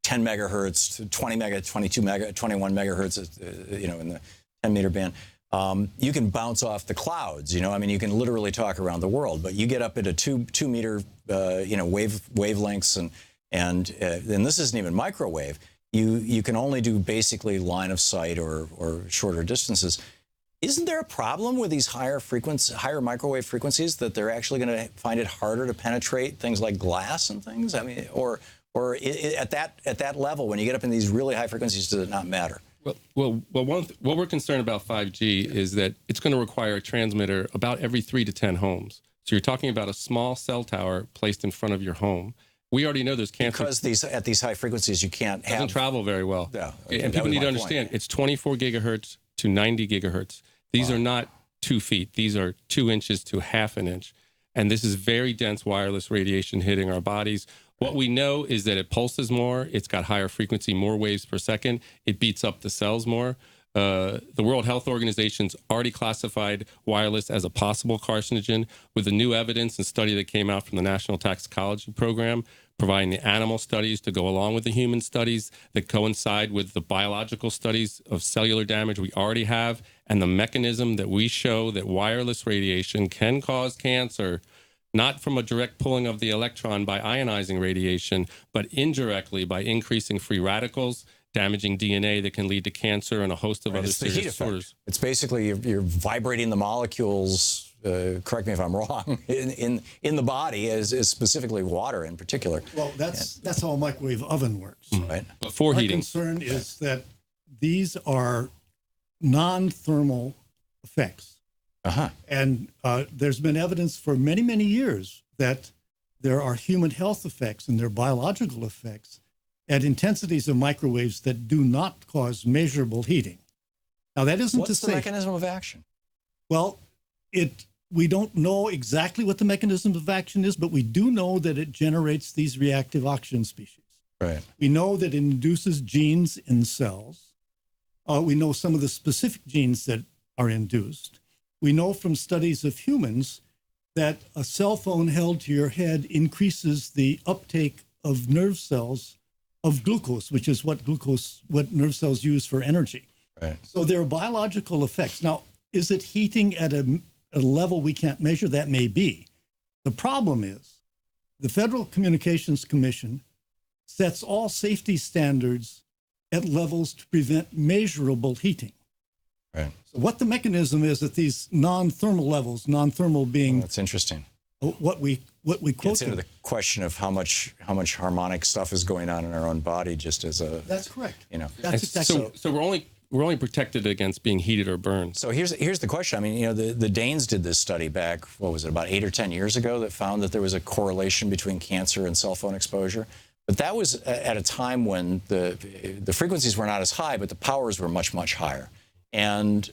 10 megahertz, 21 megahertz, in the 10 meter band. You can bounce off the clouds, you can literally talk around the world, but you get up into 2 meter, wavelengths, and this isn't even microwave. You can only do basically line of sight or shorter distances. Isn't there a problem with these higher microwave frequencies that they're actually going to find it harder to penetrate things like glass and things? Or at that level, when you get up in these really high frequencies, does it not matter? What we're concerned about 5G is that it's going to require a transmitter about every 3 to 10 homes. So you're talking about a small cell tower placed in front of your home. We already know there's cancer. Because at these high frequencies, you can't have... Doesn't travel very well. Yeah. Okay, and people need to understand, it's 24 gigahertz to 90 gigahertz. These are not 2 feet. These are 2 inches to half an inch. And this is very dense wireless radiation hitting our bodies. What we know is that it pulses more. It's got higher frequency, more waves per second. It beats up the cells more. The World Health Organization's already classified wireless as a possible carcinogen with the new evidence and study that came out from the National Toxicology Program, providing the animal studies to go along with the human studies that coincide with the biological studies of cellular damage we already have, and the mechanism that we show that wireless radiation can cause cancer, not from a direct pulling of the electron by ionizing radiation, but indirectly by increasing free radicals, damaging DNA that can lead to cancer and a host of other serious disorders. It's basically you're vibrating the molecules, correct me if I'm wrong, in the body, as specifically water in particular. Well, that's how a microwave oven works. Right. Before heating. My concern is that these are non-thermal effects. And there's been evidence for many, many years that there are human health effects and there are biological effects at intensities of microwaves that do not cause measurable heating. Now, that isn't to say... What's the mechanism of action? Well, we don't know exactly what the mechanism of action is, but we do know that it generates these reactive oxygen species. Right. We know that it induces genes in cells. We know some of the specific genes that are induced. We know from studies of humans that a cell phone held to your head increases the uptake of nerve cells of glucose, which is what nerve cells use for energy. Right. So there are biological effects. Now, is it heating at a level we can't measure? That may be. The problem is the Federal Communications Commission sets all safety standards at levels to prevent measurable heating. Right. So what the mechanism is at these non-thermal levels, non-thermal being... That's interesting. What we quote... Gets into the question of how much harmonic stuff is going on in our own body just as a... That's correct. You know. That's exactly... So we're only protected against being heated or burned. So here's the question. I mean, you know, the Danes did this study back, what was it, about 8 or 10 years ago, that found that there was a correlation between cancer and cell phone exposure. But that was at a time when the frequencies were not as high, but the powers were much, much higher. And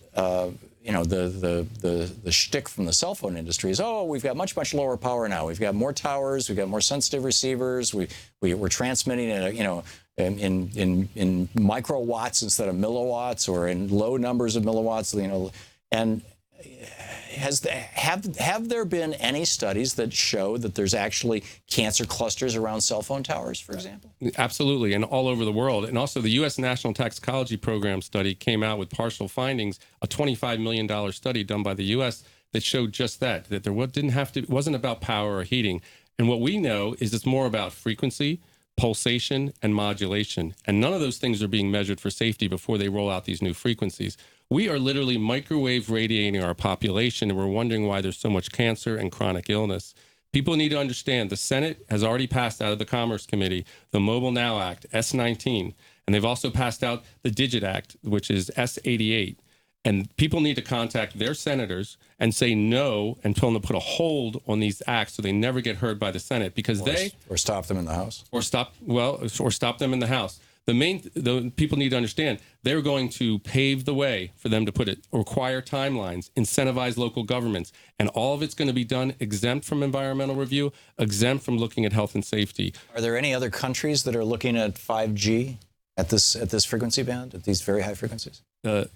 you know, the shtick from the cell phone industry is, oh, we've got much, much lower power now. We've got more towers, we've got more sensitive receivers. We're transmitting at in microwatts instead of milliwatts, or in low numbers of milliwatts. You know, and have there been any studies that show that there's actually cancer clusters around cell phone towers, for example? Absolutely, and all over the world. And also the U.S. National Toxicology Program study came out with partial findings, a $25 million study done by the U.S. that showed just that there it wasn't about power or heating. And what we know is it's more about frequency, pulsation, and modulation. And none of those things are being measured for safety before they roll out these new frequencies. We are literally microwave radiating our population, and we're wondering why there's so much cancer and chronic illness. People need to understand the Senate has already passed out of the Commerce Committee the Mobile Now Act, S19, and they've also passed out the Digit Act, which is S88. And people need to contact their senators and say no and tell them to put a hold on these acts so they never get heard by the Senate, because or stop them in the House. Or stop them in the House. The people need to understand they're going to pave the way for them to put it, require timelines, incentivize local governments, and all of it's going to be done exempt from environmental review, exempt from looking at health and safety. Are there any other countries that are looking at 5G at this frequency band, at these very high frequencies? A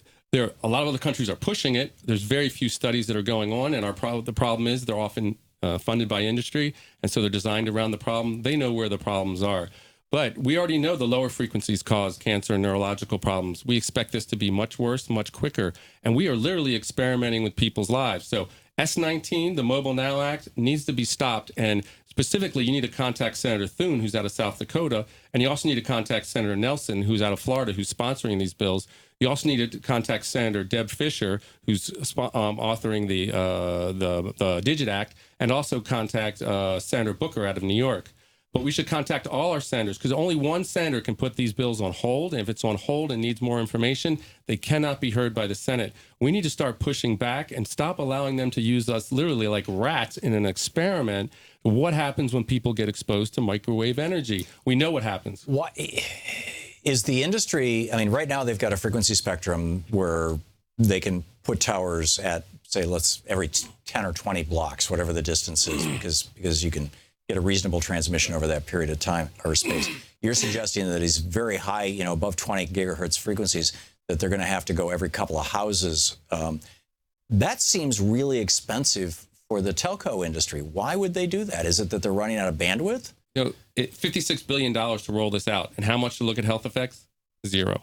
lot of other countries are pushing it. There's very few studies that are going on, and the problem is they're often funded by industry, and so they're designed around the problem. They know where the problems are. But we already know the lower frequencies cause cancer and neurological problems. We expect this to be much worse, much quicker. And we are literally experimenting with people's lives. So S19, the Mobile Now Act, needs to be stopped. And specifically, you need to contact Senator Thune, who's out of South Dakota. And you also need to contact Senator Nelson, who's out of Florida, who's sponsoring these bills. You also need to contact Senator Deb Fisher, who's authoring the Digit Act, and also contact Senator Booker out of New York. But we should contact all our senators because only one senator can put these bills on hold. And if it's on hold and needs more information, they cannot be heard by the Senate. We need to start pushing back and stop allowing them to use us literally like rats in an experiment. What happens when people get exposed to microwave energy? We know what happens. Why is the industry, I mean, right now they've got a frequency spectrum where they can put towers at, say, every 10 or 20 blocks, whatever the distance is, because you can get a reasonable transmission over that period of time or space. You're suggesting that these very high, above 20 gigahertz frequencies, that they're going to have to go every couple of houses. That seems really expensive for the telco industry. Why would they do that? Is it that they're running out of bandwidth? $56 billion to roll this out. And how much to look at health effects? Zero.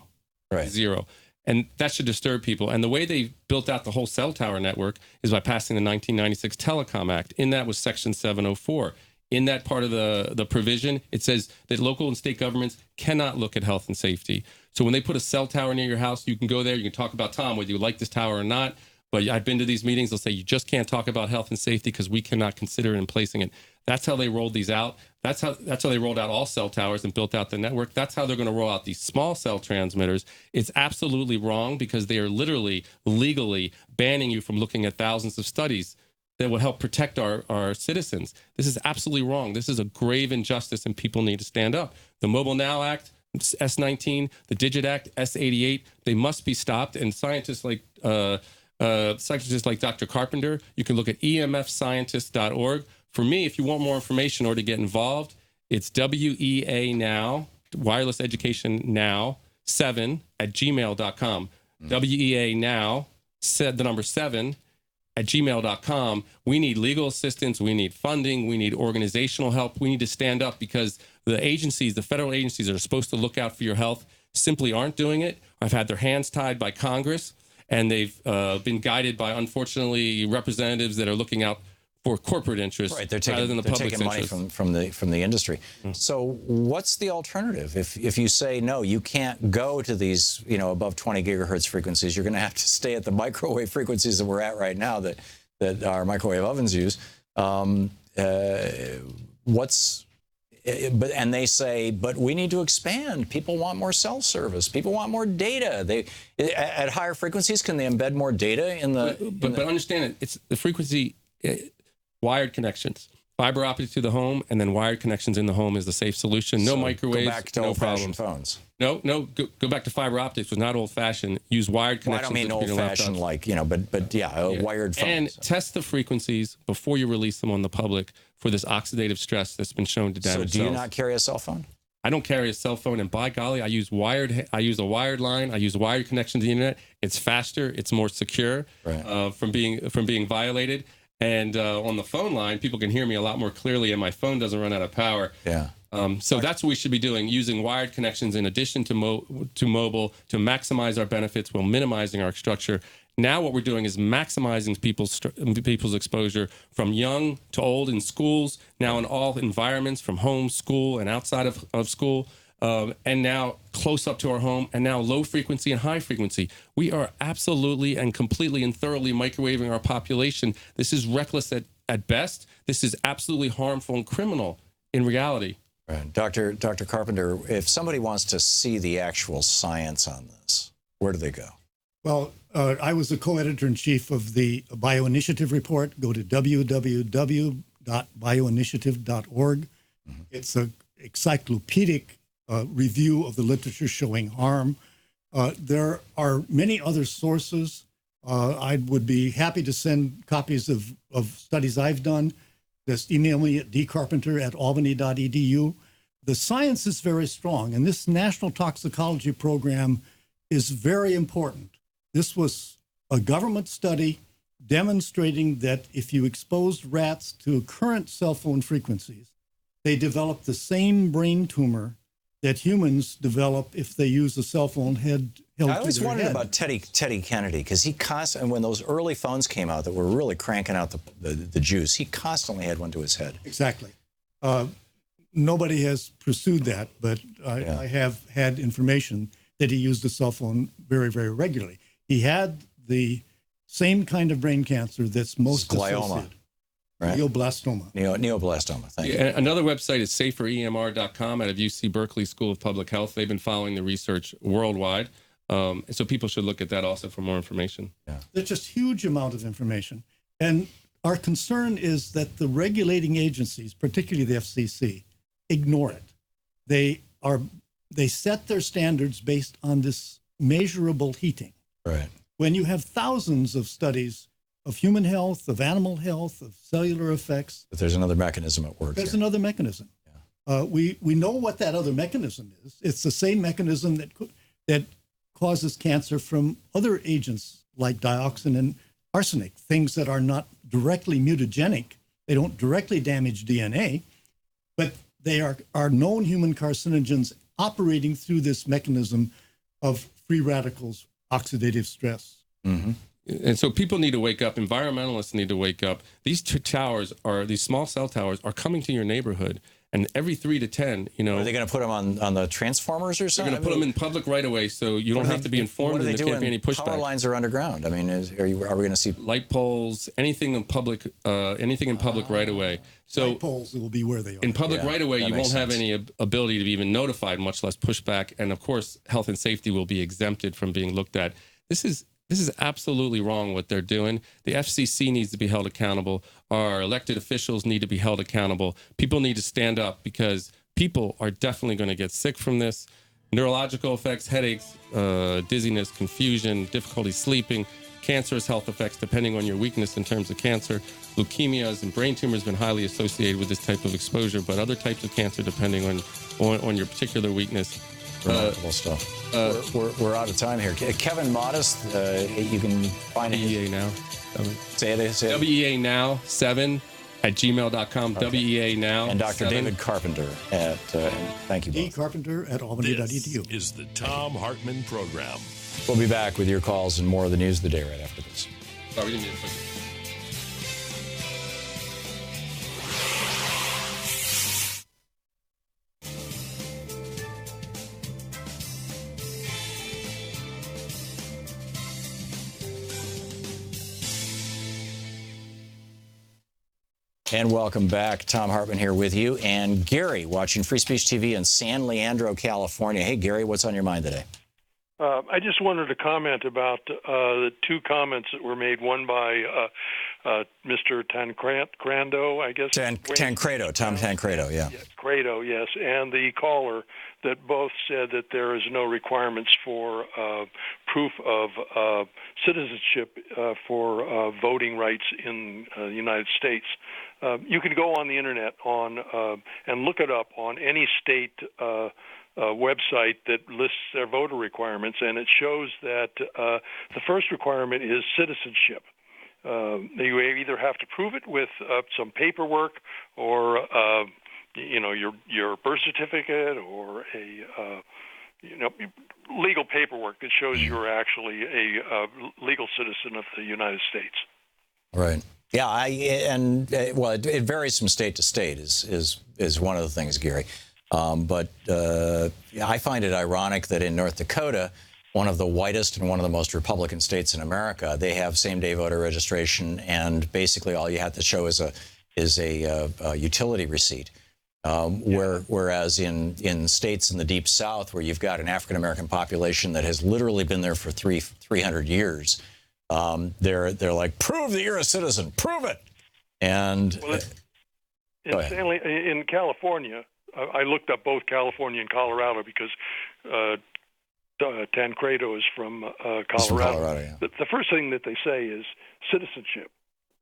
Right. Zero. And that should disturb people. And the way they built out the whole cell tower network is by passing the 1996 Telecom Act. In that was Section 704. In that part of the provision, it says that local and state governments cannot look at health and safety. So when they put a cell tower near your house, you can go there, you can talk about, Tom, whether you like this tower or not. But I've been to these meetings, they'll say you just can't talk about health and safety because we cannot consider it in placing it. That's how they rolled these out. That's how they rolled out all cell towers and built out the network. That's how they're going to roll out these small cell transmitters. It's absolutely wrong because they are literally, legally banning you from looking at thousands of studies that will help protect our citizens. This is absolutely wrong. This is a grave injustice and people need to stand up. The Mobile Now Act, S19, the Digit Act, S88, they must be stopped. And scientists like Dr. Carpenter, you can look at emfscientist.org. For me, if you want more information or to get involved, it's WEA Now, Wireless Education Now, 7 at gmail.com. WEA Now, the number 7 at gmail.com. We need legal assistance. We need funding. We need organizational help. We need to stand up because the agencies, the federal agencies that are supposed to look out for your health simply aren't doing it. I've had their hands tied by Congress, and they've been guided by, unfortunately, representatives that are looking out for corporate interests rather than the public's taking money interest. from the industry. So what's the alternative? If you say, no, you can't go to these, above 20 gigahertz frequencies, you're going to have to stay at the microwave frequencies that we're at right now that our microwave ovens use. And they say, but we need to expand. People want more cell service. People want more data. At higher frequencies, can they embed more data in the? But understand it. It's the frequency. Wired connections, fiber optic to the home, and then wired connections in the home is the safe solution. No microwaves, go back to no old-fashioned problems. phones. No, go back to fiber optics. Was not old-fashioned. Use wired connections. Well, I don't mean old-fashioned wired phones. And test the frequencies before you release them on the public for this oxidative stress that's been shown to damage cells. So do you not carry a cell phone? I don't carry a cell phone, and by golly, I use a wired line. I use a wired connection to the internet. It's faster. It's more secure from being violated. And on the phone line, people can hear me a lot more clearly, and my phone doesn't run out of power. Yeah. So that's what we should be doing, using wired connections in addition to mobile to maximize our benefits while minimizing our structure. Now what we're doing is maximizing people's exposure from young to old in schools, now in all environments, from home, school, and outside of school. And now close up to our home, and now low frequency and high frequency. We are absolutely and completely and thoroughly microwaving our population. This is reckless at best. This is absolutely harmful and criminal in reality. Right. Dr. Carpenter, if somebody wants to see the actual science on this, where do they go? Well, I was the co-editor-in-chief of the Bioinitiative Report. Go to www.bioinitiative.org. It's an encyclopedic review of the literature showing harm. There are many other sources. I would be happy to send copies of studies I've done. Just email me at dcarpenter@albany.edu. The science is very strong, and this National Toxicology Program is very important. This was a government study demonstrating that if you exposed rats to current cell phone frequencies, they develop the same brain tumor that humans develop if they use a cell phone held to their head. I always wondered about Teddy Kennedy, because he constantly, when those early phones came out that were really cranking out the juice, he constantly had one to his head. Exactly. Nobody has pursued that, but I have had information that he used a cell phone very, very regularly. He had the same kind of brain cancer that's most glioma. associated. Right. Neoblastoma. Neoblastoma. Thank you. And another website is saferemr.com out of UC Berkeley School of Public Health. They've been following the research worldwide. So people should look at that also for more information. Yeah. There's just huge amount of information. And our concern is that the regulating agencies, particularly the FCC, ignore it. They set their standards based on this measurable heating. Right. When you have thousands of studies of human health, of animal health, of cellular effects. But there's another mechanism at work. There's another mechanism. Yeah. We know what that other mechanism is. It's the same mechanism that causes cancer from other agents like dioxin and arsenic, things that are not directly mutagenic. They don't directly damage DNA, but they are known human carcinogens operating through this mechanism of free radicals, oxidative stress. Mm-hmm. And so people need to wake up. Environmentalists need to wake up. These these small cell towers are coming to your neighborhood. And every 3 to 10, Are they going to put them on the transformers or something? They're going to put them in public right away, so you don't have to be informed, and there can't be any pushback. Power lines are underground. I mean, are we going to see light poles, anything in public right away? So light poles will be where they are. In public right away, you won't have any ability to be even notified, much less pushback. And of course, health and safety will be exempted from being looked at. This is absolutely wrong what they're doing. The FCC needs to be held accountable. Our elected officials need to be held accountable. People need to stand up because people are definitely going to get sick from this. Neurological effects, headaches, dizziness, confusion, difficulty sleeping, cancerous health effects depending on your weakness in terms of cancer. Leukemias and brain tumors have been highly associated with this type of exposure, but other types of cancer depending on your particular weakness. Remarkable stuff. We're out of time here. Kevin Modest, you can find WEA Now. Say it. WEA Now 7 at gmail.com. Okay. WEA Now. And Dr. 7. David Carpenter at, thank you both. Carpenter at albany.edu. This is the Thom Hartmann Program. We'll be back with your calls and more of the news of the day right after this. Sorry, we didn't mean to push it. And welcome back. Thom Hartmann here with you. And Gary, watching Free Speech TV in San Leandro, California. Hey, Gary, what's on your mind today? I just wanted to comment about the two comments that were made, one by Mr. Tancredo, I guess. Tancredo, Tom Tancredo, yeah. Credo, yes, and the caller that both said that there is no requirements for proof of citizenship for voting rights in the United States. You can go on the internet and look it up on any state website that lists their voter requirements, and it shows that the first requirement is citizenship. You either have to prove it with some paperwork or your birth certificate or a legal paperwork that shows you're actually a legal citizen of the United States. Right. Yeah. It varies from state to state. Is one of the things, Gary. But I find it ironic that in North Dakota, one of the whitest and one of the most Republican states in America, they have same-day voter registration, and basically all you have to show is a utility receipt. Whereas in states in the Deep South, where you've got an African-American population that has literally been there for 300 years, they're like, prove that you're a citizen, prove it. And in California, I looked up both California and Colorado because Tancredo is from Colorado. From Colorado, yeah. The first thing that they say is citizenship.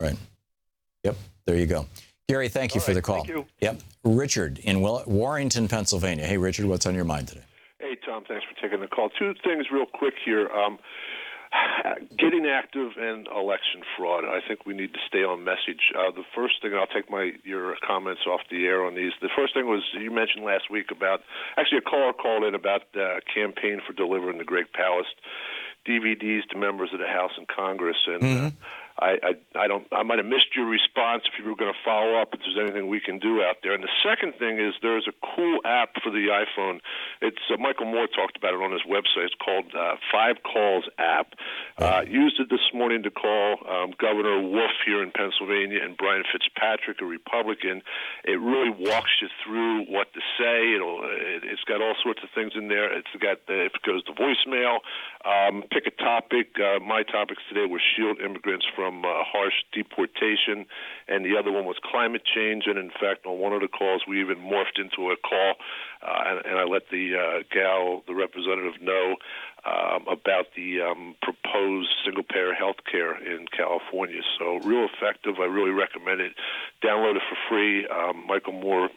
Right. Yep. There you go. Gary, thank you for the call. Thank you. Yep. Richard in Warrington, Pennsylvania. Hey, Richard, what's on your mind today? Hey, Tom, thanks for taking the call. Two things real quick here. Getting active and election fraud. I think we need to stay on message. The first thing, I'll take your comments off the air on these. The first thing was you mentioned last week about, actually a caller called in about the campaign for delivering the Greg Palast DVDs to members of the House and Congress. And I might have missed your response if you were going to follow up if there's anything we can do out there. And the second thing is there's a cool app for the iPhone. It's Michael Moore talked about it on his website. It's called 5 Calls app. Used it this morning to call Governor Wolf here in Pennsylvania and Brian Fitzpatrick, a Republican. It really walks you through what to say. It's got all sorts of things in there. If it goes to voicemail, pick a topic. My topics today were shield immigrants from harsh deportation, and the other one was climate change. And in fact, on one of the calls, we even morphed into a call, and I let the the representative, know about the proposed single-payer health care in California. So real effective. I really recommend it. Download it for free. Michael Moore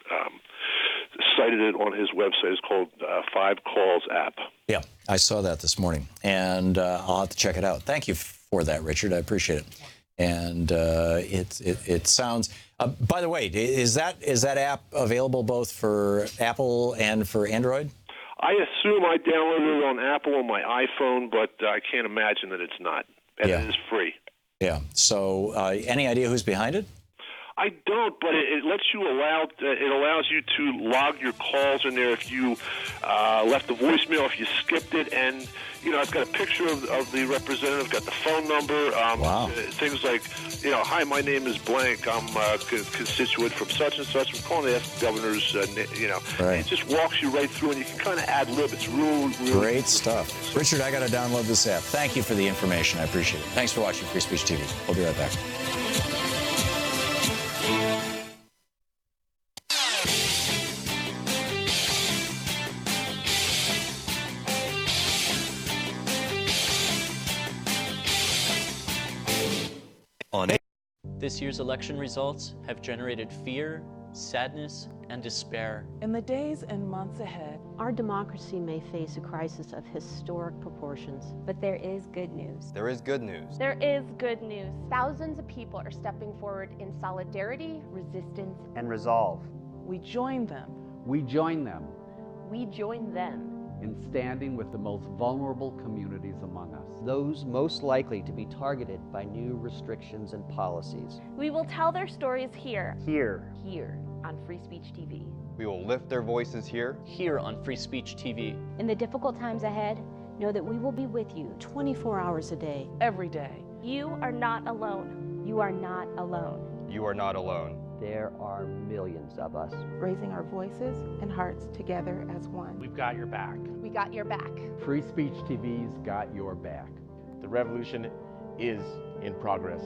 cited it on his website. It's called 5 Calls app. Yeah, I saw that this morning, and I'll have to check it out. Thank you for that, Richard. I appreciate it. And it sounds. By the way, is that app available both for Apple and for Android? I assume I downloaded it on Apple on my iPhone, but I can't imagine that it's not. And it is free. Yeah. So, any idea who's behind it? I don't, but it lets you it allows you to log your calls in there if you left a voicemail, if you skipped it, and it's got a picture of the representative, got the phone number, things like, hi, my name is blank, I'm a constituent from such and such, I'm calling to ask the governor's, It just walks you right through, and you can kind of ad-lib. It's real great stuff. Richard, I got to download this app. Thank you for the information. I appreciate it. Thanks for watching Free Speech TV. We'll be right back. This year's election results have generated fear, sadness, and despair. In the days and months ahead, our democracy may face a crisis of historic proportions. But there is good news. There is good news. There is good news. Thousands of people are stepping forward in solidarity, resistance, and resolve. We join them. We join them. We join them. In standing with the most vulnerable communities among us. Those most likely to be targeted by new restrictions and policies. We will tell their stories here. Here. Here on Free Speech TV. We will lift their voices here. Here on Free Speech TV. In the difficult times ahead, know that we will be with you 24 hours a day. Every day. You are not alone. You are not alone. You are not alone. There are millions of us. Raising our voices and hearts together as one. We've got your back. We got your back. Free Speech TV's got your back. The revolution is in progress.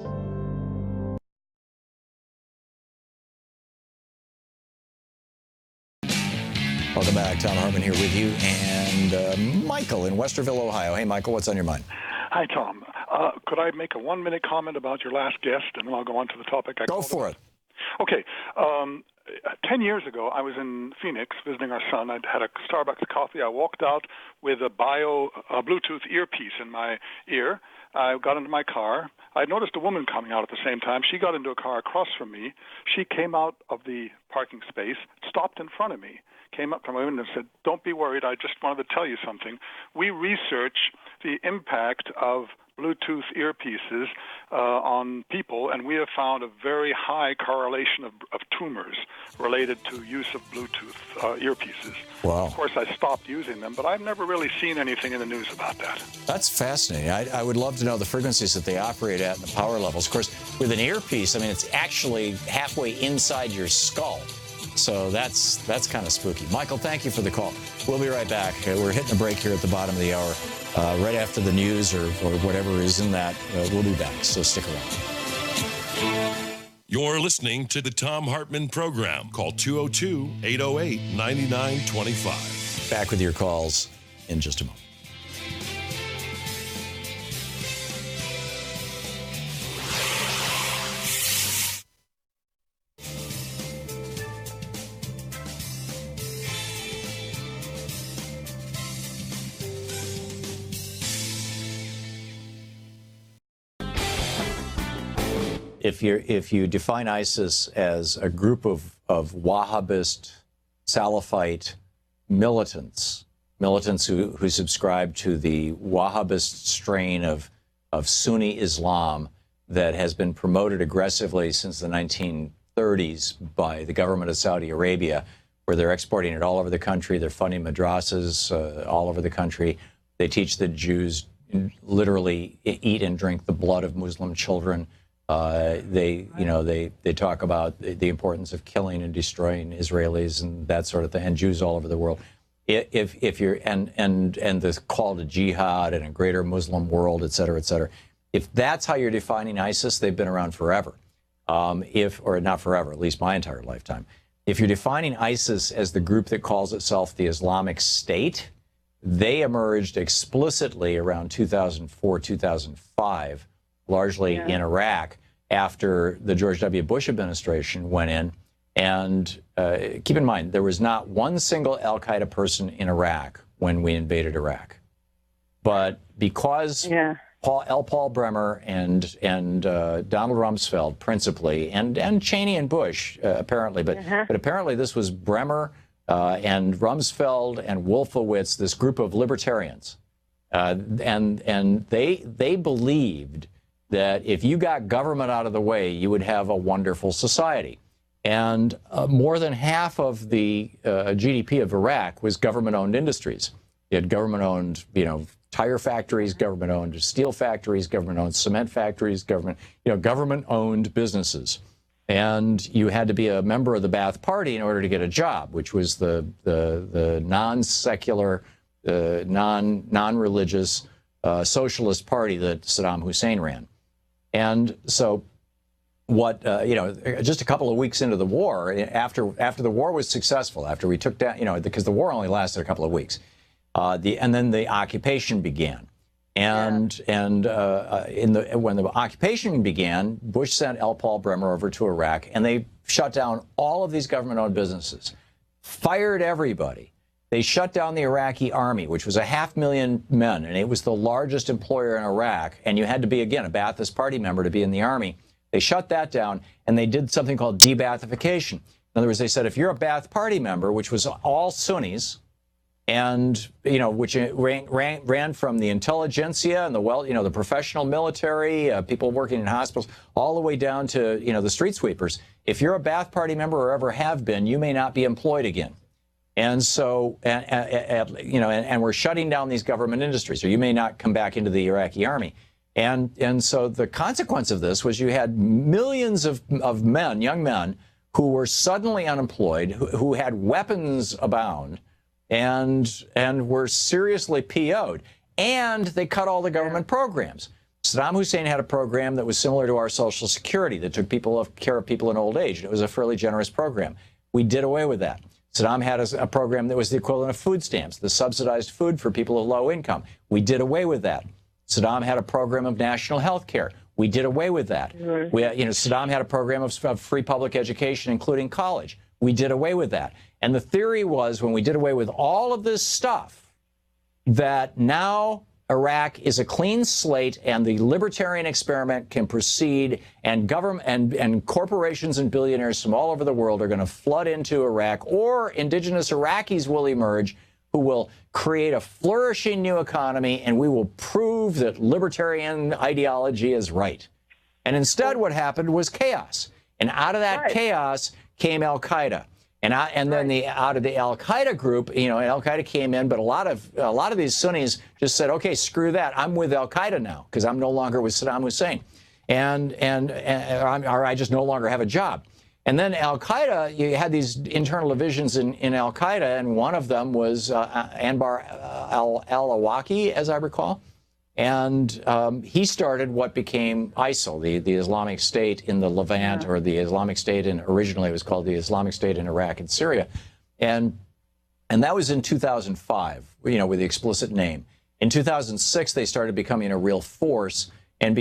Welcome back. Thom Hartmann here with you, and Michael in Westerville, Ohio. Hey, Michael, what's on your mind? Hi, Tom. Could I make a 1-minute comment about your last guest, and then I'll go on to the topic I Go for it. Okay. 10 years ago, I was in Phoenix visiting our son. I'd had a Starbucks coffee. I walked out with a Bluetooth earpiece in my ear. I got into my car. I noticed a woman coming out at the same time. She got into a car across from me. She came out of the parking space, stopped in front of me, came up to my window and said, "Don't be worried. I just wanted to tell you something. We research the impact of Bluetooth earpieces on people, and we have found a very high correlation of tumors related to use of Bluetooth earpieces." Wow. Of course, I stopped using them, but I've never really seen anything in the news about that. That's fascinating. I would love to know the frequencies that they operate at and the power levels. Of course, with an earpiece, I mean, it's actually halfway inside your skull. So that's kind of spooky. Michael, thank you for the call. We'll be right back. We're hitting a break here at the bottom of the hour. Right after the news or whatever is in that, we'll be back. So stick around. You're listening to the Thom Hartmann Program. Call 202-808-9925. Back with your calls in just a moment. If you define ISIS as a group of Wahhabist, Salafite militants who subscribe to the Wahhabist strain of Sunni Islam that has been promoted aggressively since the 1930s by the government of Saudi Arabia, where they're exporting it all over the country. They're funding madrasas all over the country. They teach the Jews literally eat and drink the blood of Muslim children. They talk about the importance of killing and destroying Israelis and that sort of thing, and Jews all over the world. If you're and this call to jihad and a greater Muslim world, et cetera, if that's how you're defining ISIS, they've been around forever. Or not forever, at least my entire lifetime. If you're defining ISIS as the group that calls itself the Islamic State, they emerged explicitly around 2004, 2005, largely in Iraq, after the George W. Bush administration went in. And keep in mind, there was not one single al-Qaeda person in Iraq when we invaded Iraq. But because Paul Bremer and Donald Rumsfeld principally, and Cheney and Bush apparently, but apparently this was Bremer and Rumsfeld and Wolfowitz, this group of libertarians, and they believed that if you got government out of the way, you would have a wonderful society. And more than half of the GDP of Iraq was government-owned industries. You had government-owned, tire factories, government-owned steel factories, government-owned cement factories, government-owned businesses. And you had to be a member of the Ba'ath Party in order to get a job, which was the non-secular, non-religious socialist party that Saddam Hussein ran. And so just a couple of weeks into the war, after the war was successful, after we took down, because the war only lasted a couple of weeks, and then the occupation began. And when the occupation began, Bush sent L. Paul Bremer over to Iraq, and they shut down all of these government-owned businesses, fired everybody. They shut down the Iraqi army, which was 500,000 men, and it was the largest employer in Iraq. And you had to be, again, a Ba'athist Party member to be in the army. They shut that down, and they did something called de-Ba'athification. In other words, they said if you're a Ba'ath Party member, which was all Sunnis, and which ran from the intelligentsia and the professional military, people working in hospitals, all the way down to the street sweepers. If you're a Ba'ath Party member or ever have been, you may not be employed again. And so, and we're shutting down these government industries, or you may not come back into the Iraqi army. And so the consequence of this was you had millions of men, young men, who were suddenly unemployed, who had weapons abound, and were seriously PO'd. And they cut all the government programs. Saddam Hussein had a program that was similar to our Social Security that took care of people in old age. And it was a fairly generous program. We did away with that. Saddam had a program that was the equivalent of food stamps, the subsidized food for people of low income. We did away with that. Saddam had a program of national health care. We did away with that. Saddam had a program of free public education, including college. We did away with that. And the theory was, when we did away with all of this stuff, that now Iraq is a clean slate and the libertarian experiment can proceed, and government and corporations and billionaires from all over the world are going to flood into Iraq, or indigenous Iraqis will emerge who will create a flourishing new economy, and we will prove that libertarian ideology is right. And instead what happened was chaos. And out of that chaos came al-Qaeda. And then out of the al-Qaeda group, al-Qaeda came in, but a lot of these Sunnis just said, okay, screw that. I'm with al-Qaeda now because I'm no longer with Saddam Hussein. Or I just no longer have a job. And then al-Qaeda, you had these internal divisions in al-Qaeda, and one of them was Anbar al-Awlaki, as I recall. And he started what became ISIL, the Islamic State in the Levant, or the Islamic State originally it was called the Islamic State in Iraq and Syria. And that was in 2005, with the explicit name. In 2006, they started becoming a real force. And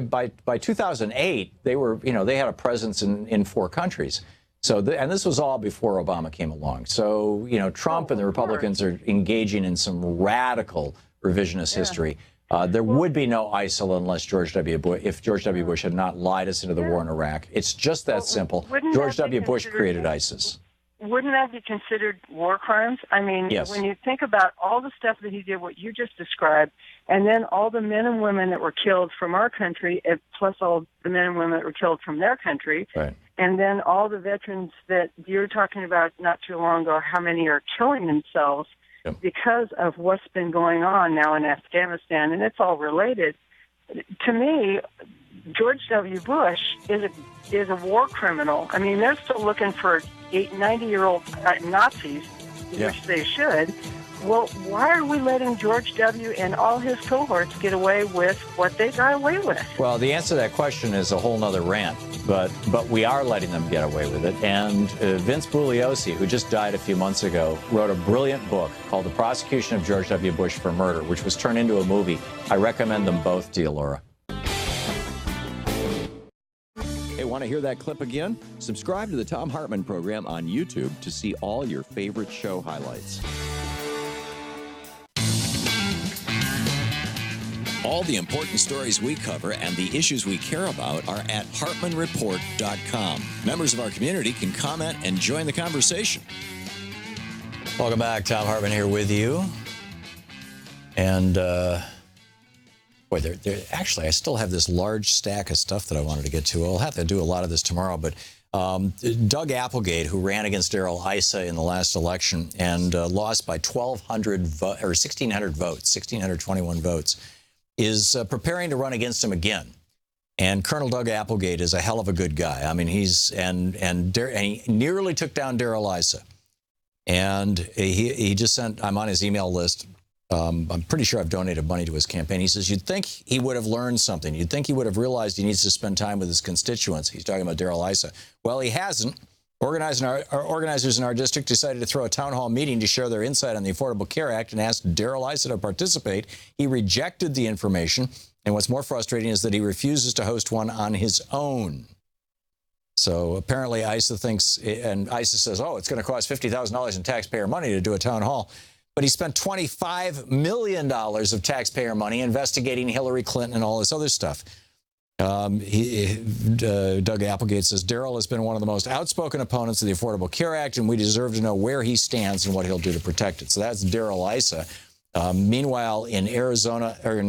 by 2008, they had a presence in 4 countries. So, and this was all before Obama came along. So, Trump and the Republicans are engaging in some radical revisionist history. There would be no ISIL unless if George W. Bush had not lied us into the war in Iraq. It's just that simple. George W. Bush created ISIS. wouldn't that be considered war crimes? I mean, Yes. when you think about all the stuff that he did, what you just described, and then all the men and women that were killed from our country, plus all the men and women that were killed from their country, right. and then all the veterans that you're talking about not too long ago, how many are killing themselves because of what's been going on now in Afghanistan, and it's all related. To me, George W. Bush is a war criminal. I mean, they're still looking for 90-year-old Nazis, which they should. Well, why are we letting George W. and all his cohorts get away with what they got away with? Well, the answer to that question is a whole nother rant, but we are letting them get away with it. And Vince Bugliosi, who just died a few months ago, wrote a brilliant book called The Prosecution of George W. Bush for Murder, which was turned into a movie. I recommend them both to you, Laura. Hey, want to hear that clip again? Subscribe to the Thom Hartmann Program on YouTube to see all your favorite show highlights. All the important stories we cover and the issues we care about are at HartmannReport.com. Members of our community can comment and join the conversation. Welcome back. Thom Hartmann here with you. And, boy, actually, I still have this large stack of stuff that I wanted to get to. I'll have to do a lot of this tomorrow. But Doug Applegate, who ran against Darrell Issa in the last election and lost by 1,600 votes, 1,621 votes, is preparing to run against him again. And Colonel Doug Applegate is a hell of a good guy. I mean, he nearly took down Darrell Issa. And he just sent, I'm on his email list. I'm pretty sure I've donated money to his campaign. He says, you'd think he would have learned something. You'd think he would have realized he needs to spend time with his constituents. He's talking about Darrell Issa. Well, he hasn't. Organizers in our district decided to throw a town hall meeting to share their insight on the Affordable Care Act and asked Darrell Issa to participate. He rejected the information, and what's more frustrating is that he refuses to host one on his own. So apparently Issa thinks, and Issa says, oh, it's going to cost $50,000 in taxpayer money to do a town hall. But he spent $25 million of taxpayer money investigating Hillary Clinton and all this other stuff. Doug Applegate says, Darrell has been one of the most outspoken opponents of the Affordable Care Act, and we deserve to know where he stands and what he'll do to protect it. So that's Darrell Issa. Meanwhile, in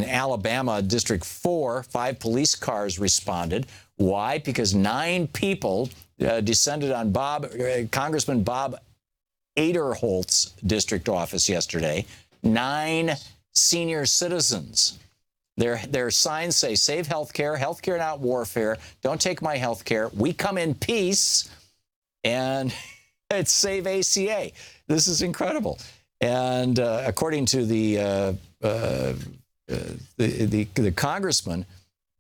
Alabama, District 4, 5 police cars responded. Why? Because 9 people descended on Congressman Bob Aderholt's district office yesterday. 9 senior citizens. Their signs say, save healthcare, healthcare not warfare, don't take my healthcare, we come in peace, and it's save ACA. This is incredible. And according to the congressman,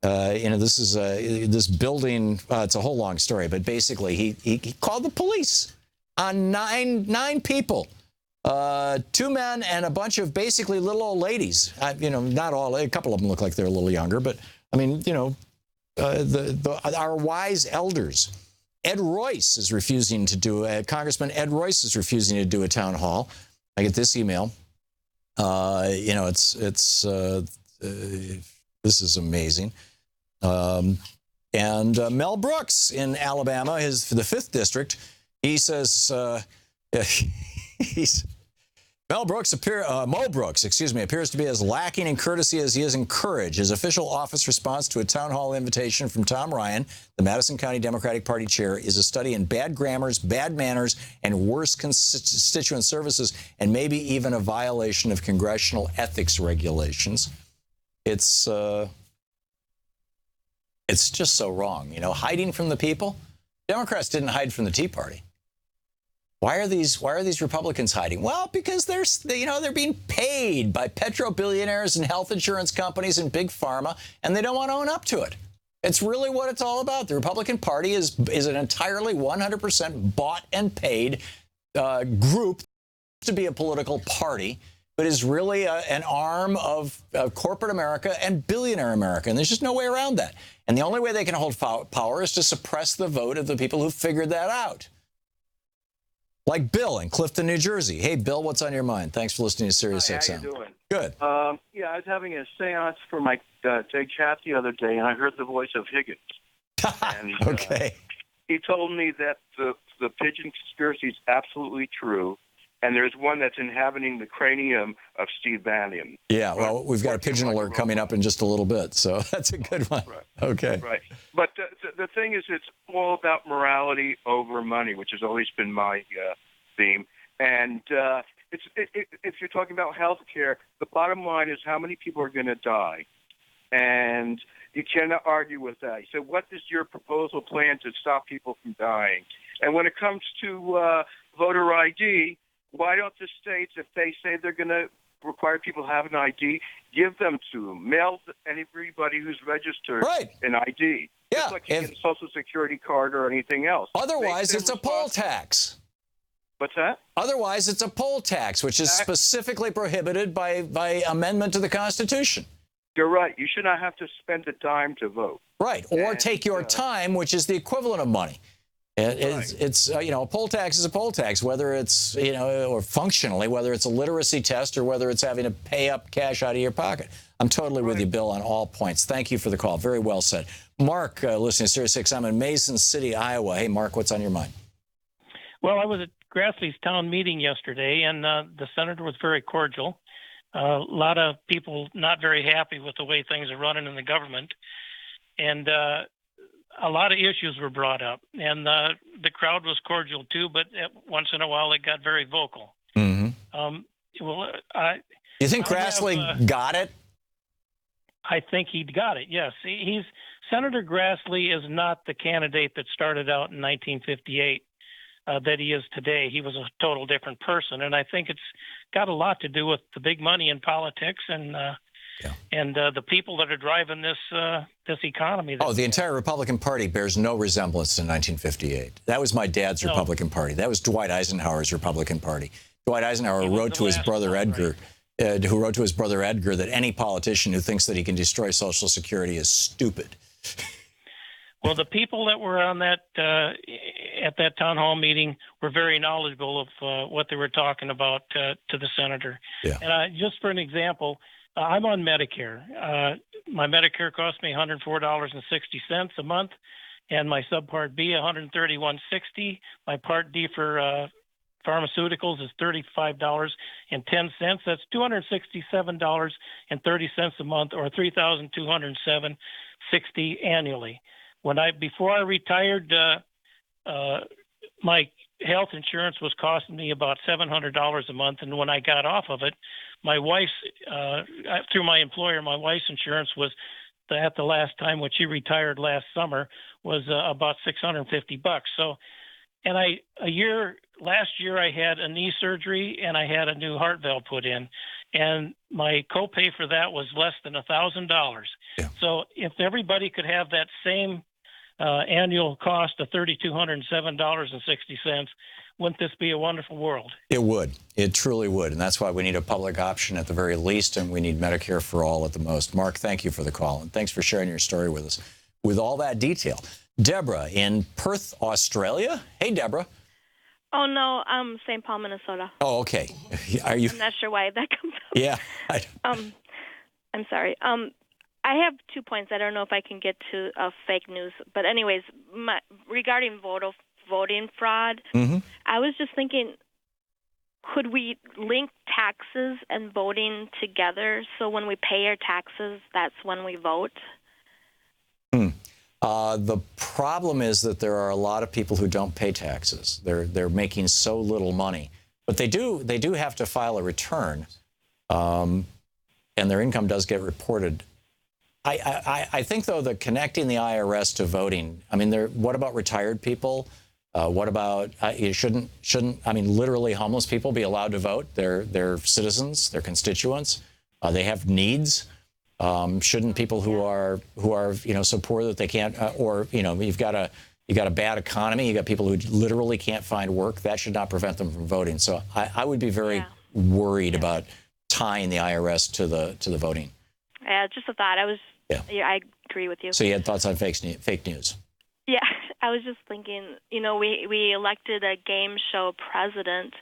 this is this building, it's a whole long story, but basically he called the police on nine people. 2 men and a bunch of basically little old ladies. Not all. A couple of them look like they're a little younger, but I mean, our wise elders. Ed Royce is refusing to do. Congressman Ed Royce is refusing to do a town hall. I get this email. This is amazing. And Mel Brooks in Alabama, the 5th district. He says Mo Brooks appears to be as lacking in courtesy as he is in courage. His official office response to a town hall invitation from Tom Ryan, the Madison County Democratic Party chair, is a study in bad grammars, bad manners, and worse constituent services, and maybe even a violation of congressional ethics regulations. It's just so wrong. Hiding from the people. Democrats didn't hide from the Tea Party. Why are these Republicans hiding? Well, because they're being paid by petro-billionaires and health insurance companies and big pharma, and they don't want to own up to it. It's really what it's all about. The Republican Party is an entirely 100% bought and paid group to be a political party, but is really an arm of corporate America and billionaire America, and there's just no way around that. And the only way they can hold power is to suppress the vote of the people who figured that out. Like Bill in Clifton, New Jersey. Hey, Bill, what's on your mind? Thanks for listening to Sirius XM. How you doing? Good. I was having a seance for my Jake chat the other day, and I heard the voice of Higgins. And, okay. He told me that the the pigeon conspiracy is absolutely true, and there's one that's inhabiting the cranium of Steve Bannon. Yeah, well, we've got a pigeon alert coming up in just a little bit, so that's a good one. Right. Okay. Right. But the thing is, it's all about morality over money, which has always been my theme. And if you're talking about health care, the bottom line is how many people are going to die. And you cannot argue with that. So what is your proposal plan to stop people from dying? And when it comes to voter ID, why don't the states, if they say they're going to require people to have an ID, give them to them. Mail everybody who's registered an ID. Yeah. Just like you get a Social Security card or anything else. Otherwise, it's a poll tax. What's that? Otherwise, it's a poll tax, which is specifically prohibited by amendment to the Constitution. You're right. You should not have to spend a dime to vote. Right. Or take your time, which is the equivalent of money. It's a poll tax is a poll tax, whether it's, or functionally, whether it's a literacy test or whether it's having to pay up cash out of your pocket. I'm totally with you, Bill, on all points. Thank you for the call. Very well said. Mark, listening to Sirius XM in Mason City, Iowa. Hey, Mark, what's on your mind? Well, I was at Grassley's town meeting yesterday, and the senator was very cordial. A lot of people not very happy with the way things are running in the government. And a lot of issues were brought up, and the crowd was cordial too. But once in a while, it got very vocal. Mm-hmm. You think Grassley got it? I think he got it. Yes, Senator Grassley is not the candidate that started out in 1958 that he is today. He was a total different person, and I think it's got a lot to do with the big money in politics and the people that are driving this economy. The entire Republican Party bears no resemblance to 1958. That was my dad's Republican Party. That was Dwight Eisenhower's Republican Party. Dwight Eisenhower wrote to his brother Edgar, who wrote to his brother Edgar that any politician who thinks that he can destroy Social Security is stupid. Well, the people that were on that at that town hall meeting were very knowledgeable of what they were talking about to the senator. Yeah. And just for an example, I'm on Medicare. My Medicare costs me $104.60 a month, and my Subpart B $131.60. My Part D for pharmaceuticals is $35.10. That's $267.30 a month, or $3,207.60 annually. Before I retired, my health insurance was costing me about $700 a month, and when I got off of it, my wife's through my employer, my wife's insurance was at the last time when she retired last summer was about $650. So, and last year I had a knee surgery and I had a new heart valve put in, and my copay for that was less than $1,000. Yeah. So if everybody could have that same annual cost of $3,207.60, wouldn't this be a wonderful world? It would. It truly would. And that's why we need a public option at the very least, and we need Medicare for all at the most. Mark, thank you for the call, and thanks for sharing your story with us with all that detail. Deborah in Perth, Australia. Hey, Deborah. Oh, no, I'm St. Paul, Minnesota. Oh, okay. Are you? I'm not sure why that comes up. Yeah. I'm sorry. I have 2 points. I don't know if I can get to fake news. But anyways, regarding voting fraud, I was just thinking, could we link taxes and voting together so when we pay our taxes, that's when we vote? The problem is that there are a lot of people who don't pay taxes. They're making so little money. But they do have to file a return, and their income does get reported. I think, though, that connecting the IRS to voting, I mean, what about retired people? What about, shouldn't literally homeless people be allowed to vote? They're citizens, they're constituents, they have needs. Shouldn't people who are so poor that they can't, you've got a bad economy, you got people who literally can't find work, that should not prevent them from voting. So I would be very worried about tying the IRS to the voting. Yeah, just a thought. I agree with you. So you had thoughts on fake news? Yeah, I was just thinking, we elected a game show president,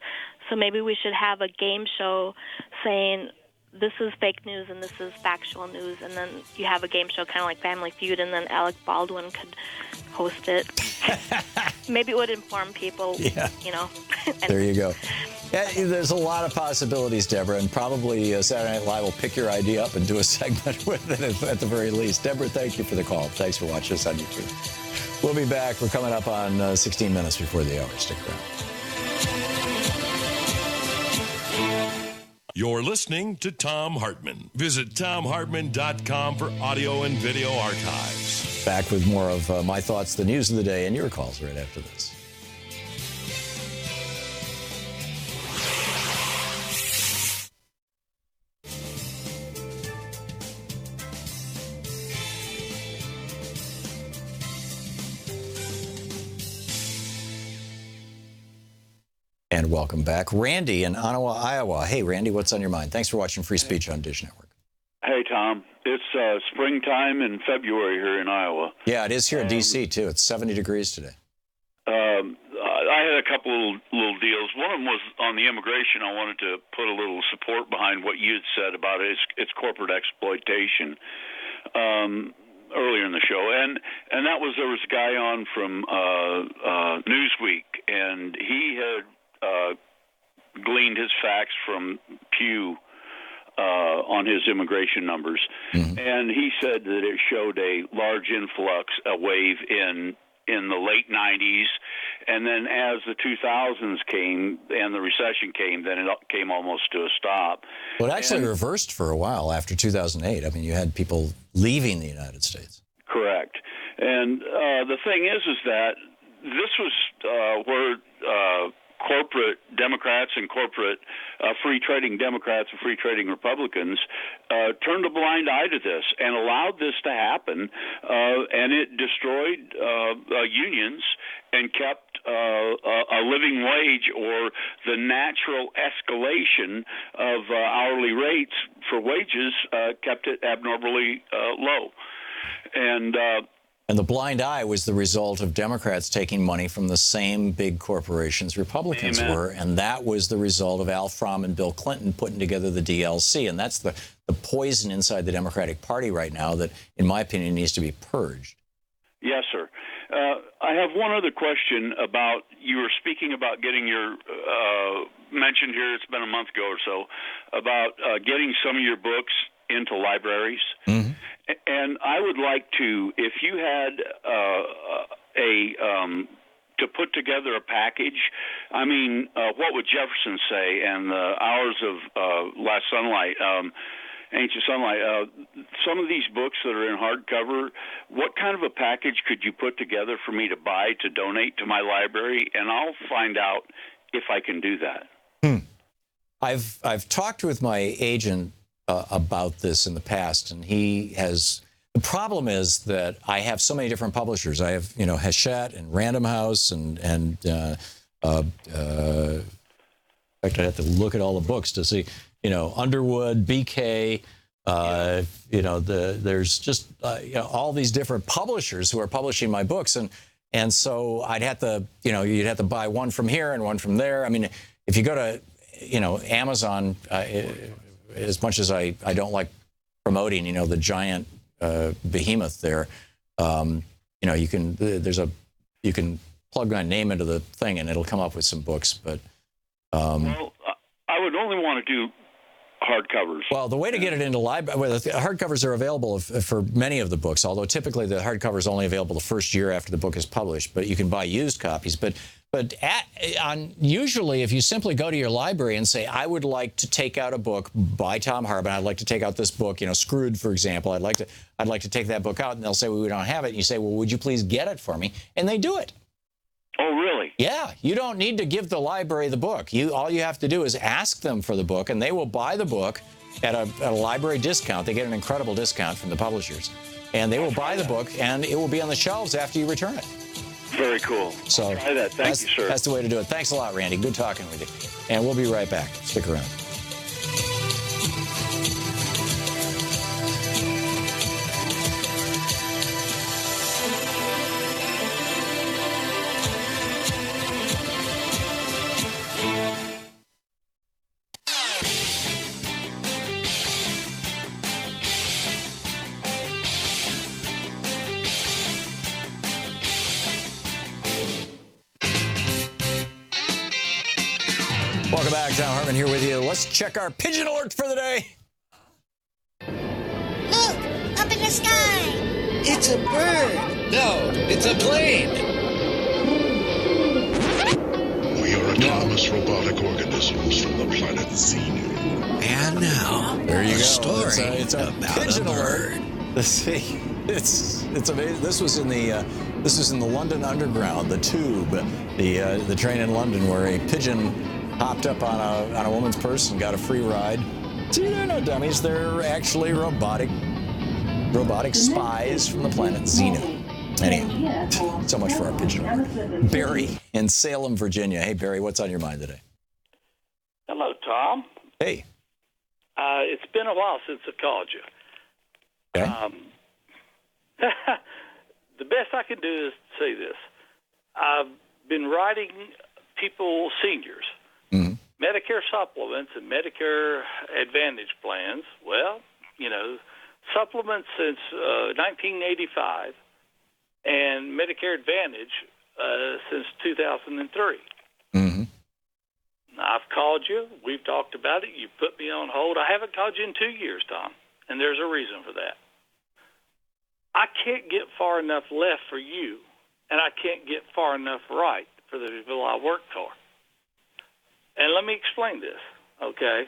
so maybe we should have a game show saying this is fake news and this is factual news, and then you have a game show kind of like Family Feud, and then Alec Baldwin could host it. Maybe it would inform people, you know. There you go. Yeah, there's a lot of possibilities, Deborah, and probably Saturday Night Live will pick your idea up and do a segment with it at the very least. Deborah, thank you for the call. Thanks for watching us on YouTube. We'll be back. We're coming up on 16 minutes before the hour. Stick around. You're listening to Thom Hartmann. Visit thomhartmann.com for audio and video archives. Back with more of my thoughts, the news of the day, and your calls right after this. And welcome back. Randy in Ottawa, Iowa. Hey, Randy, what's on your mind? Thanks for watching Free Speech on Dish Network. Hey, Tom. It's springtime in February here in Iowa. Yeah, it is here in D.C., too. It's 70 degrees today. I had a couple little deals. One of them was on the immigration. I wanted to put a little support behind what you had said about it. It's corporate exploitation earlier in the show. And that was, there was a guy on from Newsweek, and he had gleaned his facts from Pew on his immigration numbers. Mm-hmm. And he said that it showed a large influx, a wave in the late 90s. And then as the 2000s came and the recession came, then it came almost to a stop. Well, it actually reversed for a while after 2008. I mean, you had people leaving the United States. Correct. And the thing is that this was where corporate Democrats and corporate free trading Democrats and free trading Republicans turned a blind eye to this and allowed this to happen, and it destroyed unions and kept a living wage, or the natural escalation of hourly rates for wages, kept it abnormally low. And the blind eye was the result of Democrats taking money from the same big corporations Republicans were, and that was the result of Al Fromm and Bill Clinton putting together the DLC. And that's the poison inside the Democratic Party right now that, in my opinion, needs to be purged. Yes, sir. I have one other question about, you were speaking about getting your, mentioned here, it's been a month ago or so, about getting some of your books into libraries. Mm-hmm. And I would like to, if you had to put together a package, I mean, what would Jefferson say, and the Hours of Last Sunlight, Ancient Sunlight, some of these books that are in hardcover, what kind of a package could you put together for me to buy, to donate to my library? And I'll find out if I can do that. I've talked with my agent about this in the past, and he has. The problem is that I have so many different publishers. I have, Hachette and Random House, and in fact, I'd have to look at all the books to see, Underwood, BK. There's just all these different publishers who are publishing my books, and so I'd have to, you'd have to buy one from here and one from there. I mean, if you go to, Amazon. As much as I don't like promoting, the giant behemoth there, you can plug my name into the thing and it'll come up with some books. But well, I would only want to do hardcovers. Well, the way to get it into library, the hardcovers are available for many of the books, although typically the hardcover is only available the first year after the book is published. But you can buy used copies. But usually, if you simply go to your library and say, I would like to take out a book by Thom Hartmann, I'd like to take out this book, Screwed, for example, I'd like to take that book out, and they'll say, well, we don't have it. And you say, well, would you please get it for me? And they do it. Oh, really? Yeah. You don't need to give the library the book. All you have to do is ask them for the book, and they will buy the book at a library discount. They get an incredible discount from the publishers. And they will buy the book, and it will be on the shelves after you return it. Very cool. So try that. Thank you, sir. That's the way to do it. Thanks a lot, Randy. Good talking with you. And we'll be right back. Stick around. back. Thom Hartmann here with you. Let's check our pigeon alert for the day. Look, up in the sky. It's a bird. No, it's a plane. We are autonomous robotic organisms from the planet Xenu. And now, there you go. Story it's a about pigeon a alert. See, it's amazing. This was in the London Underground, the Tube, the train in London, where a pigeon hopped up on a woman's purse and got a free ride. See, they're no dummies. They're actually robotic spies from the planet Xenu. Anyhow, so much for our pigeon alert. Barry in Salem, Virginia. Hey, Barry, what's on your mind today? Hello, Tom. Hey. It's been a while since I called you. Okay. The best I can do is say this. I've been writing people, seniors, Medicare supplements and Medicare Advantage plans. Well, supplements since 1985 and Medicare Advantage since 2003. I've called you. We've talked about it. You put me on hold. I haven't called you in 2 years, Tom, and there's a reason for that. I can't get far enough left for you, and I can't get far enough right for the people I work for. And let me explain this, okay?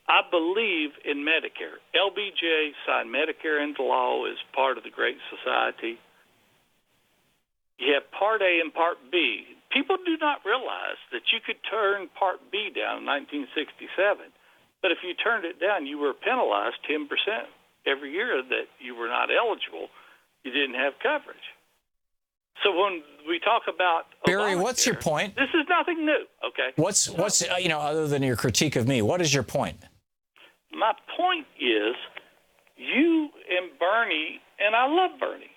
I believe in Medicare. LBJ signed Medicare into law as part of the Great Society. You have Part A and Part B. People do not realize that you could turn Part B down in 1967, but if you turned it down, you were penalized 10% every year that you were not eligible. You didn't have coverage. So when we talk about Barry, what's your point? This is nothing new, okay? What's other than your critique of me, what is your point? My point is you and Bernie, and I love Bernie,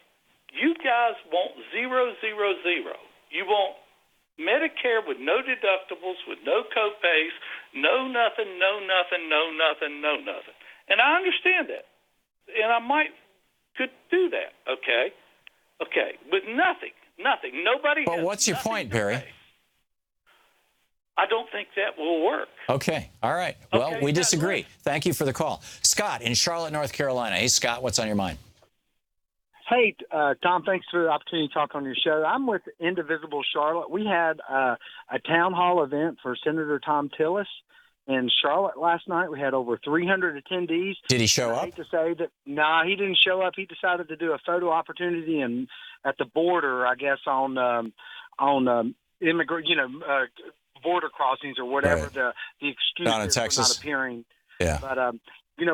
you guys want 0, 0, 0. You want Medicare with no deductibles, with no copays, no nothing, no nothing, no nothing, no nothing. And I understand that. And I could do that, okay? Okay, with nothing. Nobody Well, has what's your point, Barry? pay. I don't think that will work. Okay, all right. Well, we disagree. Thank you for the call. Scott in Charlotte, North Carolina. Hey, Scott, what's on your mind? Hey, Tom, thanks for the opportunity to talk on your show. I'm with Indivisible Charlotte. We had a town hall event for Senator Thom Tillis in Charlotte last night. We had over 300 attendees. Did he show up? I hate to say that, no, he didn't show up. He decided to do a photo opportunity at the border, I guess, on border crossings or whatever Right. the excuse Down in is for Texas. not appearing. Yeah. But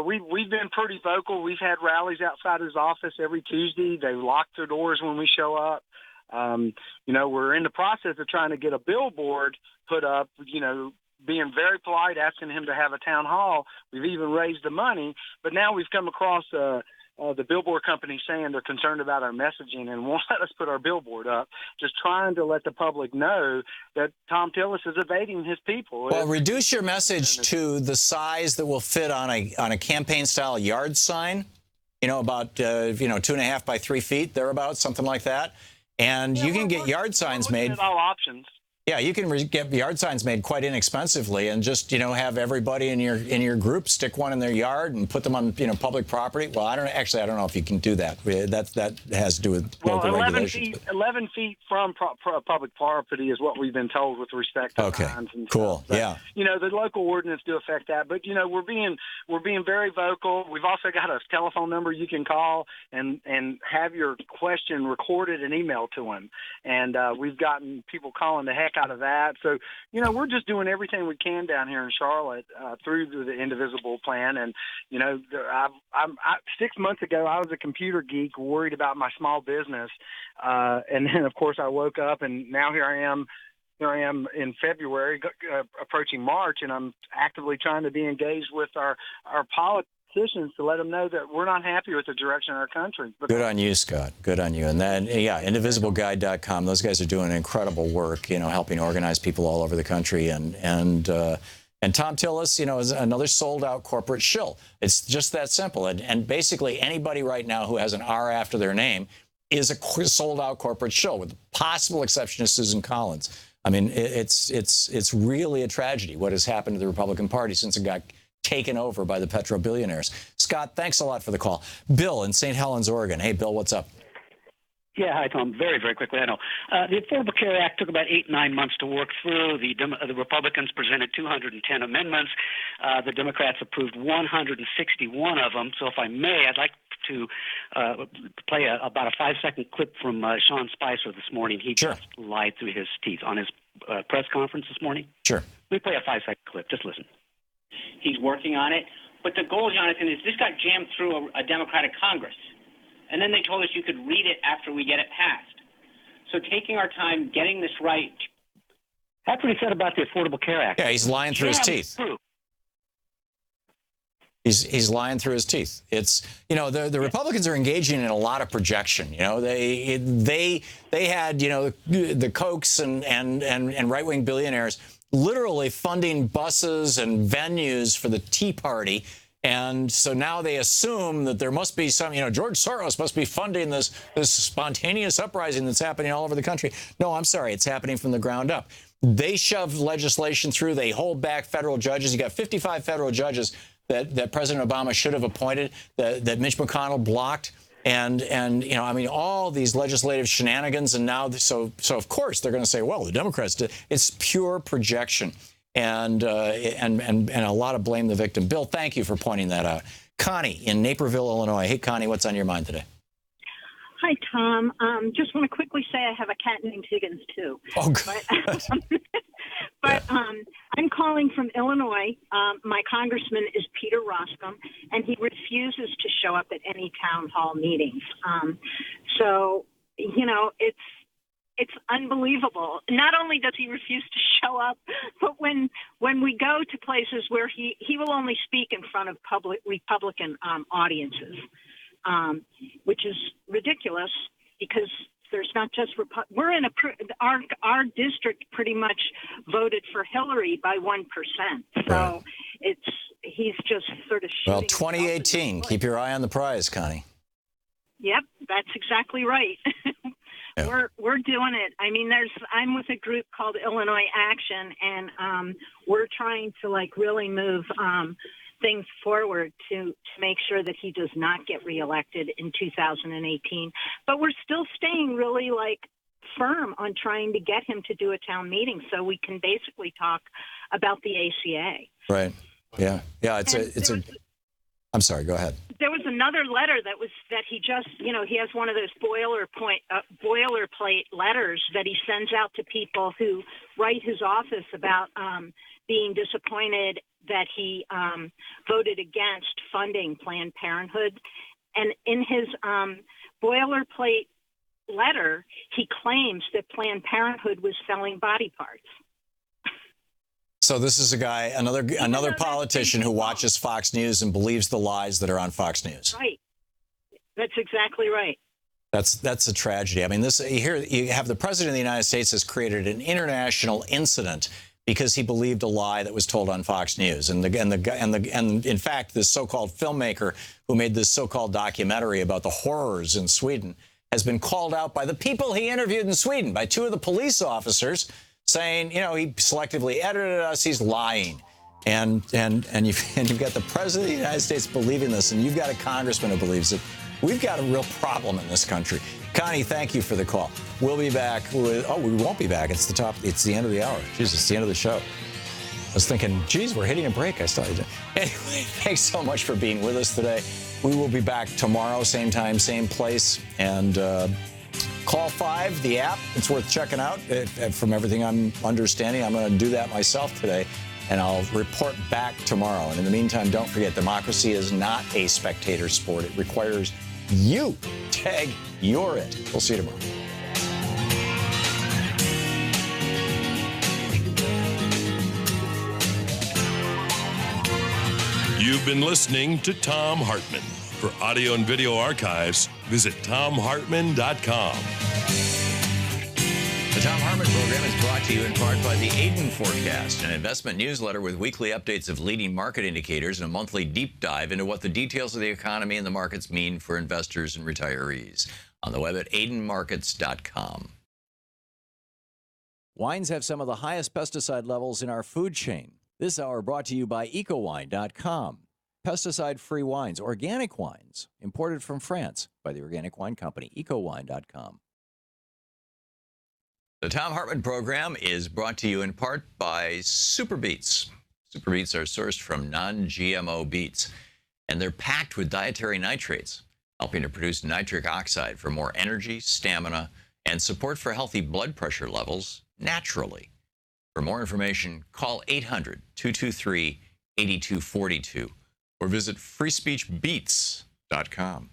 we've been pretty vocal. We've had rallies outside his office every Tuesday. They lock their doors when we show up. We're in the process of trying to get a billboard put up, being very polite, asking him to have a town hall. We've even raised the money, but now we've come across the billboard company saying they're concerned about our messaging and won't let us put our billboard up, just trying to let the public know that Thom Tillis is evading his people. Well, reduce your message to the size that will fit on a campaign-style yard sign, about 2.5 by 3 feet, thereabouts, something like that. And you can get yard signs made. All options. Yeah, you can get yard signs made quite inexpensively, and just have everybody in your group stick one in their yard and put them on public property. Well, I don't know if you can do that. That has to do with local regulations. 11 feet from public property is what we've been told with respect to signs and cool. stuff. But, yeah. The local ordinance do affect that, but we're being very vocal. We've also got a telephone number you can call and have your question recorded and emailed to him. And we've gotten people calling the heck out of that. So, we're just doing everything we can down here in Charlotte through the Indivisible plan. And, 6 months ago, I was a computer geek worried about my small business. And then, of course, I woke up and now here I am in February, approaching March, and I'm actively trying to be engaged with our politicians to let them know that we're not happy with the direction of our country. Good on you, Scott. Good on you. And then, indivisibleguide.com. Those guys are doing incredible work, helping organize people all over the country. And Thom Tillis, is another sold-out corporate shill. It's just that simple. And basically, anybody right now who has an R after their name is a sold-out corporate shill, with the possible exception of Susan Collins. I mean, it's really a tragedy what has happened to the Republican Party since it got taken over by the petro-billionaires. Scott, thanks a lot for the call. Bill in St. Helens, Oregon. Hey, Bill, what's up? Yeah, hi, Tom. Very, very quickly, I know. The Affordable Care Act took about 8-9 months to work through. The Republicans presented 210 amendments. The Democrats approved 161 of them. So if I may, I'd like to play about a 5-second clip from Sean Spicer this morning. He just lied through his teeth on his press conference this morning. Sure. Let me play a 5-second clip. Just listen. He's working on it. But the goal, Jonathan, is this got jammed through a Democratic Congress. And then they told us you could read it after we get it passed. So taking our time, getting this right. That's what he said about the Affordable Care Act. Yeah, he's lying through his teeth. He's lying through his teeth. It's, you know, the Republicans are engaging in a lot of projection. You know, they had, you know, the Kochs and right-wing billionaires literally funding buses and venues for the Tea Party. And so now they assume that there must be some, you know, George Soros must be funding this spontaneous uprising that's happening all over the country. No, I'm sorry. It's happening from the ground up. They shove legislation through. They hold back federal judges. You got 55 federal judges that President Obama should have appointed, that Mitch McConnell blocked. And you know, I mean, all these legislative shenanigans. And now, so of course, they're going to say, well, the Democrats did. It's pure projection. And a lot of blame the victim. Bill, thank you for pointing that out. Connie in Naperville, Illinois. Hey, Connie, what's on your mind today? Hi, Tom. Just want to quickly say I have a cat named Higgins, too. Oh, good. But I'm calling from Illinois. My congressman is Peter Roscom, and he refuses to show up at any town hall meetings. So, you know, it's unbelievable. Not only does he refuse to show up, but when we go to places where he will only speak in front of public Republican audiences, which is ridiculous because there's not just we're in our district pretty much voted for Hillary by 1%. So he's just sort of shooting. Well, 2018. Keep your eye on the prize, Connie. Yep, that's exactly right. Yeah. We're doing it. I mean, I'm with a group called Illinois Action, and we're trying to like really move things forward to make sure that he does not get reelected in 2018. But we're still staying really like firm on trying to get him to do a town meeting so we can basically talk about the ACA. Right. Yeah. Yeah. I'm sorry. Go ahead. There was another letter that he just, you know, he has one of those boilerplate letters that he sends out to people who write his office about being disappointed that he voted against funding Planned Parenthood. And in his boilerplate letter, he claims that Planned Parenthood was selling body parts. So this is a guy, another politician who watches Fox News and believes the lies that are on Fox News. Right. That's exactly right. That's a tragedy. I mean, here you have the president of the United States has created an international incident because he believed a lie that was told on Fox News. And in fact, this so-called filmmaker who made this so-called documentary about the horrors in Sweden has been called out by the people he interviewed in Sweden, by 2 of the police officers, saying, you know, he selectively edited us, he's lying. And you've got the president of the United States believing this, and you've got a congressman who believes it. We've got a real problem in this country. Connie, thank you for the call. We'll be back with, we won't be back. It's the end of the hour. Jeez, it's the end of the show. I was thinking, geez, we're hitting a break. Anyway, thanks so much for being with us today. We will be back tomorrow, same time, same place. And Call 5, the app, it's worth checking out. From everything I'm understanding, I'm going to do that myself today, and I'll report back tomorrow. And in the meantime, don't forget, democracy is not a spectator sport. It requires you. Tag, you're it. We'll see you tomorrow. You've been listening to Thom Hartmann. For audio and video archives, visit thomhartmann.com. The Thom Hartmann Program is brought to you in part by the Aiden Forecast, an investment newsletter with weekly updates of leading market indicators and a monthly deep dive into what the details of the economy and the markets mean for investors and retirees. On the web at aidenmarkets.com. Wines have some of the highest pesticide levels in our food chain. This hour brought to you by EcoWine.com. Pesticide-free wines, organic wines, imported from France by the Organic Wine Company, EcoWine.com. The Thom Hartmann Program is brought to you in part by Super Beets. Super Beets are sourced from non-GMO beets, and they're packed with dietary nitrates, helping to produce nitric oxide for more energy, stamina, and support for healthy blood pressure levels naturally. For more information, call 800-223-8242 or visit freespeechbeets.com.